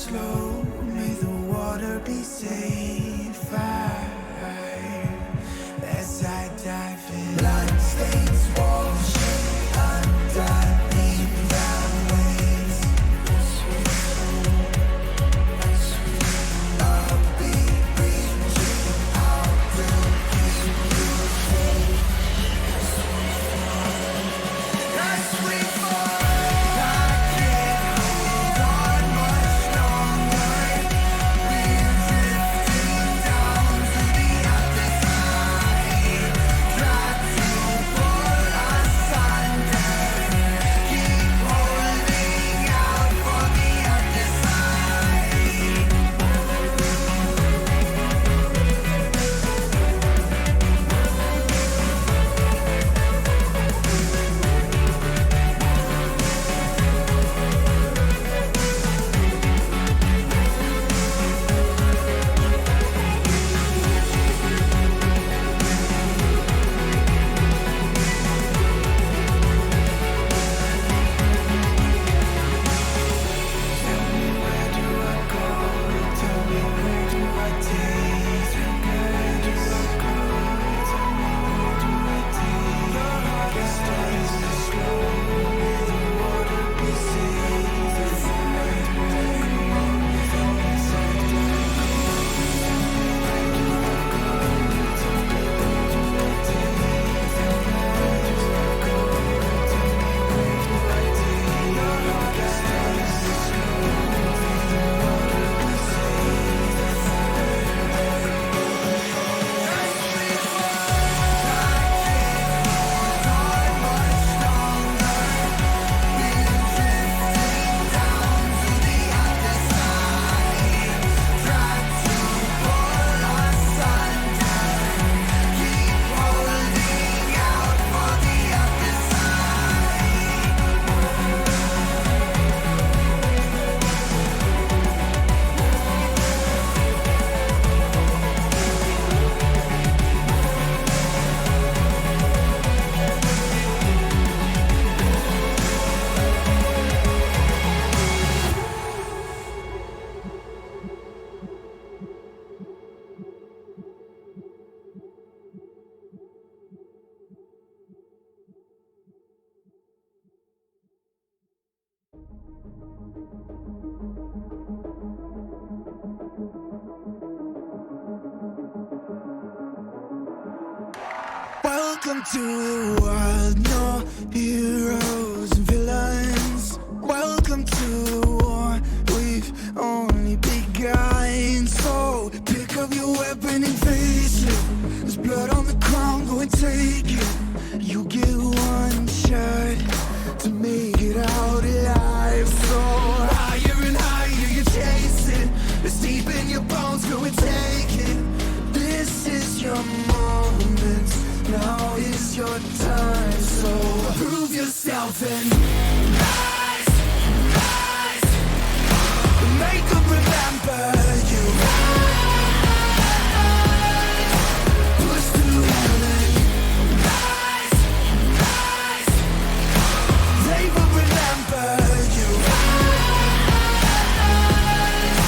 slow, may the water be safe. As I dive in, bloodstains washing underneath the waves. I'll be reaching out to keep you safe. As we fall, I can't hold on much longer. We're drifting down to the other side. Try to pull us under. Keep holding out for the other side. Tell me where do I go? Tell me where do I take? Where do I go? Tell me where do I take? Guess that is the slow. May the water be safe. Where do I go? Tell me where do I go? Where do I go? Tell me where do I take? Tell me where do I go? Tell me where do I take? Guess that is the slow. May the water be safe. As we fall, I can't hold on much longer. We're drifting down to the other side. Try to pull us under. Keep holding out for the other side. Welcome to the world, no heroes and villains. Welcome to the war, we've only begun. So pick up your weapon and face it. There's blood on the ground, go and take it. You get one shot to make it out alive. So higher and higher you chase it. It's deep in your bones, go and take it. This is your moment. Now is your time, so prove yourself and rise, rise. Make them remember you. Rise, push to heaven. Rise, rise. They will remember you. Rise.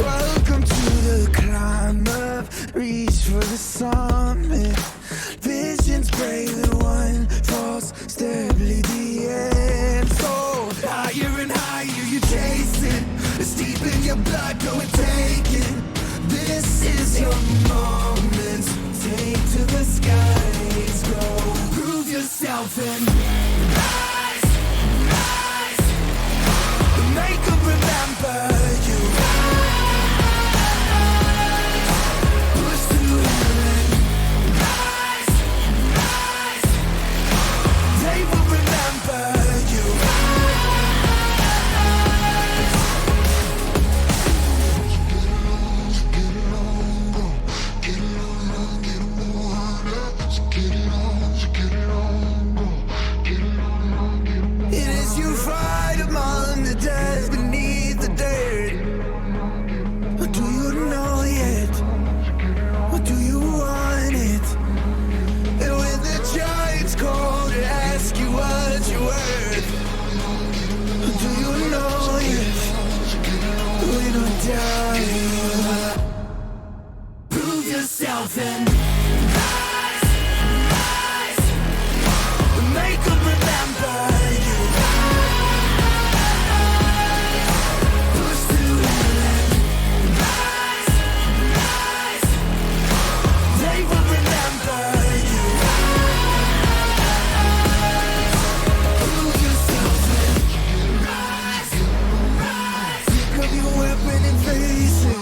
Welcome to the climb up, reach for the summit. Visions brave the one false step lead the end. So higher and higher you chase it. It's deep in your blood, go and take it. This is your moment. Take to the skies, go. Prove yourself and rise, rise. Make them remember you. Rise, push to heaven. Rise, rise. They will remember you. Get it on, die. Prove yourself and make them remember you. Push through and rise. They will remember you. Prove yourself and rise. Pick up your weapon and face it.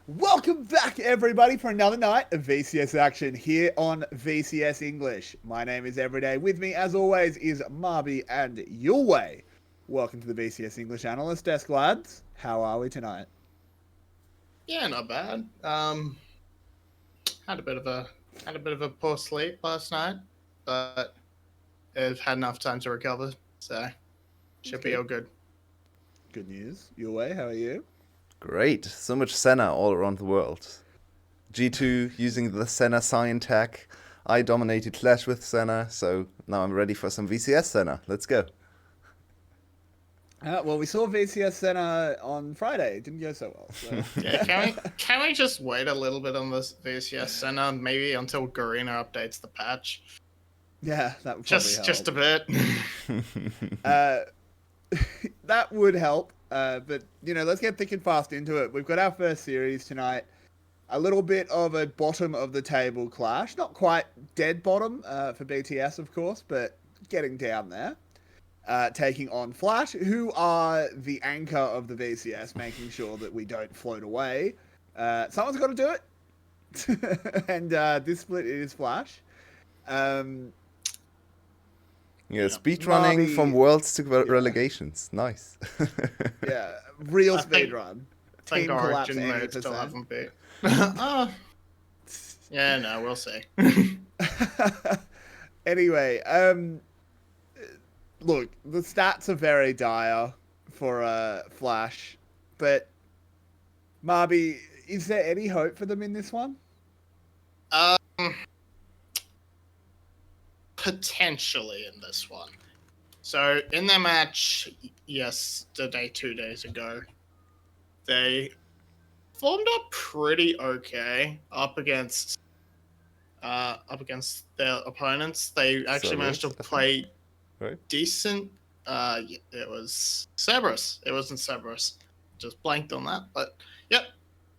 Welcome back, everybody, for another night of VCS action here on VCS English. My name is Everyday. With me, as always, is Marby and Yulway. Welcome to the VCS English Analyst Desk, lads. How are we tonight? Yeah, not bad. Had a bit of a poor sleep last night, but I've had enough time to recover, so should be all good. Good news. Yulway, how are you? Great. So much Senna all around the world. G2 using the Senna Cyan tech. I dominated Clash with Senna, so now I'm ready for some VCS Senna. Let's go. Well, we saw VCS Senna on Friday. It didn't go so well. So. Yeah, can we just wait a little bit on this VCS Senna, maybe until Garena updates the patch? Yeah, that would just a bit. That would help. But let's get thick and fast into it. We've got our first series tonight. A little bit of a bottom of the table clash. Not quite dead bottom for BTS, of course, but getting down there. Taking on Flash, who are the anchor of the VCS, making sure that we don't float away. Someone's got to do it. And this split is Flash. Speed running from worlds to relegations. Nice. Yeah, real speed run. Team collapse 80%. Still haven't beat. Yeah, no, we'll see. Anyway, look, the stats are very dire for Flash, but Marby, is there any hope for them in this one? Potentially in this one. So in their match yesterday, 2 days ago, they formed up pretty okay up against their opponents. They actually managed to play decent. It was Cerberus. It wasn't Cerberus. Just blanked on that. But yep,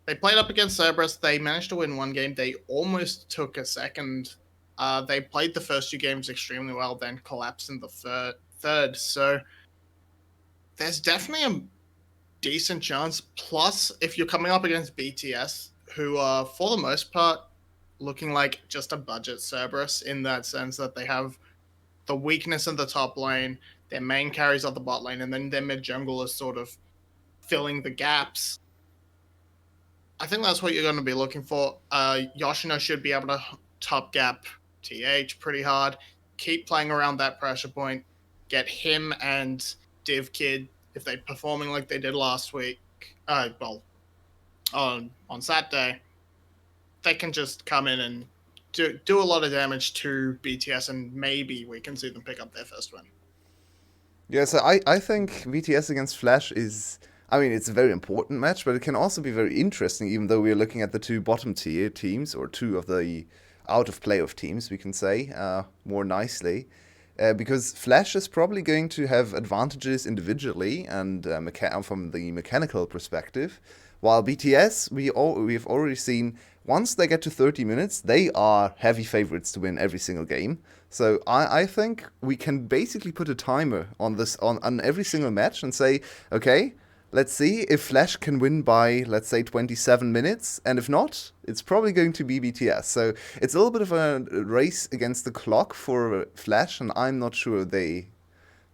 they played up against Cerberus. They managed to win one game. They almost took a second. They played the first 2 games extremely well, then collapsed in the third. So there's definitely a decent chance. Plus, if you're coming up against BTS, who are, for the most part, looking like just a budget Cerberus in that sense that they have the weakness in the top lane, their main carries on the bot lane, and then their mid jungle is sort of filling the gaps. I think that's what you're going to be looking for. Yoshino should be able to top gap TH pretty hard, keep playing around that pressure point, get him and Div Kid, if they're performing like they did last week, on Saturday, they can just come in and do a lot of damage to BTS, and maybe we can see them pick up their first win. Yeah, so I think BTS against Flash is, it's a very important match, but it can also be very interesting, even though we're looking at the 2 bottom tier teams, or 2 of the out of playoff teams, we can say, more nicely. Because Flash is probably going to have advantages individually and from the mechanical perspective, while BTS, we've already seen, once they get to 30 minutes, they are heavy favorites to win every single game. So I think we can basically put a timer on this on every single match and say, okay, let's see if Flash can win by, let's say, 27 minutes, and if not, it's probably going to be BTS. So it's a little bit of a race against the clock for Flash, and I'm not sure they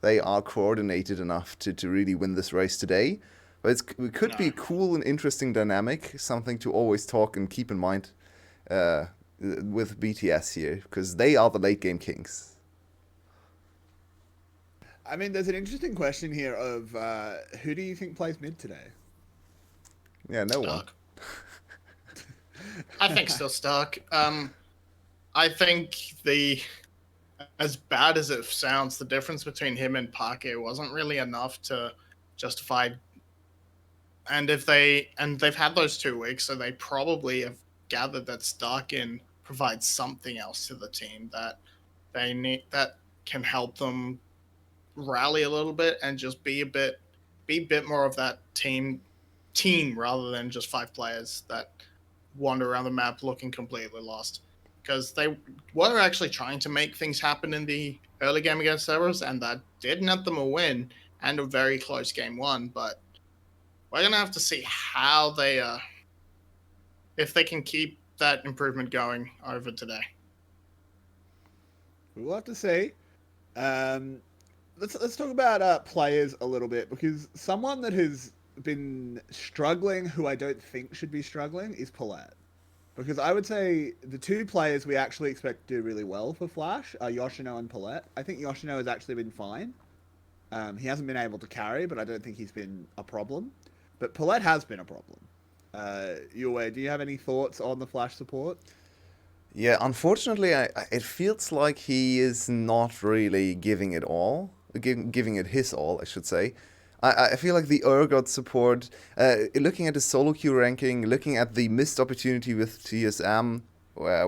are coordinated enough to really win this race today. But it could be a cool and interesting dynamic, something to always talk and keep in mind with BTS here, because they are the late game kings. There's an interesting question here of who do you think plays mid today? Yeah, no one. I think still Stark. I think as bad as it sounds, the difference between him and Parquet wasn't really enough to justify. And they've had those 2 weeks, so they probably have gathered that Starkin provides something else to the team that they need, that can help them rally a little bit and just be a bit more of that team rather than just 5 players that wander around the map looking completely lost. Because they were actually trying to make things happen in the early game against Cerberus, and that did net them a win and a very close game 1. But we're gonna have to see how they if they can keep that improvement going over today. We'll have to see. Let's talk about players a little bit, because someone that has been struggling, who I don't think should be struggling, is Paulette. Because I would say the two players we actually expect to do really well for Flash are Yoshino and Paulette. I think Yoshino has actually been fine. He hasn't been able to carry, but I don't think he's been a problem. But Paulette has been a problem. Yue, do you have any thoughts on the Flash support? Yeah, unfortunately, it feels like he is not really giving it all. Giving it his all, I should say. I feel like the Urgot support, looking at his solo queue ranking, looking at the missed opportunity with TSM,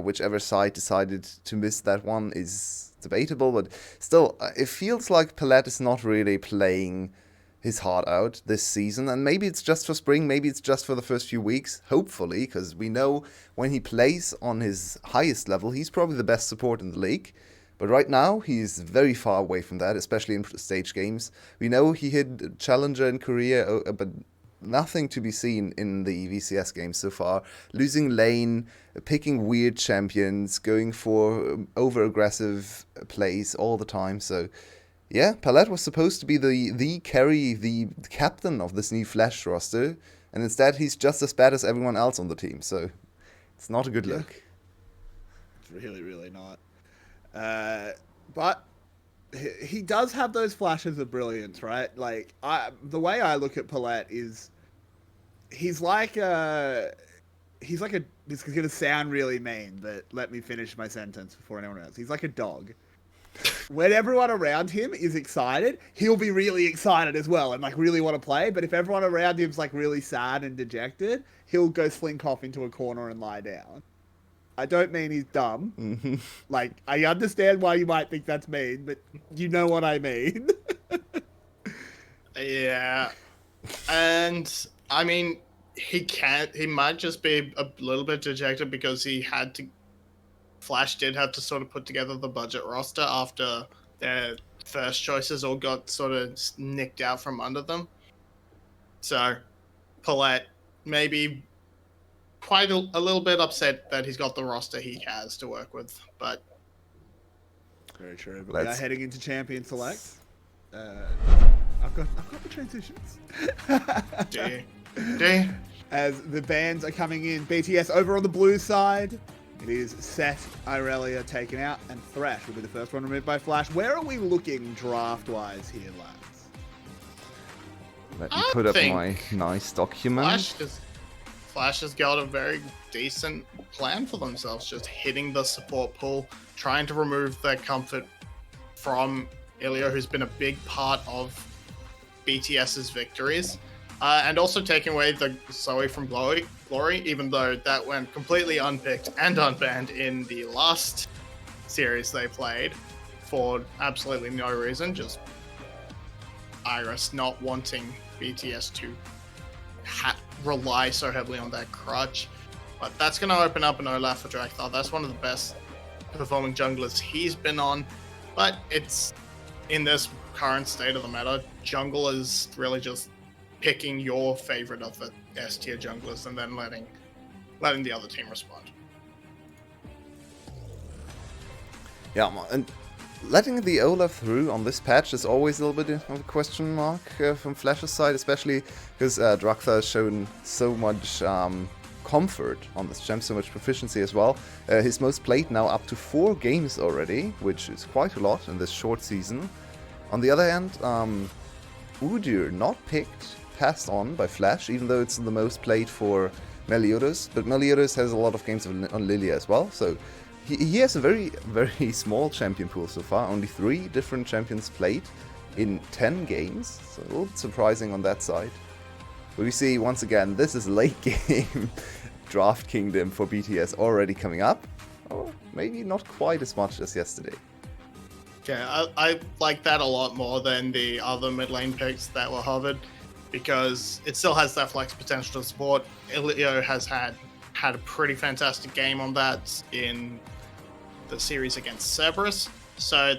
whichever side decided to miss that one is debatable, but still, it feels like Paulette is not really playing his heart out this season, and maybe it's just for spring, maybe it's just for the first few weeks, hopefully, because we know when he plays on his highest level, he's probably the best support in the league. But right now, he's very far away from that, especially in stage games. We know he hit Challenger in Korea, but nothing to be seen in the VCS games so far. Losing lane, picking weird champions, going for over-aggressive plays all the time. So, yeah, Paulette was supposed to be the carry, the captain of this new Flash roster. And instead, he's just as bad as everyone else on the team. So, it's not a good look. It's really, really not. But he does have those flashes of brilliance, right? Like, the way I look at Paulette is he's like a, this is going to sound really mean, but let me finish my sentence before anyone else. He's like a dog. When everyone around him is excited, he'll be really excited as well and like really want to play. But if everyone around him's like really sad and dejected, he'll go slink off into a corner and lie down. I don't mean he's dumb. Mm-hmm. Like, I understand why you might think that's mean, but you know what I mean. Yeah. And, I mean, he might just be a little bit dejected because Flash did have to sort of put together the budget roster after their first choices all got sort of nicked out from under them. So, Paulette maybe quite a little bit upset that he's got the roster he has to work with, but very true. But we are heading into Champion Select. I've got the transitions. Do you? As the bans are coming in, BTS over on the blue side. It is Seth, Irelia taken out, and Thresh will be the first one removed by Flash. Where are we looking draft-wise here, lads? Let me put up my nice document. Flash has got a very decent plan for themselves, just hitting the support pool, trying to remove their comfort from Ilio, who's been a big part of BTS's victories, and also taking away the Zoe from Glory, even though that went completely unpicked and unbanned in the last series they played for absolutely no reason, just Iris not wanting BTS to rely so heavily on that crutch. But that's going to open up an Olaf for Drakthar. That's one of the best performing junglers he's been on. But it's in this current state of the meta, jungle is really just picking your favorite of the S tier junglers and then letting the other team respond. Yeah, and letting the Olaf through on this patch is always a little bit of a question mark from Flash's side, especially because Drakthar has shown so much comfort on this champ, so much proficiency as well. His most played now up to 4 games already, which is quite a lot in this short season. On the other hand, Udyr not picked, passed on by Flash, even though it's the most played for Meliodas, but Meliodas has a lot of games on Lilia as well, so he has a very, very small champion pool so far, only 3 different champions played in 10 games, so a little bit surprising on that side. But we see, once again, this is late game Draft Kingdom for BTS already coming up, or maybe not quite as much as yesterday. Yeah, I like that a lot more than the other mid lane picks that were hovered, because it still has that flex potential to support. Ilio has had a pretty fantastic game on that in the series against Cerberus, so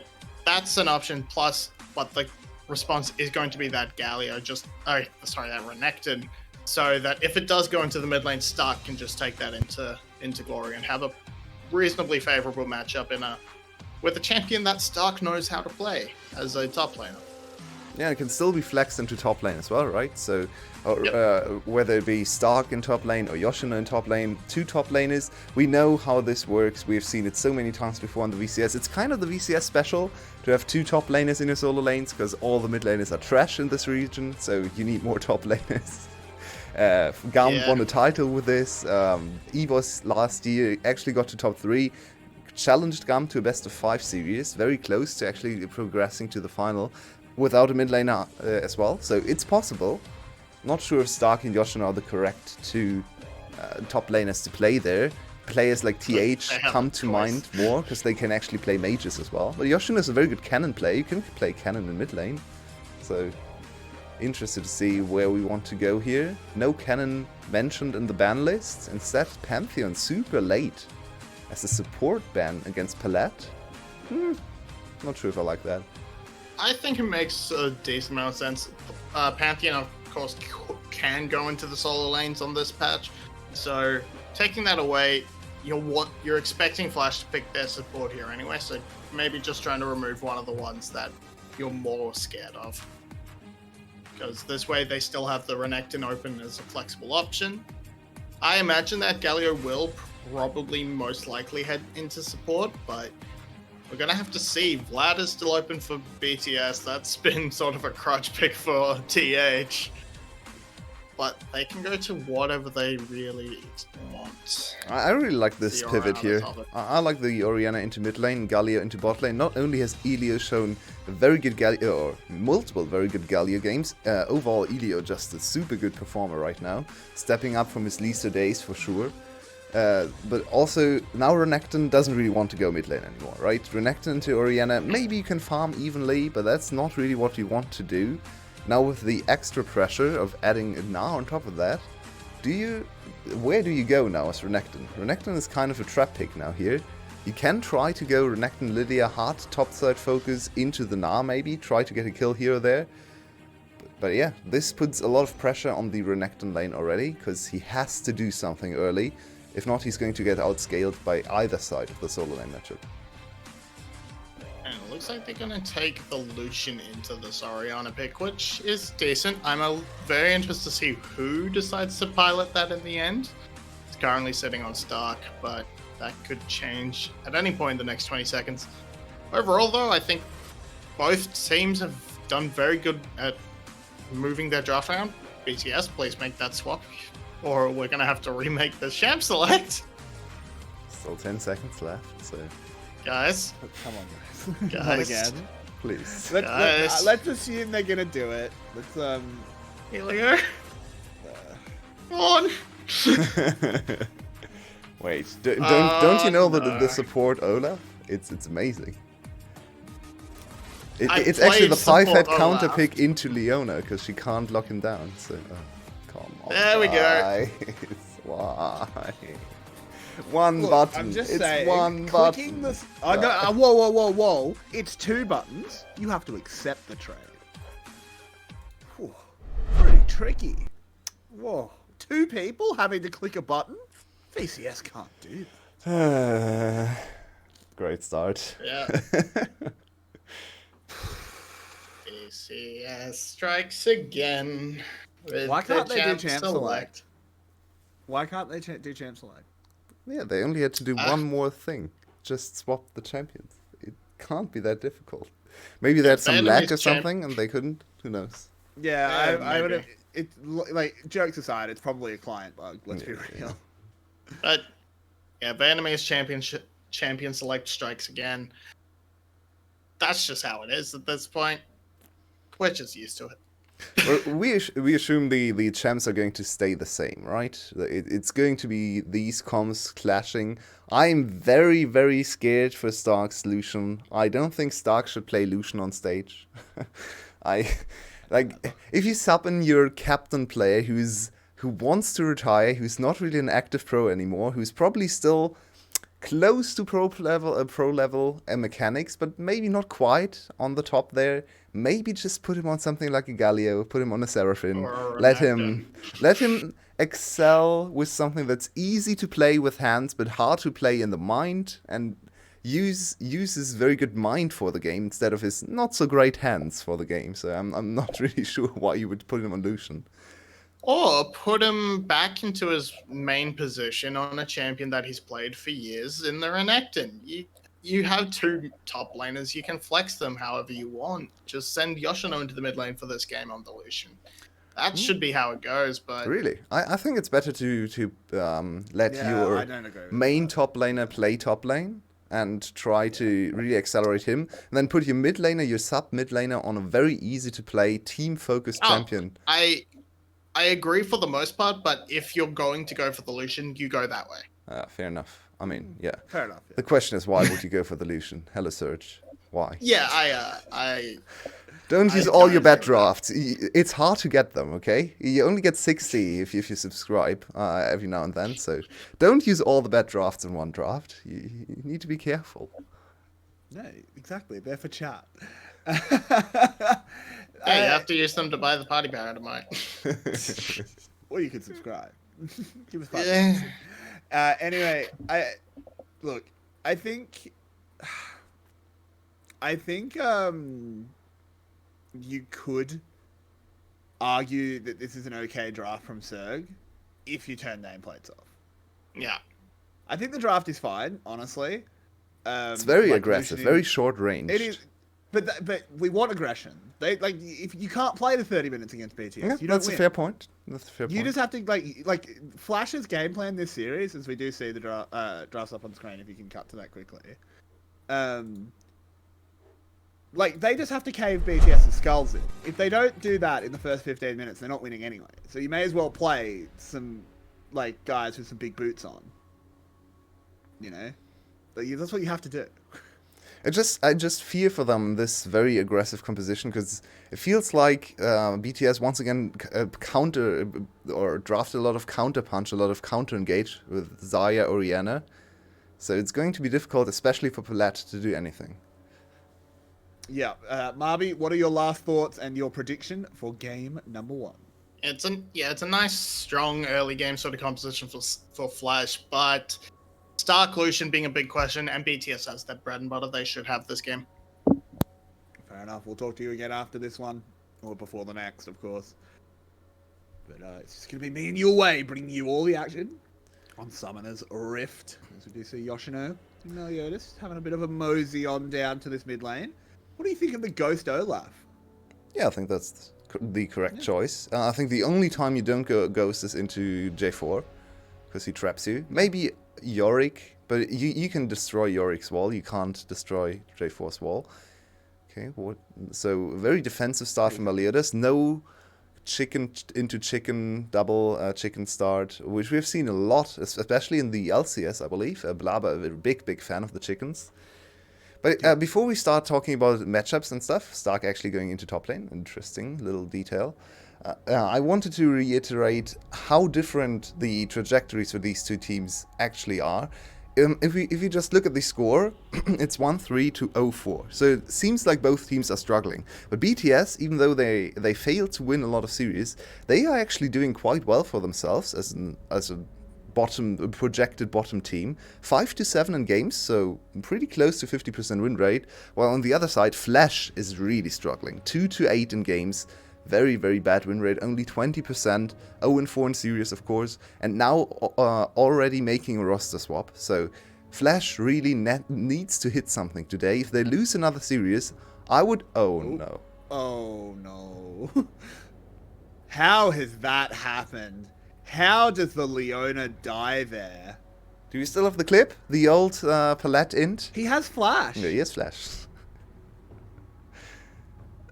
that's an option. Plus, what the response is going to be that Galio that Renekton so that if it does go into the mid lane, Stark can just take that into glory and have a reasonably favorable matchup with a champion that Stark knows how to play as a top laner. Yeah, it can still be flexed into top lane as well, right? So, Yep. whether it be Stark in top lane or Yoshino in top lane, 2 top laners, we know how this works. We've seen it so many times before on the VCS. It's kind of the VCS special to have 2 top laners in your solo lanes, because all the mid laners are trash in this region, so you need more top laners. Gam won a title with this. EVOS last year actually got to top 3, challenged Gam to a best of 5 series, very close to actually progressing to the final without a mid laner as well, so it's possible. Not sure if Stark and Yoshino are the correct 2 top laners to play there. Players like TH come to mind more, because they can actually play mages as well. But Yoshino is a very good cannon player. You can play cannon in mid lane. So, interested to see where we want to go here. No cannon mentioned in the ban list. Instead, Pantheon super late as a support ban against Palette. Not sure if I like that. I think it makes a decent amount of sense. Pantheon, of course, can go into the solo lanes on this patch, so taking that away, you're expecting Flash to pick their support here anyway, so maybe just trying to remove one of the ones that you're more scared of. Because this way they still have the Renekton open as a flexible option. I imagine that Galio will probably most likely head into support, but we're going to have to see. Vlad is still open for BTS. That's been sort of a crutch pick for TH. But they can go to whatever they really want. I really like this The pivot Orianna here. top it. I like the Orianna into mid lane, Galio into bot lane. Not only has Elio shown a very good Galio, or multiple very good Galio games, overall Elio just a super good performer right now. Stepping up from his Leicester days for sure. But also, now Renekton doesn't really want to go mid lane anymore, right? Renekton into Orianna, maybe you can farm evenly, but that's not really what you want to do. Now with the extra pressure of adding a Gnar on top of that, where do you go now as Renekton? Renekton is kind of a trap pick now here. You can try to go Renekton Lydia hard topside focus into the Gnar maybe, try to get a kill here or there. But yeah, this puts a lot of pressure on the Renekton lane already, because he has to do something early. If not, he's going to get outscaled by either side of the solo lane matchup. And it looks like they're going to take the Lucian into this Orianna pick, which is decent. I'm very interested to see who decides to pilot that in the end. It's currently sitting on Stark, but that could change at any point in the next 20 seconds. Overall, though, I think both teams have done very good at moving their draft round. BTS, please make that swap, or we're going to have to remake the champ select. Still 10 seconds left, so Guys, Come on, guys. Guys. Not again. please. Let's assume they're gonna do it. Let's here we go. Come on. Wait, don't you know that no. the support Olaf? It's amazing. I've It's actually played the 5-head support counter Olaf. pick into Leona, because she can't lock him down. So, come on. There we go. guys. Why? One Look, button. I'm just it's saying, one clicking button. this. Whoa! It's 2 buttons. You have to accept the trade. Whew, pretty tricky. Whoa, 2 people having to click a button. VCS can't do that. Great start. Yeah. BCS strikes again. With Why can't the they do champ champ select? Why can't they do champ select? Yeah, they only had to do one more thing. Just swap the champions. It can't be that difficult. Maybe they had some Venom lag is or champ- something and they couldn't. Who knows? Yeah, Yeah, I would have. maybe. It's like, jokes aside, it's probably a client bug. Let's be Yeah, real. But yeah, Vietnamese champion select strikes again. That's just how it is at this point. We're just used to it. Well, we assume the champs are going to stay the same, right? It's going to be these comms clashing. I'm very, very scared for Stark's Lucian. I don't think Stark should play Lucian on stage. If you summon your captain player who wants to retire, who's not really an active pro anymore, who's probably still close to pro level mechanics, but maybe not quite on the top there. Maybe just put him on something like a Galio, put him on a Seraphine, Or let Renekton. him excel with something that's easy to play with hands but hard to play in the mind, and use his very good mind for the game instead of his not so great hands for the game. So I'm not really sure why you would put him on Lucian. Or put him back into his main position on a champion that he's played for years in the Renekton. You have two top laners, you can flex them however you want. Just send Yoshino into the mid lane for this game on the Lucian. That should be how it goes, but... Really, I think it's better to let Yeah, your I don't agree with main top laner play top lane and try to really accelerate him, and then put your mid laner, your sub mid laner on a very easy to play team focused champion. I agree for the most part, but if you're going to go for the Lucian, you go that way. Fair enough. I mean, yeah. Fair enough. Yeah. The question is, why would you go for the Lucian? Hello, Surge. Why? Yeah, I Don't use I all don't your bad agree with that. drafts. It's hard to get them, okay? You only get 60 if you subscribe every now and then. So don't use all the bad drafts in one draft. You need to be careful. No, exactly. They're for chat. Yeah, you have to use them to buy the party Parademite. Or you can subscribe. Give us 5 Yeah. Anyway, I think you could argue that this is an okay draft from Serg if you turn nameplates off. Yeah. I think the draft is fine, honestly. It's very like aggressive, Lucian- very short range. It is, but we want aggression. If you can't play the 30 minutes against BTS, Yeah, you don't that's win. a fair point. That's a fair You point. just have to like Flash's game plan this series, as we do see the drafts up on screen. If you can cut to that quickly, like they just have to cave BTS's skulls in. If they don't do that in the first 15 minutes, they're not winning anyway. So you may as well play some like guys with some big boots on. You know, that's what you have to do. I just fear for them this very aggressive composition, because it feels like BTS once again counter or draft a lot of counter punch, a lot of counter engage with Zarya or Orianna. So it's going to be difficult, especially for Palat, to do anything. Yeah, Marby, what are your last thoughts and your prediction for game number 1? It's a nice, strong early game sort of composition for Flash, but Stark Lucian being a big question, and BTS has their bread and butter. They should have this game. Fair enough. We'll talk to you again after this one, or before the next, of course. But it's just going to be me and you away, bringing you all the action on Summoner's Rift. As we do see Yoshino and Meliodas having a bit of a mosey on down to this mid lane. What do you think of the Ghost Olaf? Yeah, I think that's the correct choice. I think the only time you don't go Ghost is into J4, because he traps you. Maybe Yorick, but you can destroy Yorick's wall. You can't destroy J4's wall. Okay, so very defensive start from Meliodas. No chicken into chicken double chicken start, which we've seen a lot, especially in the LCS, I believe. Blaba, a big fan of the chickens. But before we start talking about matchups and stuff, Stark actually going into top lane, interesting little detail. I wanted to reiterate how different the trajectories for these two teams actually are. If you just look at the score, it's 1-3 to 0-4. So it seems like both teams are struggling. But BTS, even though they failed to win a lot of series, they are actually doing quite well for themselves as a projected bottom team. 5-7 in games, so pretty close to 50% win rate. While on the other side, Flash is really struggling. 2-8 in games. Very, very bad win rate, only 20%, 0-4 in series, of course, and now already making a roster swap. So Flash really needs to hit something today. If they lose another series, I would... Oh, no. Oh, no. How has that happened? How does the Leona die there? Do you still have the clip? The old Palat int? He has Flash. No, he has Flash.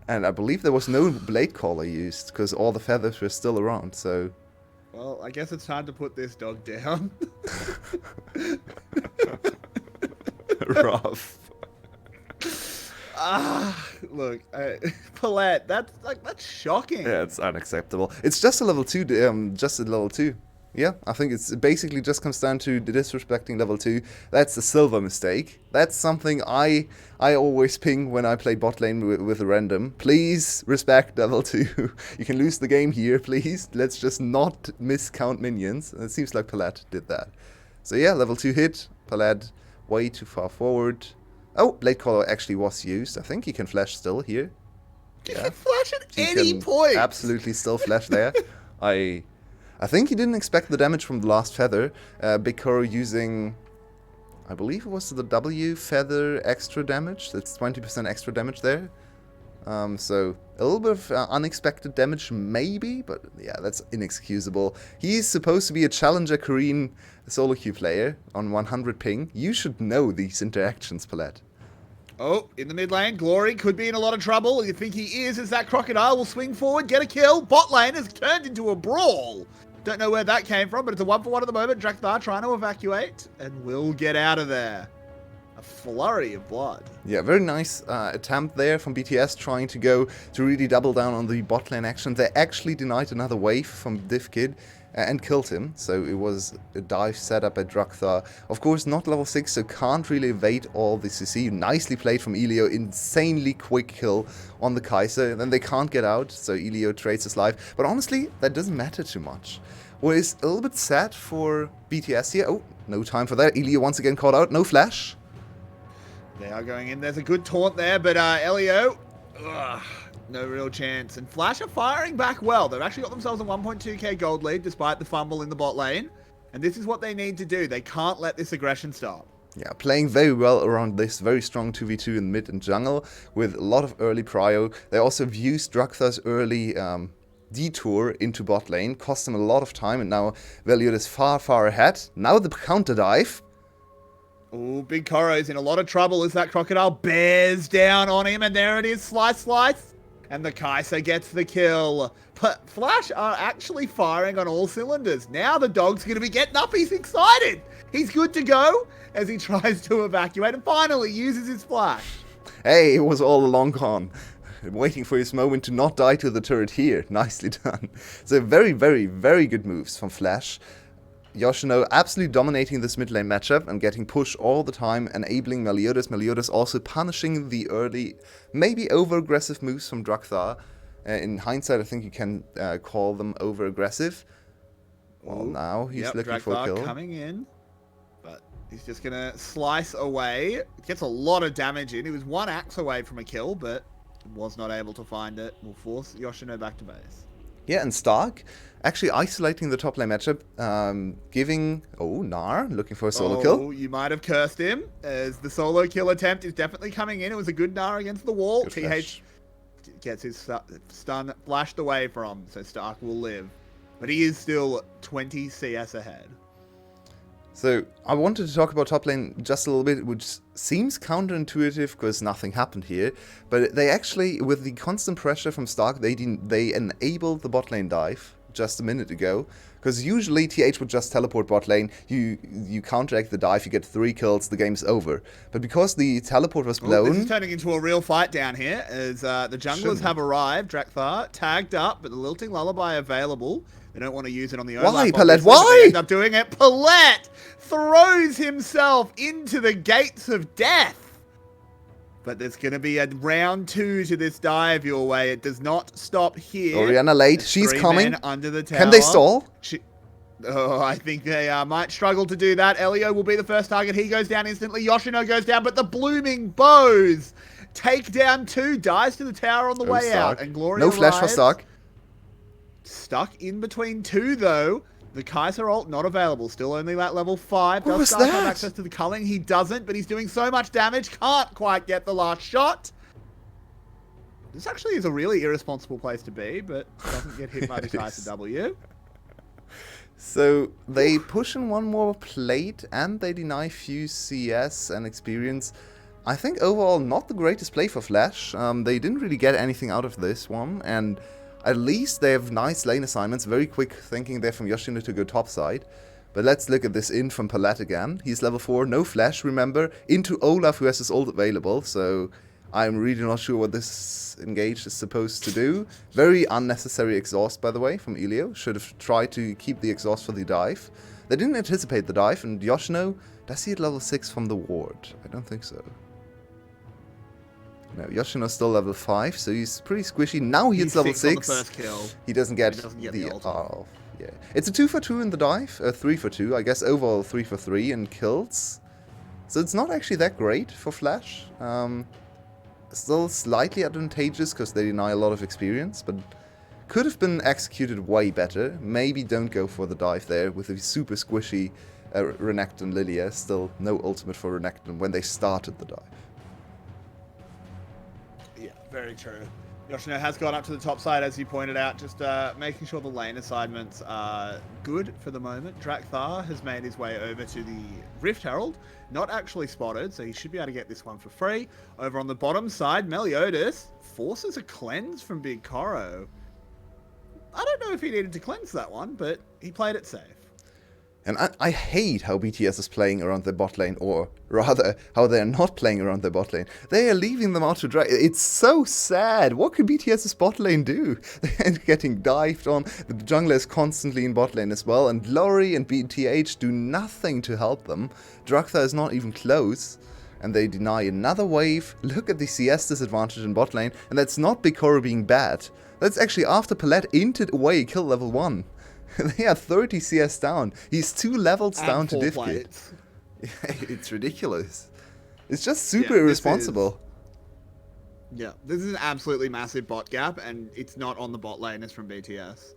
And I believe there was no blade caller used, because all the feathers were still around, so... Well, I guess it's time to put this dog down. Rough. Look, Palat, that's shocking. Yeah, it's unacceptable. It's just a level 2, Yeah, I think it basically just comes down to disrespecting level 2. That's a silver mistake. That's something I always ping when I play bot lane with a random. Please respect level 2. You can lose the game here, please. Let's just not miscount minions. And it seems like Palat did that. So yeah, level 2 hit. Palat way too far forward. Oh, Blade Caller actually was used. I think he can flash still here. You can flash at any point. Absolutely still flash there. I think he didn't expect the damage from the last feather. Big Kuro using, I believe it was the W feather extra damage. That's 20% extra damage there. So a little bit of unexpected damage maybe, but yeah, that's inexcusable. He's supposed to be a challenger Korean solo queue player on 100 ping. You should know these interactions, Palat. Oh, in the mid lane, Glory could be in a lot of trouble. You think he is, as that Crocodile will swing forward, get a kill. Bot lane has turned into a brawl. Don't know where that came from, but it's a 1-for-1 at the moment. Drakthar trying to evacuate and will get out of there. A flurry of blood. Yeah, very nice attempt there from BTS trying to go to really double down on the bot lane action. They actually denied another wave from DivKid and killed him. So it was a dive setup by Drakthar. Of course, not level 6, so can't really evade all the CC. Nicely played from Elio. Insanely quick kill on the Kai'Sa. And then they can't get out, so Elio trades his life. But honestly, that doesn't matter too much. What is a little bit sad for BTS here. Oh, no time for that. Elio once again caught out. No flash. They are going in. There's a good taunt there, but Elio, no real chance. And Flash are firing back well. They've actually got themselves a 1.2k gold lead despite the fumble in the bot lane. And this is what they need to do. They can't let this aggression stop. Yeah, playing very well around this very strong 2v2 in mid and jungle with a lot of early prio. They also have used Drakthar's early detour into bot lane, cost them a lot of time, and now Valiant is far, far ahead. Now the counter dive. Oh, Big Koro's in a lot of trouble as that Crocodile bears down on him, and there it is, slice. And the Kai'Sa gets the kill. But Flash are actually firing on all cylinders. Now the dog's going to be getting up. He's excited. He's good to go as he tries to evacuate and finally uses his flash. Hey, it was all along gone. Waiting for his moment to not die to the turret here. Nicely done. So very, very, very good moves from Flash. Yoshino absolutely dominating this mid lane matchup and getting pushed all the time, enabling Meliodas. Meliodas also punishing the early, maybe over-aggressive moves from Drakthar. In hindsight, I think you can call them over-aggressive. Well, now he's looking for a kill. Coming in, but he's just going to slice away. Gets a lot of damage in. He was one axe away from a kill, but was not able to find it. Will force Yoshino back to base. Yeah, and Stark actually isolating the top lane matchup, giving... Oh, Gnar looking for a solo kill. You might have cursed him, as the solo kill attempt is definitely coming in. It was a good Gnar against the wall. Good TH flash. Gets his stun flashed away from, so Stark will live. But he is still 20 CS ahead. So, I wanted to talk about top lane just a little bit, which seems counterintuitive because nothing happened here. But they actually, with the constant pressure from Stark, they enabled the bot lane dive just a minute ago. Because usually TH would just teleport bot lane, you counteract the dive, you get 3 kills, the game's over. But because the teleport was blown... This is turning into a real fight down here, as the junglers have arrived. Drakthar tagged up, but the Lilting Lullaby available. They don't want to use it on the Olaf. Why, Palat? Why? They end up doing it. Palat throws himself into the gates of death. But there's going to be a round 2 to this dive your way. It does not stop here. Orianna late. There's She's 3 coming. men under the tower. Can they stall? I think they might struggle to do that. Elio will be the first target. He goes down instantly. Yoshino goes down, but the Blooming Bows take down 2. Dies to the tower on the way Stark. out. And Glory No flash for arrives. Stark. Stuck in between 2, though. The Kai'Sa ult not available. Still only at level 5. What Does was Stark have that? access to the culling? He doesn't, but he's doing so much damage. Can't quite get the last shot. This actually is a really irresponsible place to be, but doesn't get hit by the It is. Kai'Sa W. So they push in one more plate and they deny Fuse CS and experience. I think overall not the greatest play for Flash. They didn't really get anything out of this one, and at least they have nice lane assignments, very quick thinking there from Yoshino to go topside. But let's look at this in from Palat again. He's level 4, no flash, remember, into Olaf who has his ult available, so I'm really not sure what this engage is supposed to do. Very unnecessary exhaust, by the way, from Elio. Should have tried to keep the exhaust for the dive. They didn't anticipate the dive, and Yoshino, does he hit level 6 from the ward? I don't think so. No, Yoshino's still level 5, so he's pretty squishy. Now he hits level 6. On the first kill. He doesn't get, the ult. Oh, yeah. It's a 2 for 2 in the dive, 3 for 2. I guess overall 3 for 3 in kills. So it's not actually that great for Flash. Still slightly advantageous because they deny a lot of experience, but could have been executed way better. Maybe don't go for the dive there with a super squishy Renekton Lilia. Still no ultimate for Renekton when they started the dive. Yeah, very true. Yoshino has gone up to the top side, as you pointed out, just making sure the lane assignments are good for the moment. Drakthar has made his way over to the Rift Herald, not actually spotted, so he should be able to get this one for free. Over on the bottom side, Meliodas forces a cleanse from Big Koro. I don't know if he needed to cleanse that one, but he played it safe. And I hate how BTS is playing around their bot lane, or rather, how they're not playing around their bot lane. They are leaving them out to dry. It's so sad. What could BTS's bot lane do? They're getting dived on. The jungler is constantly in bot lane as well, and Glory and BTH do nothing to help them. Drakthar is not even close, and they deny another wave. Look at the CS disadvantage in bot lane, and that's not Bikoro being bad. That's actually after Palette inted away kill level 1. They are 30 CS down. He's 2 levels down to Divkid. It's ridiculous. It's just super irresponsible. This is an absolutely massive bot gap, and it's not on the bot laners from BTS.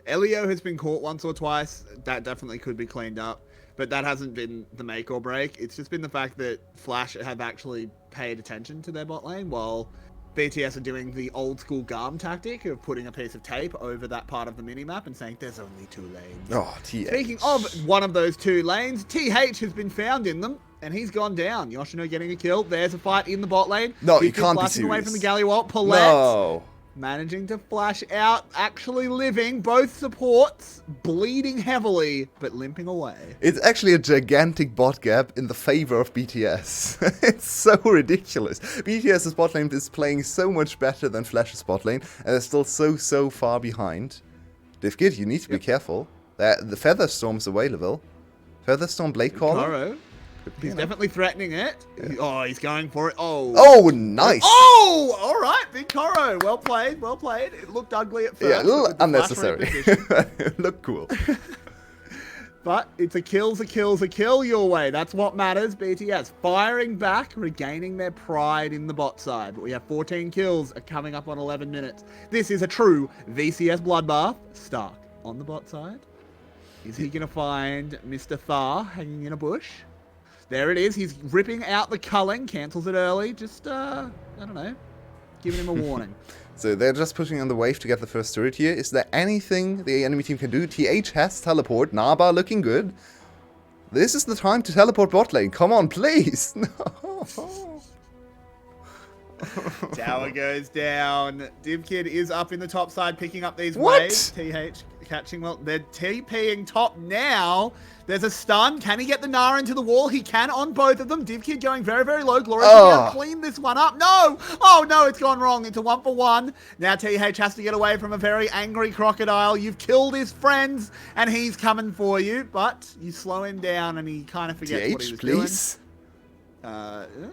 Elio has been caught once or twice. That definitely could be cleaned up, but that hasn't been the make or break. It's just been the fact that Flash have actually paid attention to their bot lane, while BTS are doing the old school Garm tactic of putting a piece of tape over that part of the minimap and saying there's only 2 lanes. Oh, TH. Speaking of one of those 2 lanes, TH has been found in them, and he's gone down. Yoshino getting a kill. There's a fight in the bot lane. No, you can't be serious. Away from the Galliwalt. Palette. No. Managing to flash out, actually living, both supports, bleeding heavily, but limping away. It's actually a gigantic bot gap in the favor of BTS. It's so ridiculous. BTS's bot lane is playing so much better than Flash's bot lane, and they're still so far behind. Divkid, you need to be careful. The Feather Storm's available. Feather Storm Blade Caller. He's definitely threatening it. Yeah. He's going for it. Oh, nice. Oh, all right. Big Koro. Well played. Well played. It looked ugly at first. Yeah, a little unnecessary. Look cool. But it's a kill your way. That's what matters. BTS firing back, regaining their pride in the bot side. But we have 14 kills coming up on 11 minutes. This is a true VCS bloodbath. Stark on the bot side. Is he going to find Mr. Thar hanging in a bush? There it is. He's ripping out the culling. Cancels it early. Just, I don't know. Giving him a warning. So they're just pushing on the wave to get the first turret here. Is there anything the enemy team can do? TH has teleport. Naba looking good. This is the time to teleport bot lane. Come on, please. No. Tower goes down. Divkid is up in the top side picking up these What? waves. TH catching well. They're TPing top now. There's a stun. Can he get the Nara into the wall? He can on both of them. Divkid going very low. Glory can clean this one up. No! Oh no, it's gone wrong. It's a 1-for-1. Now TH has to get away from a very angry Crocodile. You've killed his friends and he's coming for you. But you slow him down and he kind of forgets what he was please. doing.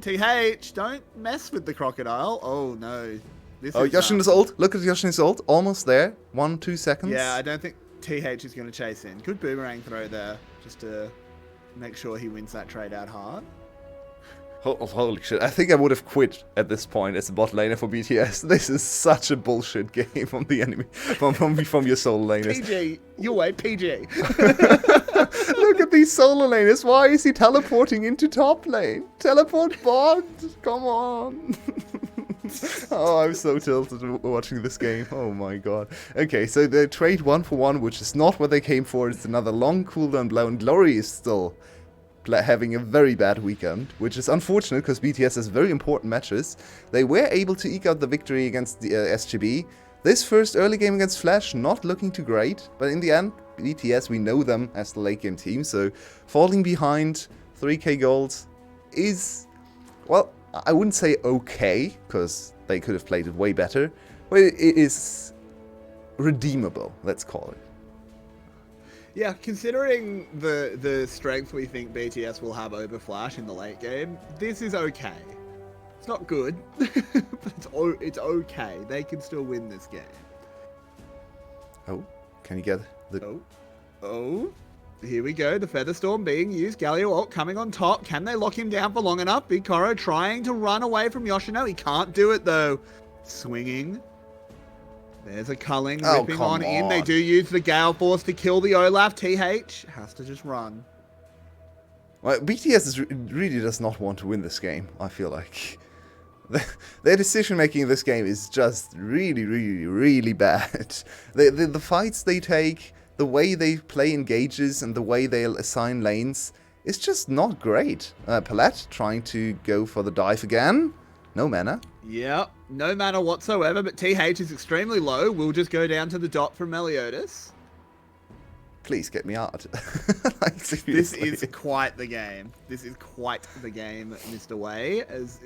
TH, don't mess with the Crocodile. Oh no. Yoshino's ult. Look at Yoshino's ult. Almost there. 1-2 seconds. Yeah, I don't think TH is going to chase in. Good boomerang throw there, just to make sure he wins that trade out hard. Holy shit. I think I would have quit at this point as a bot laner for BTS. This is such a bullshit game from the enemy, from your solo laners. PG, your way, PG. Look at these solo laners. Why is he teleporting into top lane? Teleport bot. Come on. Oh, I'm so tilted watching this game. Oh my god. Okay, so they trade 1-for-1, which is not what they came for. It's another long cooldown blow, and Glory is still having a very bad weekend, which is unfortunate because BTS has very important matches. They were able to eke out the victory against the SGB. This first early game against Flash, not looking too great, but in the end, BTS, we know them as the late game team, so falling behind 3k gold is, well, I wouldn't say okay, because they could have played it way better, but it is redeemable, let's call it. Yeah, considering the strength we think BTS will have over Flash in the late game, this is okay. It's not good, but it's okay. They can still win this game. Oh, can you get the... Oh, here we go. The Featherstorm being used. Galio ult coming on top. Can they lock him down for long enough? Big Koro trying to run away from Yoshino. He can't do it though. Swinging. There's a culling ripping on in. They do use the Gale Force to kill the Olaf. TH has to just run. Well, BTS really does not want to win this game, I feel like. Their decision making in this game is just really, really, really bad. The fights they take, the way they play engages, and the way they assign lanes is just not great. Palette trying to go for the dive again. No mana. Yep, no mana whatsoever, but TH is extremely low. We'll just go down to the dot from Meliodas. Please get me out. Like, this is quite the game. This is quite the game, Mr. Way, as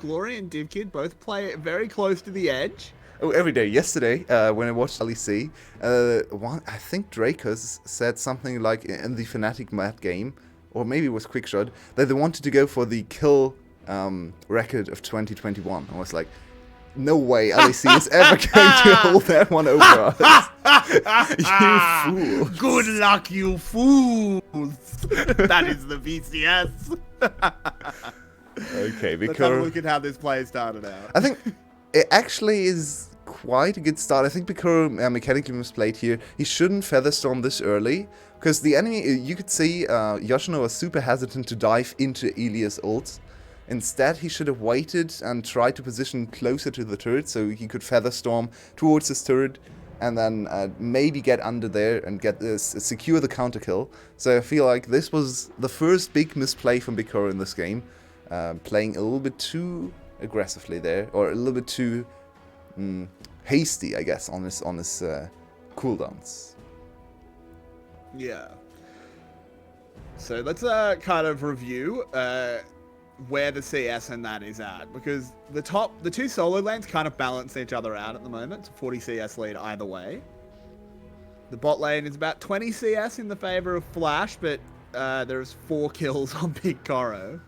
Glory and DivKid both play very close to the edge. Oh, every day. Yesterday, when I watched LEC, I think Dracos said something like in the Fnatic Mad game, or maybe it was Quickshot, that they wanted to go for the kill record of 2021. I was like, no way LEC is ever going to hold that one over us. You fool. Good luck, you fools. That is the VCS. Okay, let's have a look at how this play started out. I think it actually is quite a good start. I think Picoro mechanically misplayed here. He shouldn't Featherstorm this early, because the enemy, you could see Yoshino was super hesitant to dive into Elias' ult. Instead, he should have waited and tried to position closer to the turret so he could Featherstorm towards his turret and then maybe get under there and get secure the counter kill. So I feel like this was the first big misplay from Picoro in this game. Playing a little bit too aggressively there, or a little bit too hasty, I guess, on his cooldowns. Yeah. So let's kind of review where the CS and that is at, because the two solo lanes kind of balance each other out at the moment. It's a 40 CS lead either way. The bot lane is about 20 CS in the favor of Flash, but there's 4 kills on Big Koro.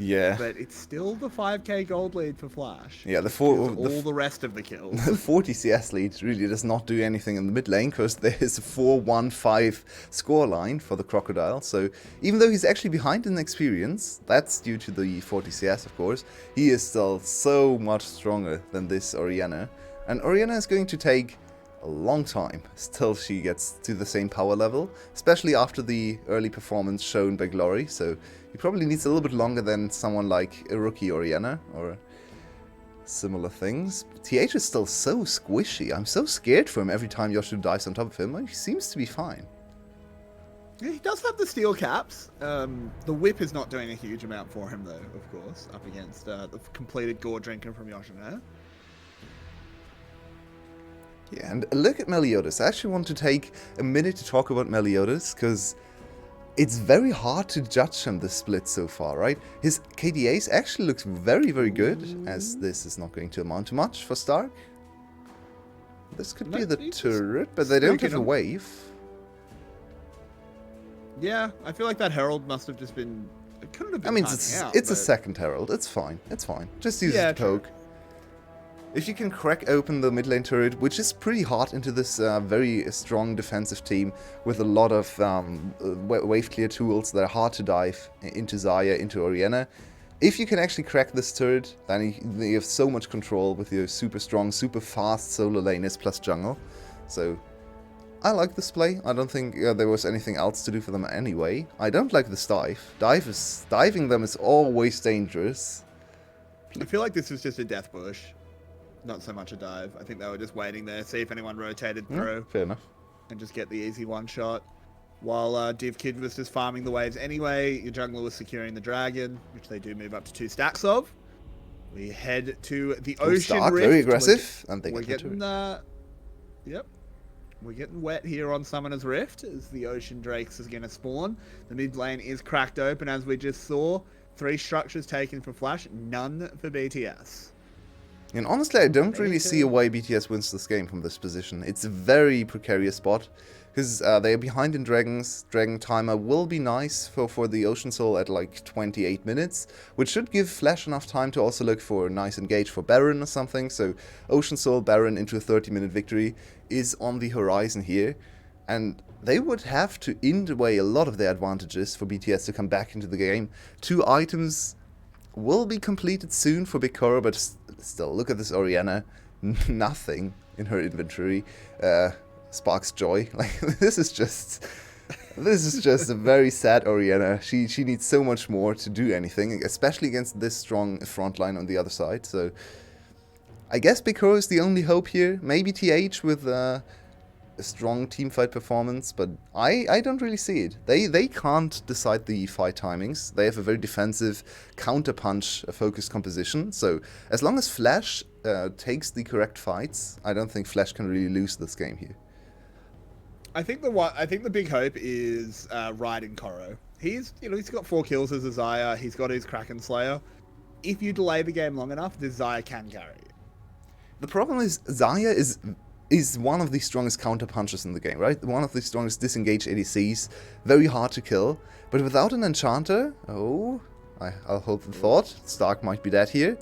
Yeah. But it's still the 5k gold lead for Flash. Yeah, all the rest of the kills. The 40 CS lead really does not do anything in the mid lane, because there is a 4-1-5 scoreline for the Crocodile. So even though he's actually behind in experience, that's due to the 40 CS, of course, he is still so much stronger than this Orianna. And Orianna is going to take a long time till she gets to the same power level, especially after the early performance shown by Glory. So he probably needs a little bit longer than someone like a rookie Orianna or similar things. TH is still so squishy. I'm so scared for him every time Yoshino dives on top of him. He seems to be fine. Yeah, he does have the steel caps. The whip is not doing a huge amount for him, though, of course, up against the completed Gore Drinker from Yoshino. Yeah, and look at Meliodas. I actually want to take a minute to talk about Meliodas, because it's very hard to judge him this split so far, right? His KDAs actually looks very, very good, as this is not going to amount to much for Stark. This could be the turret, but they don't have a wave. Yeah, I feel like that Herald must have just been... It couldn't have been it's a second Herald. It's fine. It's fine. Just use it to poke. If you can crack open the mid lane turret, which is pretty hard into this very strong defensive team with a lot of wave clear tools that are hard to dive into Xayah, into Orianna, if you can actually crack this turret, then you have so much control with your super strong, super fast solo laners plus jungle. So I like this play. I don't think there was anything else to do for them anyway. I don't like this dive. Diving them is always dangerous. I feel like this was just a death bush. Not so much a dive. I think they were just waiting there, see if anyone rotated through. Fair enough. And just get the easy one shot. While DivKid was just farming the waves anyway, your jungler was securing the dragon, which they do move up to 2 stacks of. We head to the Ocean Rift. Very aggressive. We're getting yep. We're getting wet here on Summoner's Rift as the Ocean Drakes is going to spawn. The mid lane is cracked open, as we just saw. 3 structures taken for Flash, none for BTS. And honestly, I don't really see a way BTS wins this game from this position. It's a very precarious spot, because they are behind in Dragons. Dragon timer will be nice for the Ocean Soul at like 28 minutes, which should give Flash enough time to also look for a nice engage for Baron or something. So Ocean Soul, Baron into a 30-minute victory is on the horizon here. And they would have to end away a lot of their advantages for BTS to come back into the game. 2 items will be completed soon for Big Koro, but still, look at this Orianna. Nothing in her inventory. Sparks joy. Like, this is just a very sad Orianna. She needs so much more to do anything, especially against this strong front line on the other side. So I guess Big Koro is the only hope here. Maybe TH with a strong teamfight performance, but I don't really see it. They can't decide the fight timings. They have a very defensive counter-punch focused composition, so as long as Flash takes the correct fights, I don't think Flash can really lose this game here. I think the big hope is Raiden Koro. He's got 4 kills as a Xayah. He's got his Kraken Slayer. If you delay the game long enough, the Xayah can carry. The problem is Xayah is one of the strongest counter punchers in the game, right? One of the strongest disengaged ADCs, very hard to kill. But without an enchanter, I'll hold the thought. Stark might be dead here.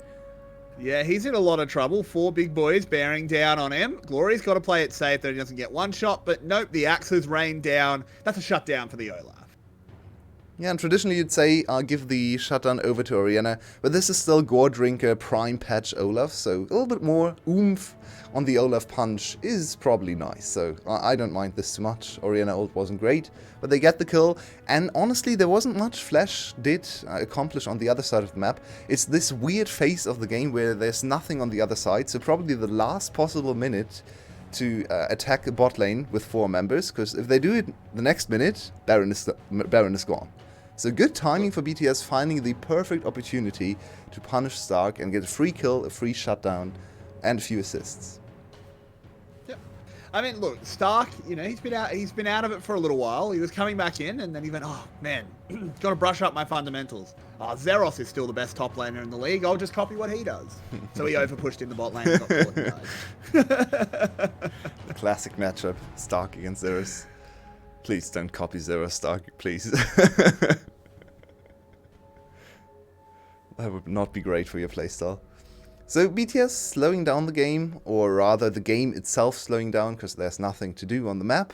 Yeah, he's in a lot of trouble. 4 big boys bearing down on him. Glory's got to play it safe that he doesn't get one shot, but nope, the axes rain down. That's a shutdown for the Olaf. Yeah, and traditionally you'd say, give the shutdown over to Orianna, but this is still Gore Drinker Prime Patch Olaf, so a little bit more oomph on the Olaf punch is probably nice, so I don't mind this too much. Orianna ult wasn't great, but they get the kill, and honestly there wasn't much Flash did accomplish on the other side of the map. It's this weird phase of the game where there's nothing on the other side, so probably the last possible minute to attack a bot lane with 4 members, because if they do it the next minute, Baron is gone. So good timing for BTS finding the perfect opportunity to punish Stark and get a free kill, a free shutdown, and a few assists. Yeah, I mean, look, Stark. He's been out of it for a little while. He was coming back in, and then he went, "Oh man, got to brush up my fundamentals. Zeros is still the best top laner in the league. I'll just copy what he does." So he overpushed in the bot lane. And got The classic matchup: Stark against Zeros. Please don't copy Zeros Stark, please. That would not be great for your playstyle. So BTS slowing down the game, or rather the game itself slowing down because there's nothing to do on the map.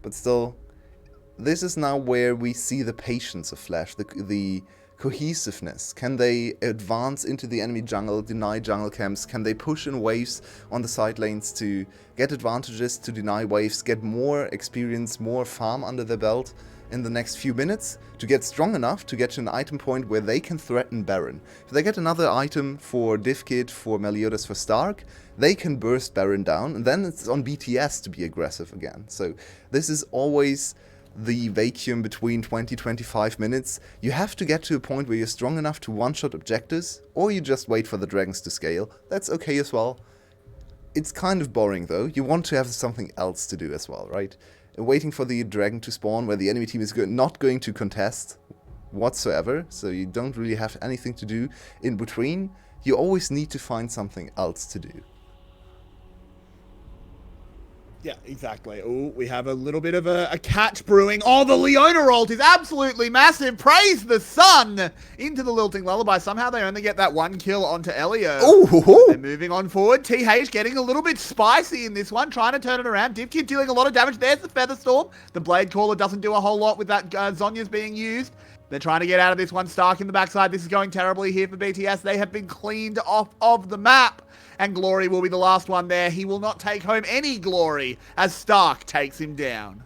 But still, this is now where we see the patience of Flash, the cohesiveness. Can they advance into the enemy jungle, deny jungle camps? Can they push in waves on the side lanes to get advantages, to deny waves, get more experience, more farm under their belt in the next few minutes to get strong enough to get to an item point where they can threaten Baron? If they get another item for Divkit, for Meliodas, for Stark, they can burst Baron down, and then it's on BTS to be aggressive again. So this is always the vacuum between 20-25 minutes. You have to get to a point where you're strong enough to one-shot objectives, or you just wait for the dragons to scale. That's okay as well. It's kind of boring though. You want to have something else to do as well, right? Waiting for the dragon to spawn where the enemy team is not going to contest whatsoever, so you don't really have anything to do in between. You always need to find something else to do. Yeah, exactly. Oh, we have a little bit of a catch brewing. Oh, the Leona ult is absolutely massive. Praise the sun into the Lilting Lullaby. Somehow they only get that 1 kill onto Elio. Oh, they're moving on forward. TH getting a little bit spicy in this one, trying to turn it around. Divkid dealing a lot of damage. There's the Featherstorm. The Blade Caller doesn't do a whole lot with that Zhonya's being used. They're trying to get out of this one. Stark in the backside. This is going terribly here for BTS. They have been cleaned off of the map. And Glory will be the last one there. He will not take home any glory as Stark takes him down.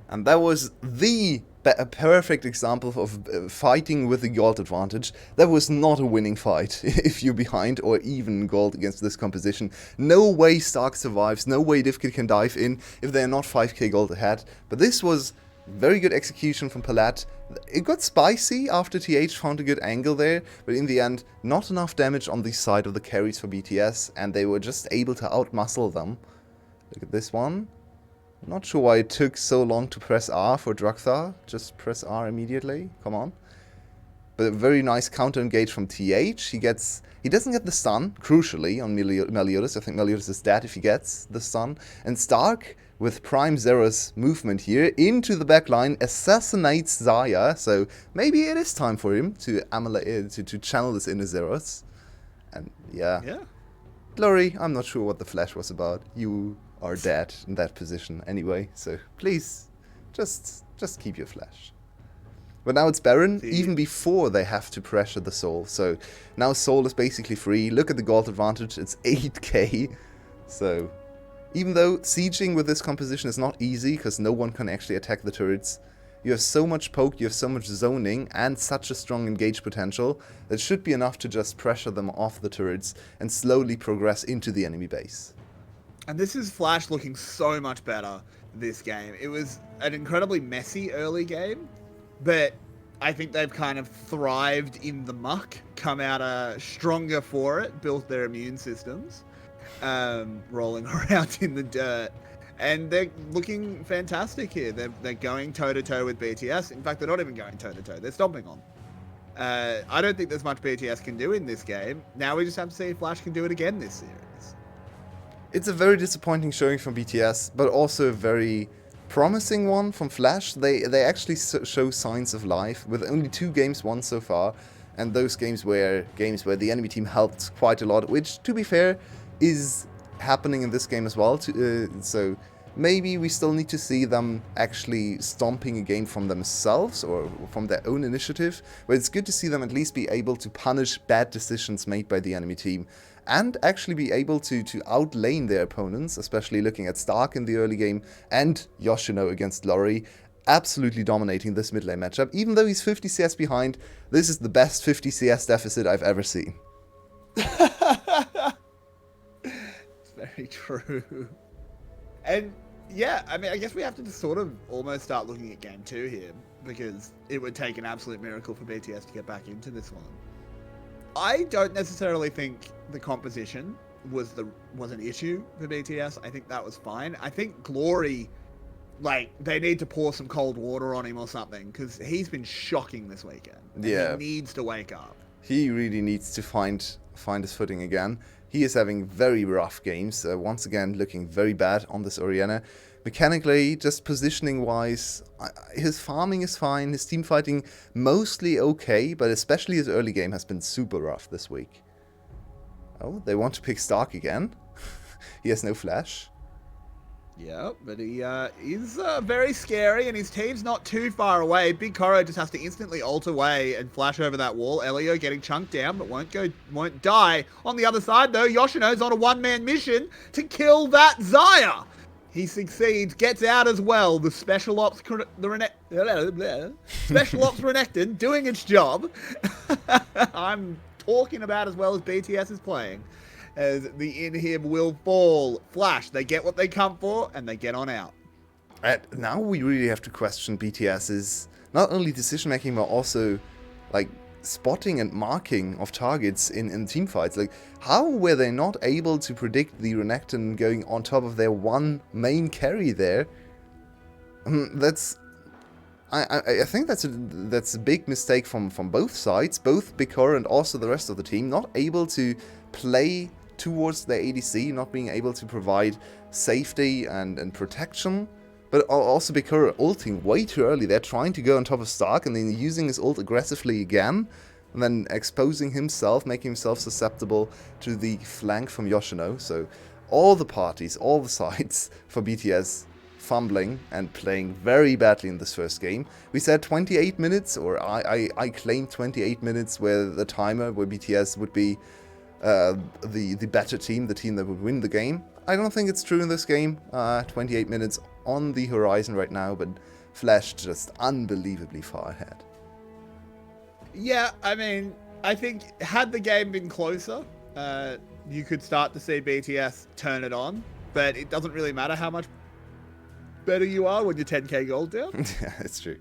And that was a perfect example of fighting with the gold advantage. That was not a winning fight if you're behind or even gold against this composition. No way Stark survives, no way Divkid can dive in if they're not 5k gold ahead. But this was very good execution from Palat. It got spicy after TH found a good angle there, but in the end, not enough damage on the side of the carries for BTS, and they were just able to outmuscle them. Look at this one. Not sure why it took so long to press R for Druktha. Just press R immediately. Come on. but a very nice counter engage from TH. He doesn't get the stun, crucially, on Meliodas. I think Meliodas is dead if he gets the stun. And Stark, with Prime Zera's movement here, into the backline, assassinates Xayah. So maybe it is time for him to channel this inner Zeros. And yeah. Glory, I'm not sure what the flash was about. You are dead in that position anyway, so please, just keep your flash. But now it's Baron, even before they have to pressure the Soul. So now Soul is basically free. Look at the gold advantage, it's 8k. So even though sieging with this composition is not easy, because no one can actually attack the turrets, you have so much poke, you have so much zoning, and such a strong engage potential, that should be enough to just pressure them off the turrets and slowly progress into the enemy base. And this is Flash looking so much better this game. It was an incredibly messy early game, but I think they've kind of thrived in the muck, come out stronger for it, built their immune systems, rolling around in the dirt. And they're looking fantastic here. They're going toe-to-toe with BTS. In fact, they're not even going toe-to-toe. They're stomping on. I don't think there's much BTS can do in this game. Now we just have to see if Flash can do it again this series. It's a very disappointing showing from BTS, but also a very promising one from Flash. They actually show signs of life with only 2 games won so far. And those games where the enemy team helped quite a lot, which, to be fair, is happening in this game as well. So maybe we still need to see them actually stomping a game from themselves or from their own initiative, but it's good to see them at least be able to punish bad decisions made by the enemy team and actually be able to outlane their opponents, especially looking at Stark in the early game and Yoshino against Lori, absolutely dominating this mid lane matchup. Even though he's 50 CS behind, this is the best 50 CS deficit I've ever seen. Very true. And yeah, I mean, I guess we have to just sort of almost start looking at game 2 here, because it would take an absolute miracle for BTS to get back into this one. I don't necessarily think the composition was an issue for BTS. I think that was fine. I think Glory, like, they need to pour some cold water on him or something, because he's been shocking this weekend. Yeah. He needs to wake up. He really needs to find his footing again. He is having very rough games, once again looking very bad on this Orianna. Mechanically, just positioning-wise, his farming is fine, his team fighting mostly okay, but especially his early game has been super rough this week. Oh, they want to pick Stark again. He has no flash. Yeah, but he is very scary, and his team's not too far away. Big Koro just has to instantly ult away and flash over that wall. Elio getting chunked down, but won't die. On the other side, though, Yoshino's on a one-man mission to kill that Xayah. He gets out as well. The Special Ops Renekton doing its job. I'm talking about as well as BTS is playing. As the inhib will fall. Flash, they get what they come for, and they get on out. Now we really have to question BTS's not only decision-making, but also, like, spotting and marking of targets in team fights. Like, how were they not able to predict the Renekton going on top of their one main carry there? I think that's a big mistake from both sides, both Big Koro and also the rest of the team, not able to play towards their ADC, not being able to provide safety and protection, but also Big Koro ulting way too early. They're trying to go on top of Stark and then using his ult aggressively again, and then exposing himself, making himself susceptible to the flank from Yoshino. So all the parties, all the sides for BTS fumbling and playing very badly in this first game. We said 28 minutes, or I claimed 28 minutes where the timer, where BTS would be the better team, the team that would win the game. I don't think it's true in this game. 28 minutes on the horizon right now, but Flash just unbelievably far ahead. Yeah, I mean, I think had the game been closer, you could start to see BTS turn it on, but it doesn't really matter how much better you are when you're 10k gold down. Yeah, it's true.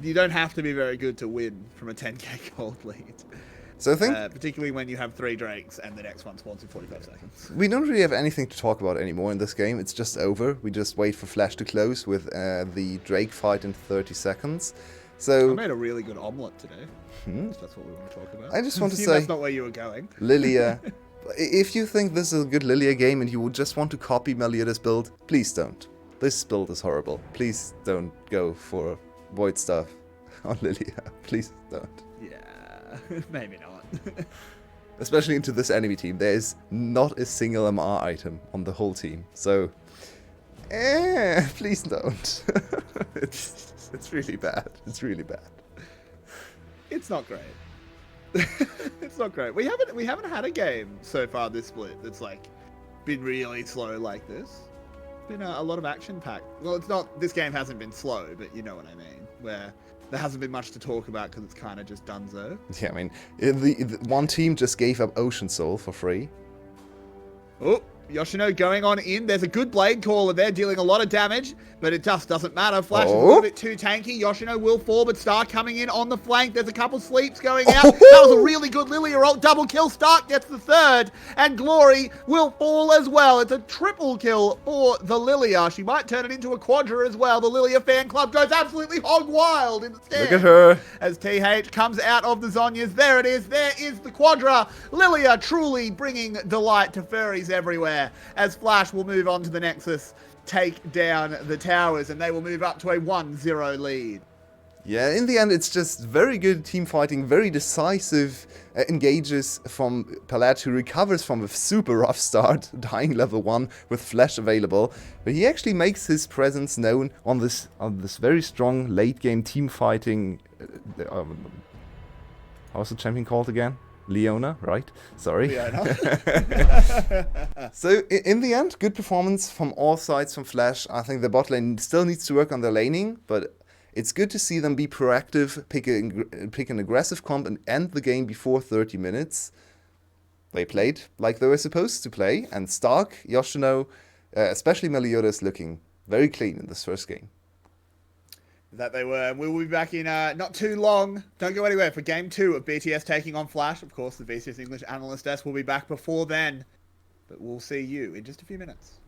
You don't have to be very good to win from a 10k gold lead. So I think, particularly when you have 3 Drakes and the next one spawns in 45 seconds. We don't really have anything to talk about anymore in this game. It's just over. We just wait for Flash to close with the Drake fight in 30 seconds. So I made a really good omelette today. If that's what we want to talk about. I just want to Assume say, that's not where you were going. Lilia, if you think this is a good Lilia game and you would just want to copy Meliodas' build, please don't. This build is horrible. Please don't go for void stuff on Lilia. Please don't. Yeah, maybe not. Especially into this enemy team. There is not a single MR item on the whole team. So, please don't. It's really bad. It's really bad. It's not great. It's not great. We haven't had a game so far this split that's like been really slow like this. Been a lot of action packed. Well, it's not. This game hasn't been slow, but you know what I mean. Where there hasn't been much to talk about because it's kind of just donezo. Yeah, I mean, the one team just gave up Ocean Soul for free. Oh, Yoshino going on in. There's a good blade caller there dealing a lot of damage, but it just doesn't matter. Flash is a little bit too tanky. Yoshino will fall, but Stark coming in on the flank. There's a couple sleeps going out. That was a really good Lilia ult. Double kill. Stark gets the third, and Glory will fall as well. It's a triple kill for the Lilia. She might turn it into a quadra as well. The Lilia fan club goes absolutely hog wild in the stands. Look at her. As TH comes out of the Zhonya's. There it is. There is the quadra. Lilia truly bringing delight to furries everywhere. As Flash will move on to the Nexus, take down the towers, and they will move up to a 1-0 lead. Yeah, in the end, it's just very good team fighting, very decisive engages from Palat, who recovers from a super rough start, dying level 1 with Flash available. But he actually makes his presence known on this very strong late game team fighting. How's the champion called again? Leona, right? Sorry. So in the end, good performance from all sides from Flash. I think the bot lane still needs to work on their laning, but it's good to see them be proactive, pick an aggressive comp and end the game before 30 minutes. They played like they were supposed to play, and Stark, Yoshino, especially Meliodas, looking very clean in this first game. That they were. We will be back in not too long. Don't go anywhere for game 2 of BTS taking on Flash. Of course, the BTS English Analyst Desk will be back before then. But we'll see you in just a few minutes.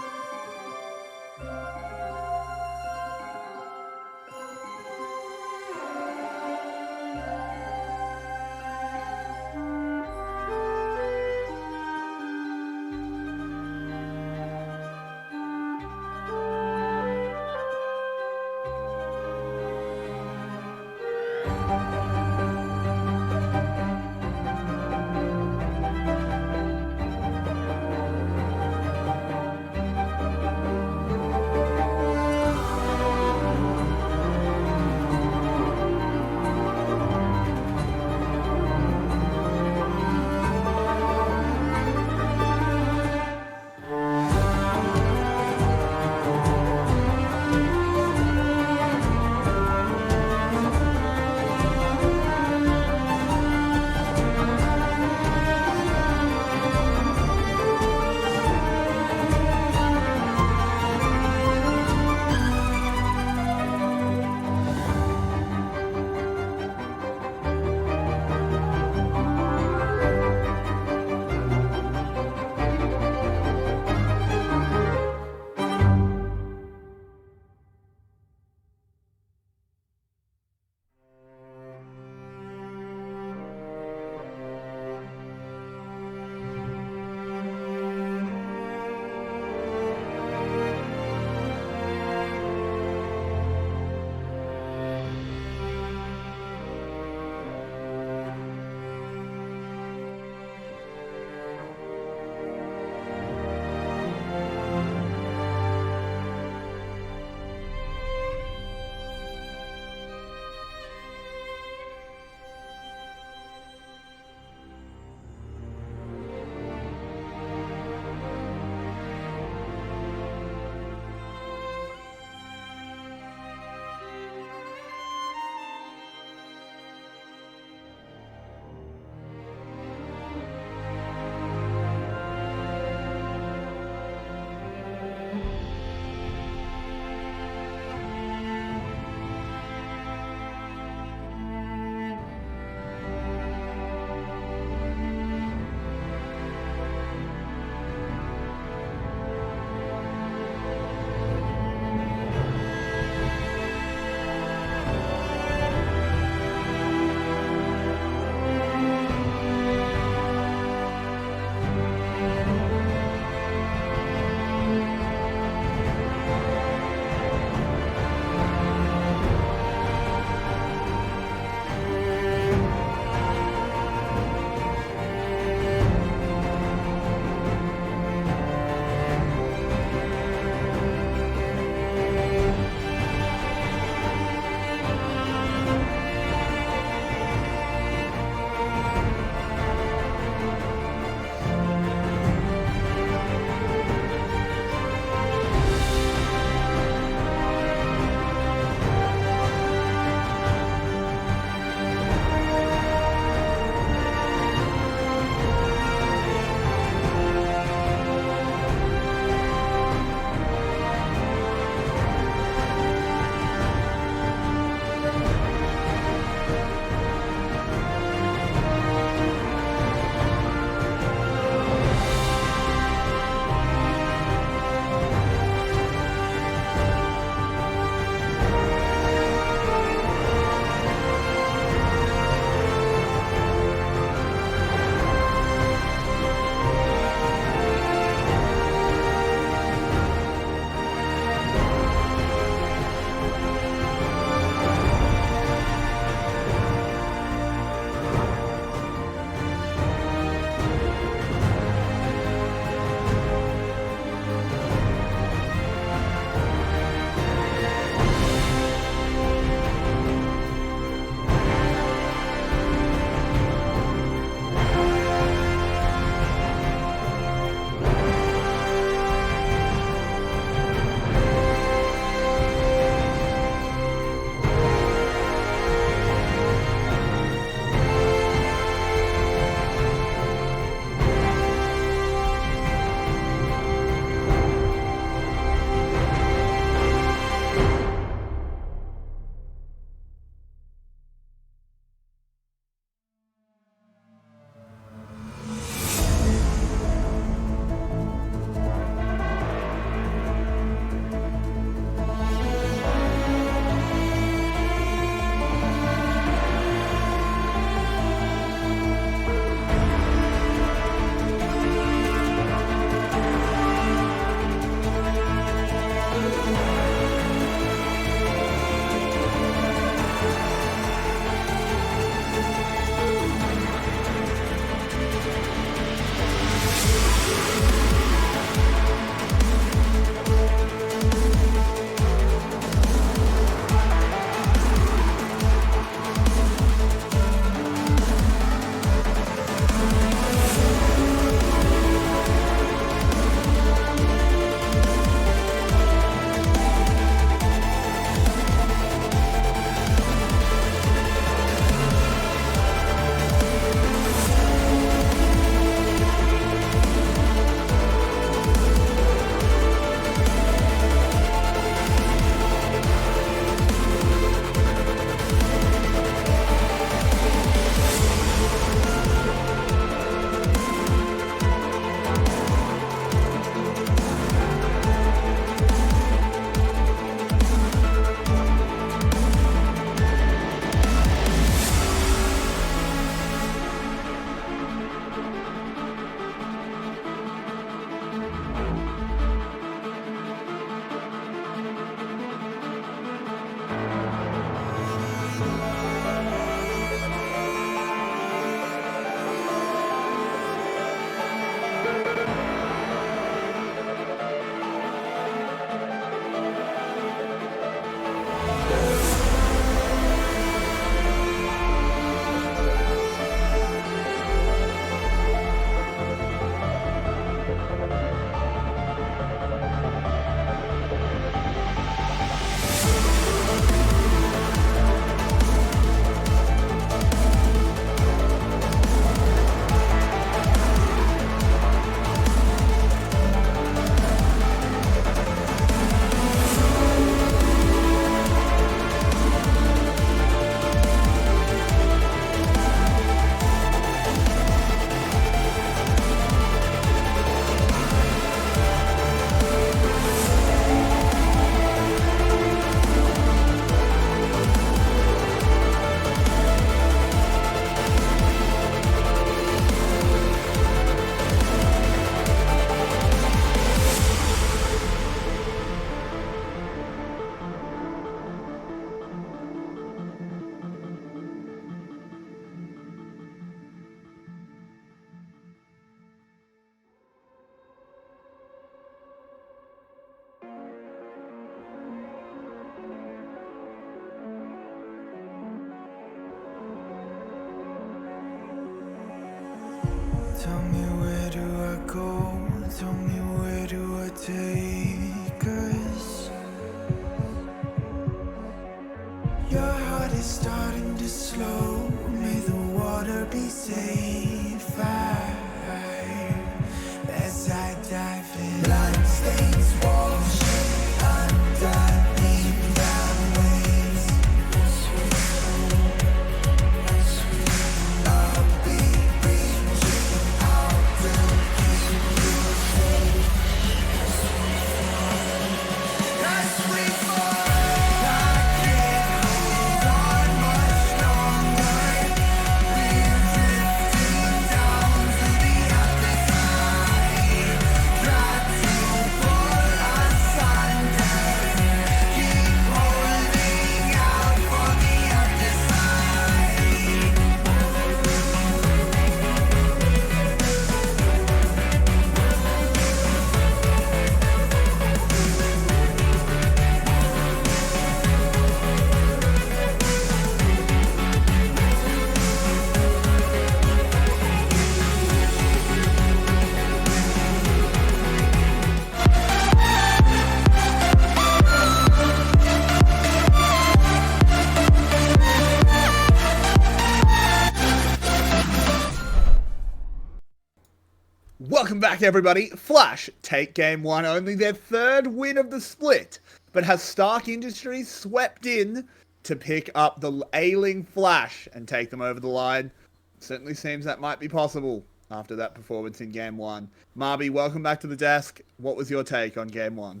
Welcome back, everybody. Flash take game 1, only their 3rd win of the split, but has Stark Industries swept in to pick up the ailing Flash and take them over the line. Certainly seems that might be possible after that performance in game 1. Marby, welcome back to the desk. What was your take on game 1?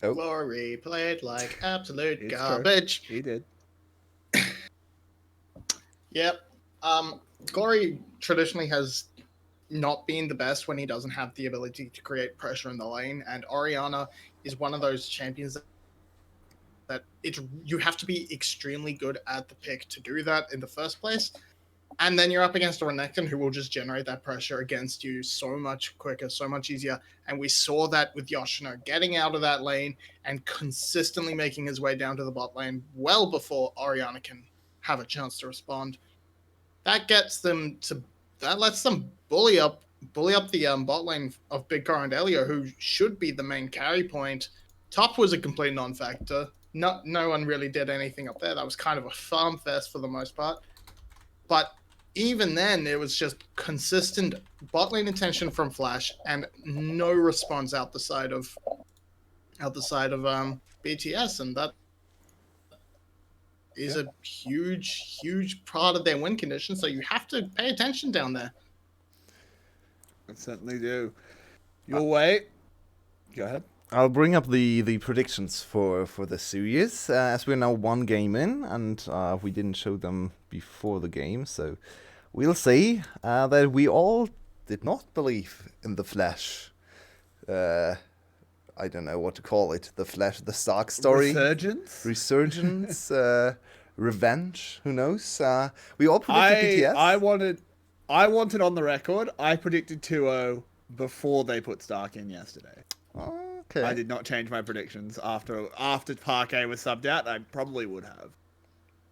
Oh. Glory played like absolute garbage. True. He did. Yep. Glory traditionally has not been the best when he doesn't have the ability to create pressure in the lane, and Orianna is one of those champions that you have to be extremely good at the pick to do that in the first place. And then you're up against a Renekton who will just generate that pressure against you so much quicker, so much easier. And we saw that with Yoshino getting out of that lane and consistently making his way down to the bot lane well before Orianna can have a chance to respond. That lets them bully up the bot lane of Big Car and Elio, who should be the main carry point. Top was a complete non-factor. No one really did anything up there. That was kind of a farm fest for the most part. But even then, it was just consistent bot lane attention from Flash and no response out the side of BTS, and that is a huge part of their win condition. So you have to pay attention down there. I certainly do. Your way. Go ahead. I'll bring up the predictions for the series, as we're now 1 game in, and we didn't show them before the game, so we'll see that we all did not believe in the Flash. I don't know what to call it. The Flash, the Stark story. Resurgence. Revenge. Who knows? We all predicted BTS. I wanted on the record, I predicted 2-0 before they put Stark in yesterday. Okay. I did not change my predictions after Parquet was subbed out. I probably would have.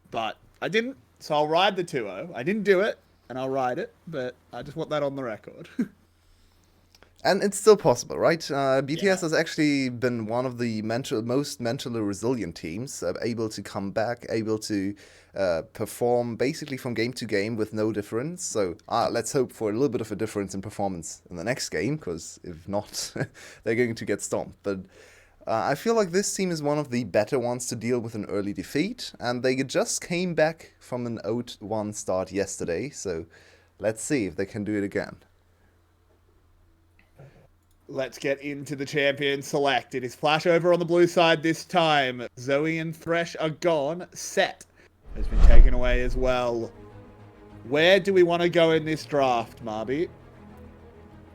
But I didn't, so I'll ride the 2-0. I didn't do it, and I'll ride it, but I just want that on the record. And it's still possible, right? BTS has actually been one of the most mentally resilient teams, able to come back, able to perform basically from game to game with no difference. So let's hope for a little bit of a difference in performance in the next game, because if not, they're going to get stomped. But I feel like this team is one of the better ones to deal with an early defeat, and they just came back from an 0-1 start yesterday, so let's see if they can do it again. Let's get into the champion select. It is Flash over on the blue side this time. Zoe and Thresh are gone. Set has been taken away as well. Where do we want to go in this draft, Marby?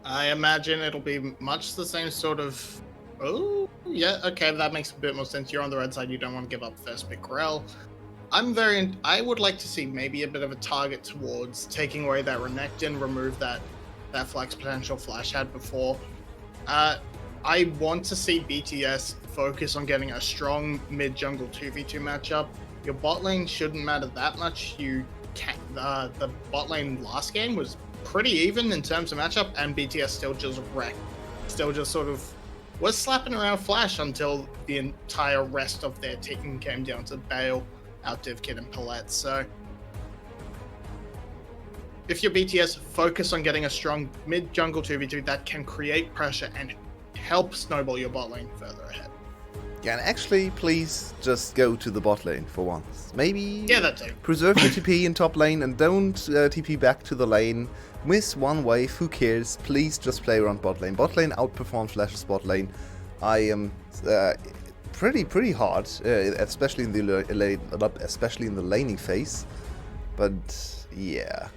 I imagine it'll be much the same sort of... Oh, yeah, okay, that makes a bit more sense. You're on the red side, you don't want to give up first pick Rel. I would like to see maybe a bit of a target towards taking away that Renekton, remove that flex potential Flash had before. I want to see BTS focus on getting a strong mid-jungle 2v2 matchup. Your bot lane shouldn't matter that much. The bot lane last game was pretty even in terms of matchup, and BTS still just wrecked. Still just sort of was slapping around Flash until the entire rest of their team came down to Bale, DivKid, and Palette. So if your BTS focus on getting a strong mid-jungle 2v2 that can create pressure and help snowball your bot lane further ahead. Yeah, and actually, please just go to the bot lane for once. Maybe that too. Preserve your TP in top lane and don't TP back to the lane. Miss one wave, who cares? Please just play around bot lane. Bot lane outperforms Flash's bot lane. I am pretty hard, especially in the laning phase. But yeah,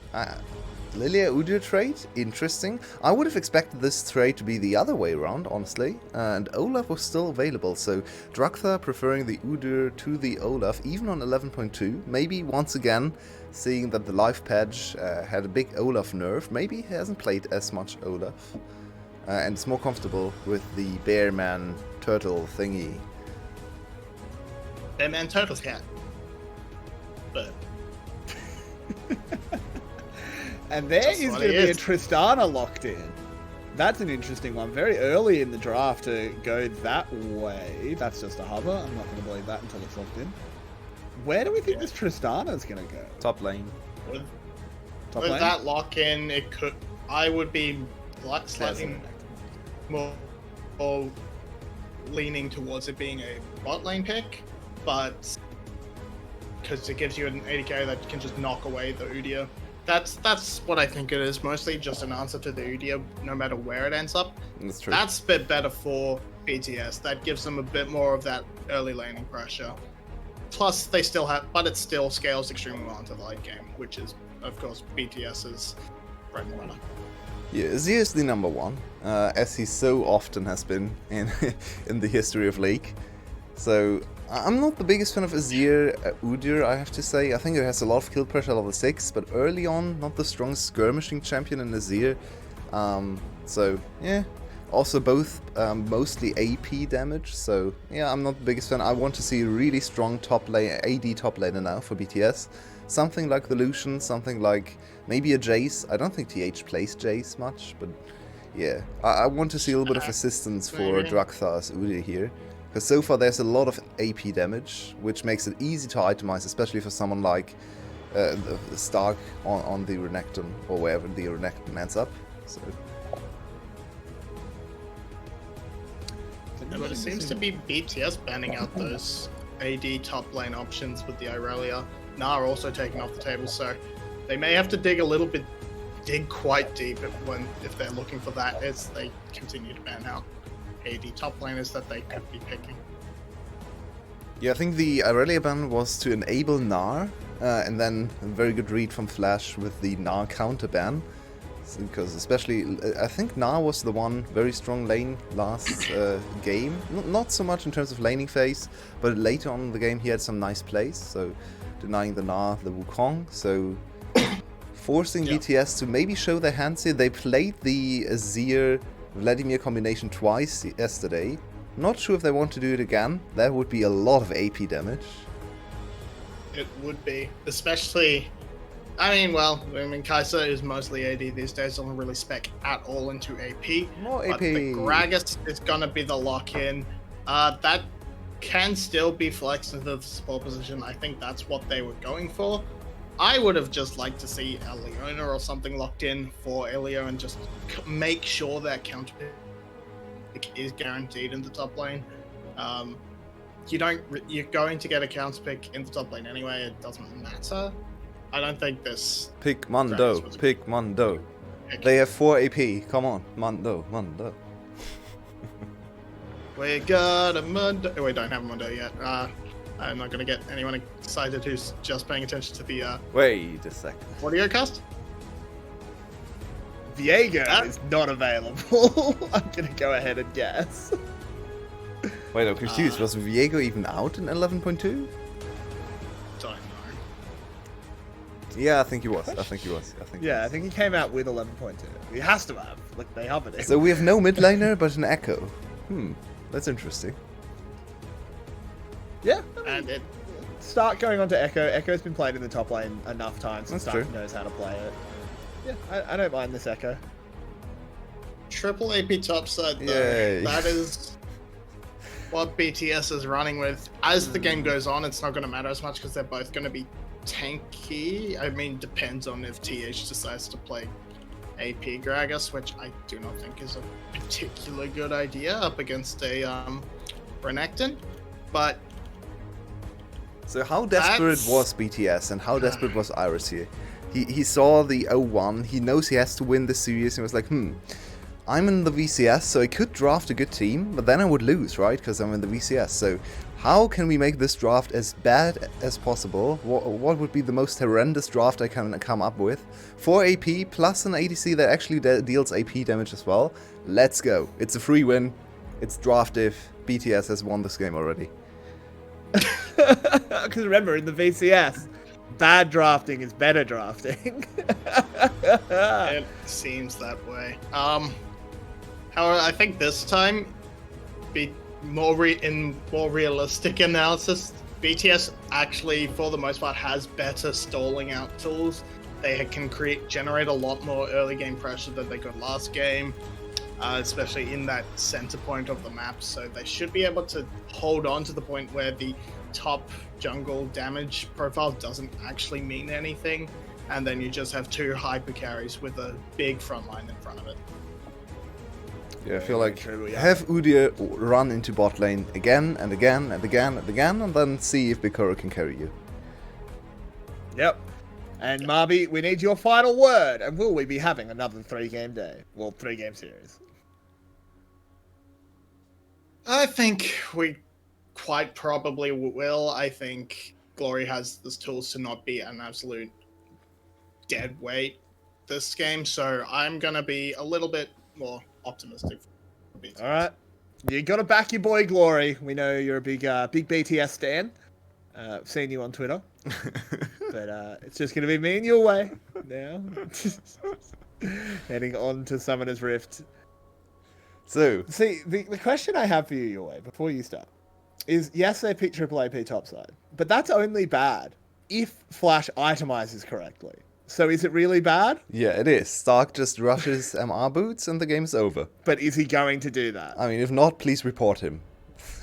Lilia Udyr trade, interesting. I would have expected this trade to be the other way around, honestly. And Olaf was still available, so Druktha preferring the Udyr to the Olaf, even on 11.2. Maybe once again, seeing that the life patch had a big Olaf nerf, maybe he hasn't played as much Olaf. And is more comfortable with the Bearman turtle thingy. Bearman turtle cat. But... And there is going to be a Tristana locked in. That's an interesting one. Very early in the draft to go that way. That's just a hover. I'm not going to believe that until it's locked in. Where do we think this Tristana is going to go? Top lane. Top with lane? that lock in, I would be slightly more leaning towards it being a bot lane pick, but because it gives you an AD carry that can just knock away the Udyr. That's what I think it is. Mostly just an answer to the Udyr, no matter where it ends up. That's true. That's a bit better for BTS. That gives them a bit more of that early laning pressure. Plus, they still have, but it still scales extremely well into the late game, which is, of course, BTS's bread and butter. Yeah, Azir is the number one, as he so often has been in in the history of League. So I'm not the biggest fan of Azir Udyr, I have to say. I think it has a lot of kill pressure at level 6, but early on, not the strongest skirmishing champion in Azir. So yeah, also both mostly AP damage. So yeah, I'm not the biggest fan. I want to see a really strong top lane, AD top laner now for BTS. Something like the Lucian, something like maybe a Jace. I don't think TH plays Jace much, but yeah. I want to see a little bit of assistance for Drakthar's Udyr here. Because so far there's a lot of AP damage, which makes it easy to itemize, especially for someone like the Stark on the Renekton, or wherever the Renekton ends up. So. But it seems to be BTS banning out those AD top lane options with the Irelia. Gnar also taken off the table, so they may have to dig quite deep if they're looking for that as they continue to ban out AD top laners that they could be picking. Yeah, I think the Irelia ban was to enable Gnar, and then a very good read from Flash with the Gnar counter ban. Because especially, I think Gnar was the one very strong lane last game. Not so much in terms of laning phase, but later on in the game he had some nice plays. So denying the Gnar the Wukong. So forcing BTS to maybe show their hands here. They played the Azir Vladimir combination twice yesterday. Not sure if they want to do it again. That would be a lot of AP damage. It would be, especially. Kai'Sa is mostly AD these days, doesn't really spec at all into AP. More but AP. the Gragas is going to be the lock-in. That can still be flexed into the support position. I think that's what they were going for. I would have just liked to see a Leona or something locked in for Elio and just make sure that counter pick is guaranteed in the top lane. You're going to get a counter pick in the top lane anyway. It doesn't matter. I don't think this. Pick Mundo. Pick Mundo. They have 4 AP. Come on, Mundo. We got a Mundo. Oh, we don't have a Mundo yet. I'm not going to get anyone excited who's just paying attention to the. Wait a second. Audio cast? Viego is not available. I'm going to go ahead and guess. Wait, I'm confused. Was Viego even out in 11.2? Don't know. Yeah, I think he was. I think he came out with 11.2. He has to have. Like, they have it. So we have no mid laner, but an Echo. That's interesting. Yeah. And start going on to Echo. Echo's been played in the top lane enough times and Stark knows how to play it. Yeah, I don't mind this Echo. Triple AP topside though. Yay. That is what BTS is running with. As the game goes on, it's not going to matter as much because they're both going to be tanky. I mean, depends on if TH decides to play AP Gragas, which I do not think is a particularly good idea up against a Renekton. But so how desperate was BTS and how desperate was Iris here? He saw the 0-1, he knows he has to win this series and was like, I'm in the VCS, so I could draft a good team, but then I would lose, right? Because I'm in the VCS. So how can we make this draft as bad as possible? What would be the most horrendous draft I can come up with? 4 AP plus an ADC that actually deals AP damage as well. Let's go. It's a free win. It's draft if BTS has won this game already. Because remember, in the VCS, bad drafting is better drafting. It seems that way. However, I think this time, in more realistic analysis, BTS actually, for the most part, has better stalling out tools. They can generate a lot more early game pressure than they could last game, especially in that center point of the map. So they should be able to hold on to the point where the top jungle damage profile doesn't actually mean anything. and then you just have 2 hyper carries with a big front line in front of it. Yeah, I feel like have Udyr run into bot lane again and again and again and again, and then see if Bikoro can carry you. Yep. And Marby, we need your final word. And will we be having another 3-game day? Well, 3-game series. I think we quite probably will. I think Glory has the tools to not be an absolute dead weight this game, so I'm going to be a little bit more optimistic. All right. You got to back your boy Glory. We know you're a big BTS stan. I've seen you on Twitter. But it's just going to be me and your way now. Heading on to Summoner's Rift. So, see, the question I have for you, your way, before you start, is yes, they pick triple AP topside, but that's only bad if Flash itemizes correctly. So is it really bad? yeah, it is. Stark just rushes MR boots and the game's over. But is he going to do that? I mean, if not, please report him.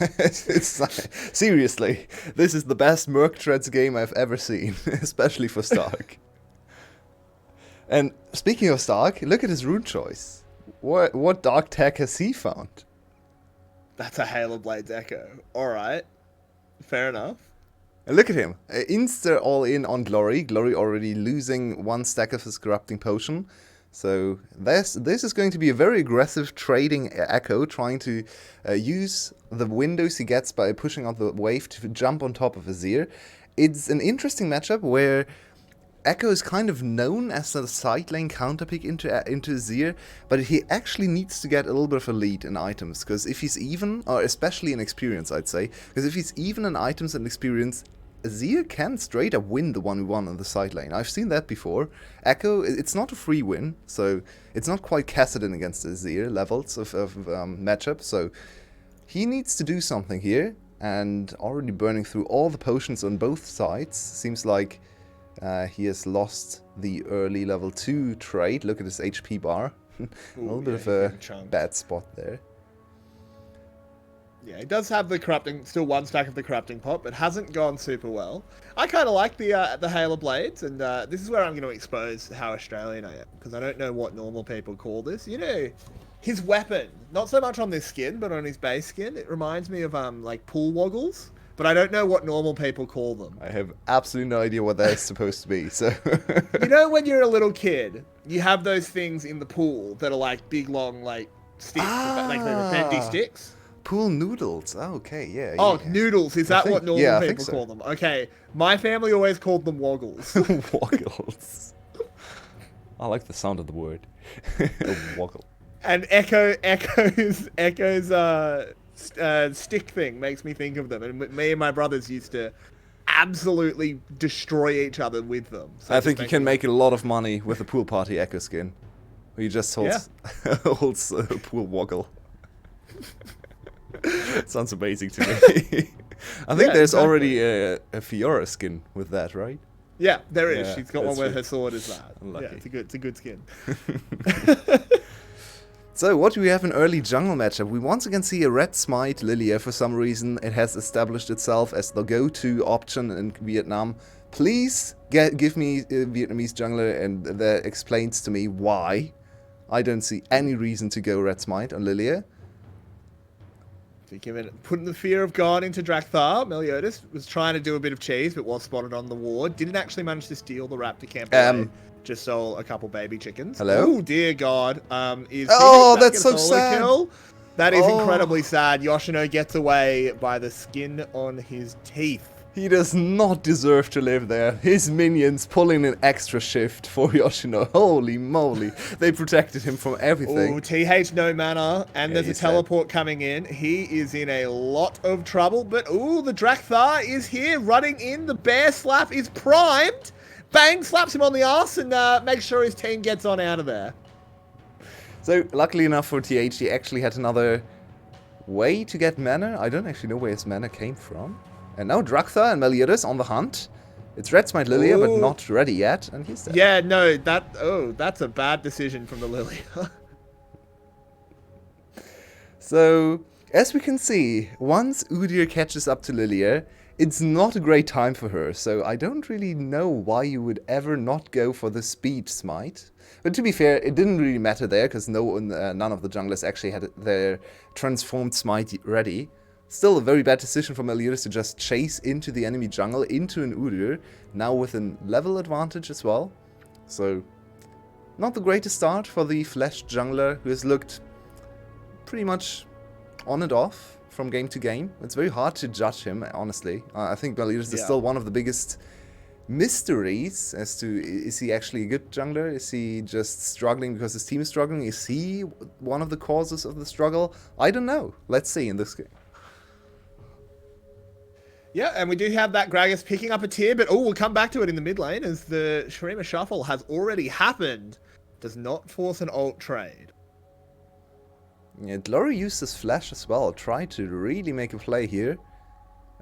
It's like, seriously, this is the best Merc Treads game I've ever seen, especially for Stark. And speaking of Stark, look at his rune choice. What dark tech has he found? That's a Halo Blades Echo. All right. Fair enough. And look at him. Insta all in on Glory. Glory already losing 1 stack of his corrupting potion. So this is going to be a very aggressive trading Echo, trying to use the windows he gets by pushing out the wave to jump on top of Azir. It's an interesting matchup where Echo is kind of known as a side lane counterpick into Azir, but he actually needs to get a little bit of a lead in items, because if he's even, or especially in experience, I'd say, because if he's even in items and experience, Azir can straight up win the 1v1 on the side lane. I've seen that before. Echo, it's not a free win, so it's not quite Kassadin against Azir levels of matchup, so he needs to do something here, and already burning through all the potions on both sides. Seems like he has lost the early level 2 trade. Look at his HP bar. A little bit of a bad spot there. Yeah, he does have the corrupting, still 1 stack of the corrupting pot, but hasn't gone super well. I kind of like the Halo Blades, and this is where I'm going to expose how Australian I am, because I don't know what normal people call this. You know, his weapon, not so much on this skin, but on his base skin, it reminds me of like pool woggles, but I don't know what normal people call them. I have absolutely no idea what that is supposed to be, so... You know when you're a little kid, you have those things in the pool that are like big, long, like, sticks, like they're bendy sticks? Pool noodles. Oh, okay, yeah. Oh, yeah. Noodles. Is that what normal people so. call them? Okay. My family always called them woggles. Woggles. I like the sound of the word. Woggle. And Echo's stick thing makes me think of them. And me and my brothers used to absolutely destroy each other with them. So I think you can make a lot of money with a pool party Echo skin. Where you just holds pool woggle. Sounds amazing to me. I think there's already a Fiora skin with that, right? Yeah, there is. Yeah, She's got one where her sword is that. Unlucky. Yeah, it's a good skin. So, what do we have in early jungle matchup? We once again see a red smite Lilia. For some reason, it has established itself as the go-to option in Vietnam. Please give me a Vietnamese jungler, and that explains to me why. I don't see any reason to go red smite on Lilia. Putting the fear of God into Drakthar. Meliodas was trying to do a bit of cheese, but was spotted on the ward. Didn't actually manage to steal the Raptor camp away. Just stole a couple baby chickens. Hello? Oh, dear God. That's so sad. Kill? That is incredibly sad. Yoshino gets away by the skin on his teeth. He does not deserve to live there. His minions pulling an extra shift for Yoshino. Holy moly. They protected him from everything. Oh, TH no mana, and there's a teleport coming in. He is in a lot of trouble, but the Drakthar is here, running in. The bear slap is primed. Bang, slaps him on the arse and makes sure his team gets on out of there. So, luckily enough for TH, he actually had another way to get mana. I don't actually know where his mana came from. And now Drakthar and Meliodas on the hunt. It's Red Smite Lilia, but not ready yet, and he's dead. Yeah, no, that's a bad decision from the Lilia. So, as we can see, once Udyr catches up to Lilia, it's not a great time for her, so I don't really know why you would ever not go for the speed smite. But to be fair, it didn't really matter there, because none of the junglers actually had their transformed smite ready. Still a very bad decision from Meliodas to just chase into the enemy jungle, into an Udyr, now with a level advantage as well. So, not the greatest start for the Flash jungler, who has looked pretty much on and off from game to game. It's very hard to judge him, honestly. I think Meliodas is still one of the biggest mysteries as to, is he actually a good jungler? Is he just struggling because his team is struggling? Is he one of the causes of the struggle? I don't know. Let's see in this game. Yeah, and we do have that Gragas picking up a tier, but we'll come back to it in the mid lane as the Shurima shuffle has already happened. Does not force an ult trade. Yeah, Glory used his flash as well, tried to really make a play here.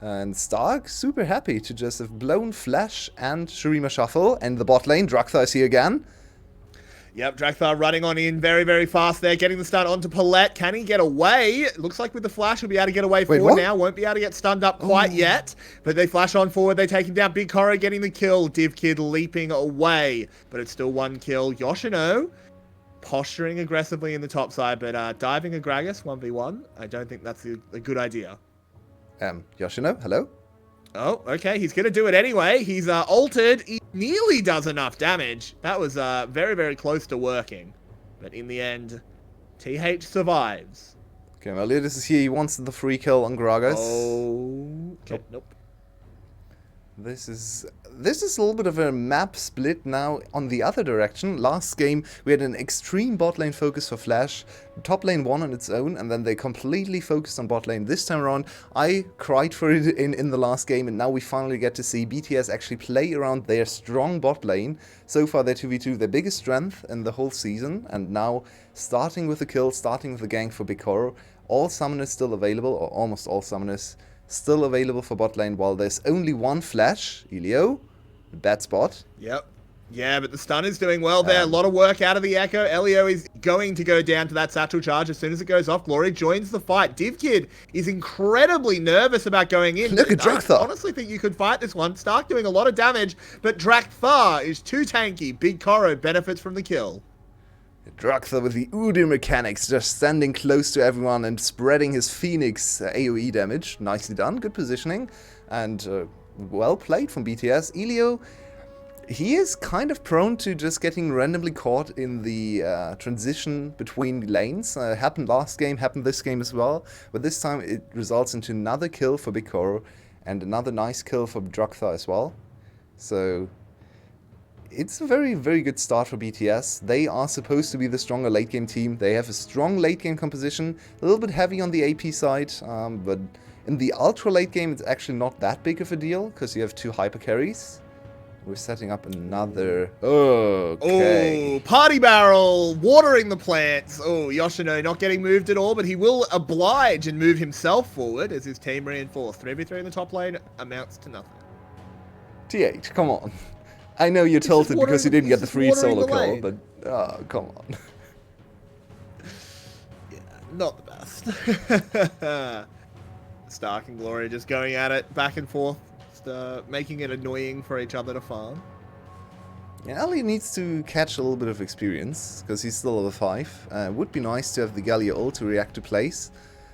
And Stark super happy to just have blown flash and Shurima shuffle. And the bot lane, Drakthar is here again. Yep, Drakthar running on in very, very fast there, getting the stun onto Palette. Can he get away? Looks like with the flash, he'll be able to get away forward now. Won't be able to get stunned up quite yet. But they flash on forward, they take him down. Big Koro getting the kill. DivKid leaping away. But it's still one kill. Yoshino posturing aggressively in the top side, but diving a Gragas 1v1, I don't think that's a good idea. Yoshino, hello? Oh, okay, he's going to do it anyway. He's altered. He nearly does enough damage. That was very, very close to working. But in the end, TH survives. Okay, Meliodas is here. He wants the free kill on Gragas. Oh, okay, nope. This is a little bit of a map split now on the other direction. Last game we had an extreme bot lane focus for Flash. Top lane won on its own, and then they completely focused on bot lane. This time around, I cried for it in the last game, and now we finally get to see BTS actually play around their strong bot lane. So far their 2v2, their biggest strength in the whole season, and now starting with the kill, starting with the gank for Big Koro. All summoners still available, or almost all summoners still available for bot lane, while there's only one Flash, Elio. Bad spot. Yep. Yeah, but the stun is doing well there. A lot of work out of the Echo. Elio is going to go down to that satchel charge as soon as it goes off. Glory joins the fight. DivKid is incredibly nervous about going in. Look at Drakthar. I honestly think you could fight this one. Stark doing a lot of damage, but Drakthar is too tanky. Big Koro benefits from the kill. Drakthar with the Udyr mechanics, just standing close to everyone and spreading his Phoenix AoE damage. Nicely done, good positioning, and well played from BTS. Elio, he is kind of prone to just getting randomly caught in the transition between lanes. Happened last game, happened this game as well, but this time it results into another kill for Big Koro and another nice kill for Drakthar as well. So it's a very, very good start for BTS. They are supposed to be the stronger late game team. They have a strong late game composition, a little bit heavy on the AP side, but in the ultra late game it's actually not that big of a deal because you have two hyper carries. We're setting up another. Okay. Oh, party barrel watering the plants. Oh, Yoshino not getting moved at all, but he will oblige and move himself forward as his team reinforced. 3v3 in the top lane amounts to nothing. TH, come on. I know you're tilted because you didn't get the free solo kill, but come on. Yeah, not the best. Stark and Glory just going at it back and forth, just making it annoying for each other to farm. Yeah, Ali needs to catch a little bit of experience because he's still level 5. Would be nice to have the Galio ult to react to plays.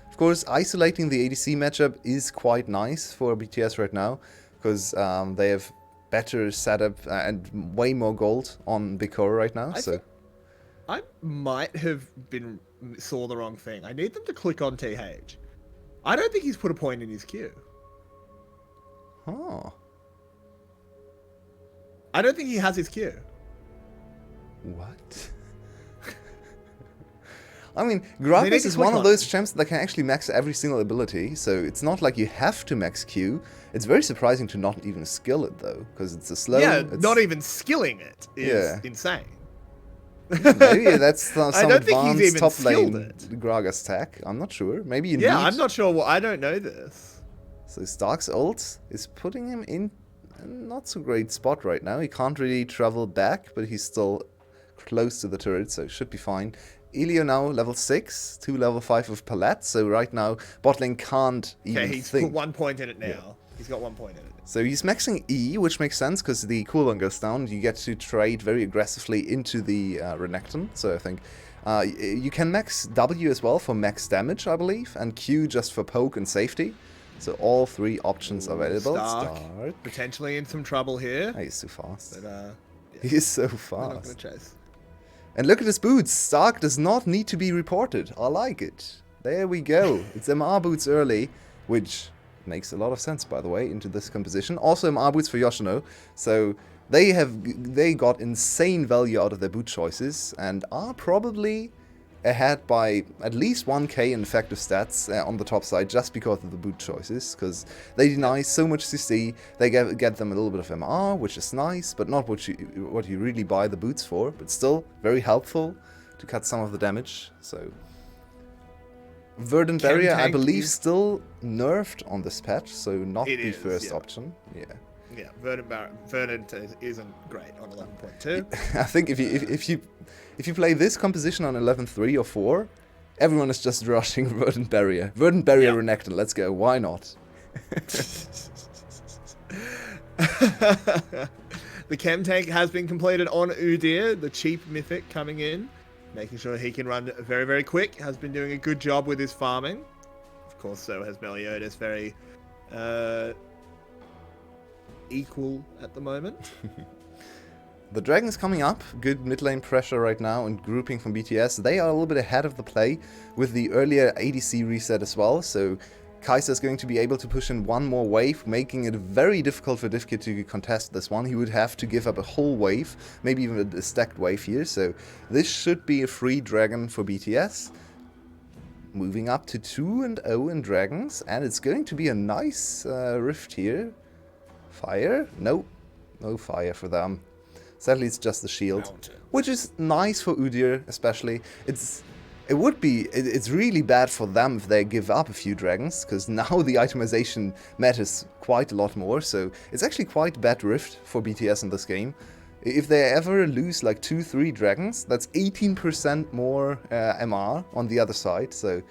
Of course, isolating the ADC matchup is quite nice for BTS right now because they have better setup and way more gold on Big Koro right now. I might have saw the wrong thing. I need them to click on TH. I don't think he's put a point in his queue. Oh. I don't think he has his queue. What? I mean, Gragas is one of those champs that can actually max every single ability, so it's not like you have to max Q. It's very surprising to not even skill it, though, because it's a slow... Yeah, not even skilling it is insane. Maybe that's some I don't think advanced he's even top lane skilled it. Gragas tech. I'm not sure. Maybe you Yeah, need... I'm not sure. I don't know this. So Stark's ult is putting him in a not so great spot right now. He can't really travel back, but he's still close to the turret, so it should be fine. Elio now level 6, 2 level 5 with Palette, so right now bot lane can't even Okay, he's think. put 1 point in it now. He's got 1 point in it. So he's maxing E, which makes sense because the cooldown goes down. You get to trade very aggressively into the Renekton. So I think you can max W as well for max damage, I believe, and Q just for poke and safety. So all 3 options available. Stark, potentially in some trouble here. Oh, he's too fast. But, yeah, He is so they're not fast. gonna chase. And look at his boots. Stark does not need to be reported. I like it. There we go. It's MR boots early, which makes a lot of sense, by the way, into this composition. Also MR boots for Yoshino. So they got insane value out of their boot choices and are probably ahead by at least 1k in effective stats on the top side just because of the boot choices, because they deny so much CC. They get them a little bit of MR, which is nice, but not what you really buy the boots for, but still very helpful to cut some of the damage. So Verdant Barrier, I believe, still nerfed on this patch, so not the first option. Yeah, Verdant isn't great on 11.2. I think if you play this composition on 11.3 or 4, everyone is just rushing Verdant Barrier. Verdant Barrier Renekton, let's go. Why not? The chem tank has been completed on Udyr, the cheap mythic coming in, making sure he can run very, very quick. Has been doing a good job with his farming. Of course, so has Meliodas, very equal at the moment. The Dragon's coming up. Good mid lane pressure right now and grouping from BTS. They are a little bit ahead of the play with the earlier ADC reset as well. So Kai'Sa is going to be able to push in one more wave, making it very difficult for Divkid to contest this one. He would have to give up a whole wave, maybe even a stacked wave here. So this should be a free Dragon for BTS. Moving up to 2-0 in Dragons, and it's going to be a nice rift here. Fire? No. No fire for them. Sadly, it's just the shield, which is nice for Udyr, especially. It's really bad for them if they give up a few dragons, because now the itemization matters quite a lot more. So it's actually quite bad rift for BTS in this game. If they ever lose like 2-3 dragons, that's 18% more MR on the other side. So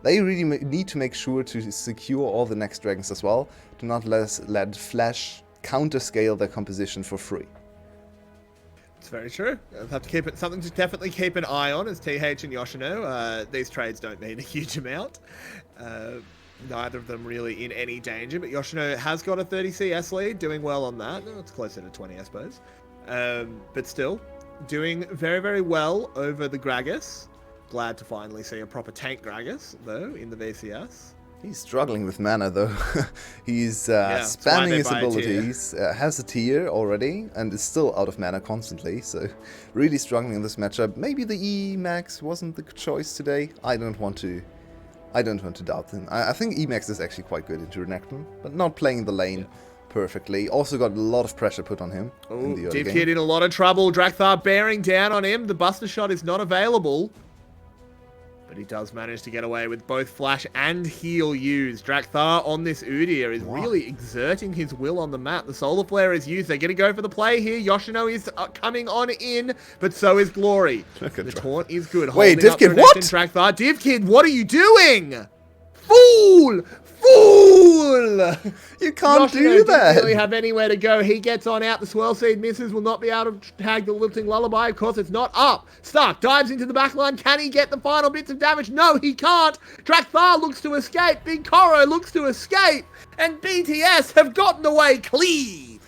they really need to make sure to secure all the next dragons as well, to not let Flash counter-scale their composition for free. It's very true. I'll have to keep it, something to definitely keep an eye on is TH and Yoshino. These trades don't mean a huge amount. Neither of them really in any danger, but Yoshino has got a 30 CS lead, doing well on that. It's closer to 20, I suppose. But still, doing very, very well over the Gragas. Glad to finally see a proper tank Gragas, though, in the VCS. He's struggling with mana, though. He's spamming his abilities, has a tier already, and is still out of mana constantly, so really struggling in this matchup. Maybe the E-Max wasn't the choice today. I don't want to doubt him. I think E-Max is actually quite good into Renekton, but not playing the lane perfectly. Also got a lot of pressure put on him in the early game. Divkid in a lot of trouble. Drakthar bearing down on him. The Buster Shot is not available. But he does manage to get away with both flash and heal used. Drakthar on this Udyr is really exerting his will on the map. The Solar Flare is used. They're going to go for the play here. Yoshino is coming on in, but so is Glory. The taunt is good. Wait, Divkid, what? Drakthar. Divkid, what are you doing? Fool! Fool! You can't Yoshino do that! Didn't really have anywhere to go. He gets on out. The Swirl Seed misses. Will not be able to tag the Lilting Lullaby. Of course, it's not up. Stark dives into the backline. Can he get the final bits of damage? No, he can't. Drakthar looks to escape. Big Koro looks to escape. And BTS have gotten away clean.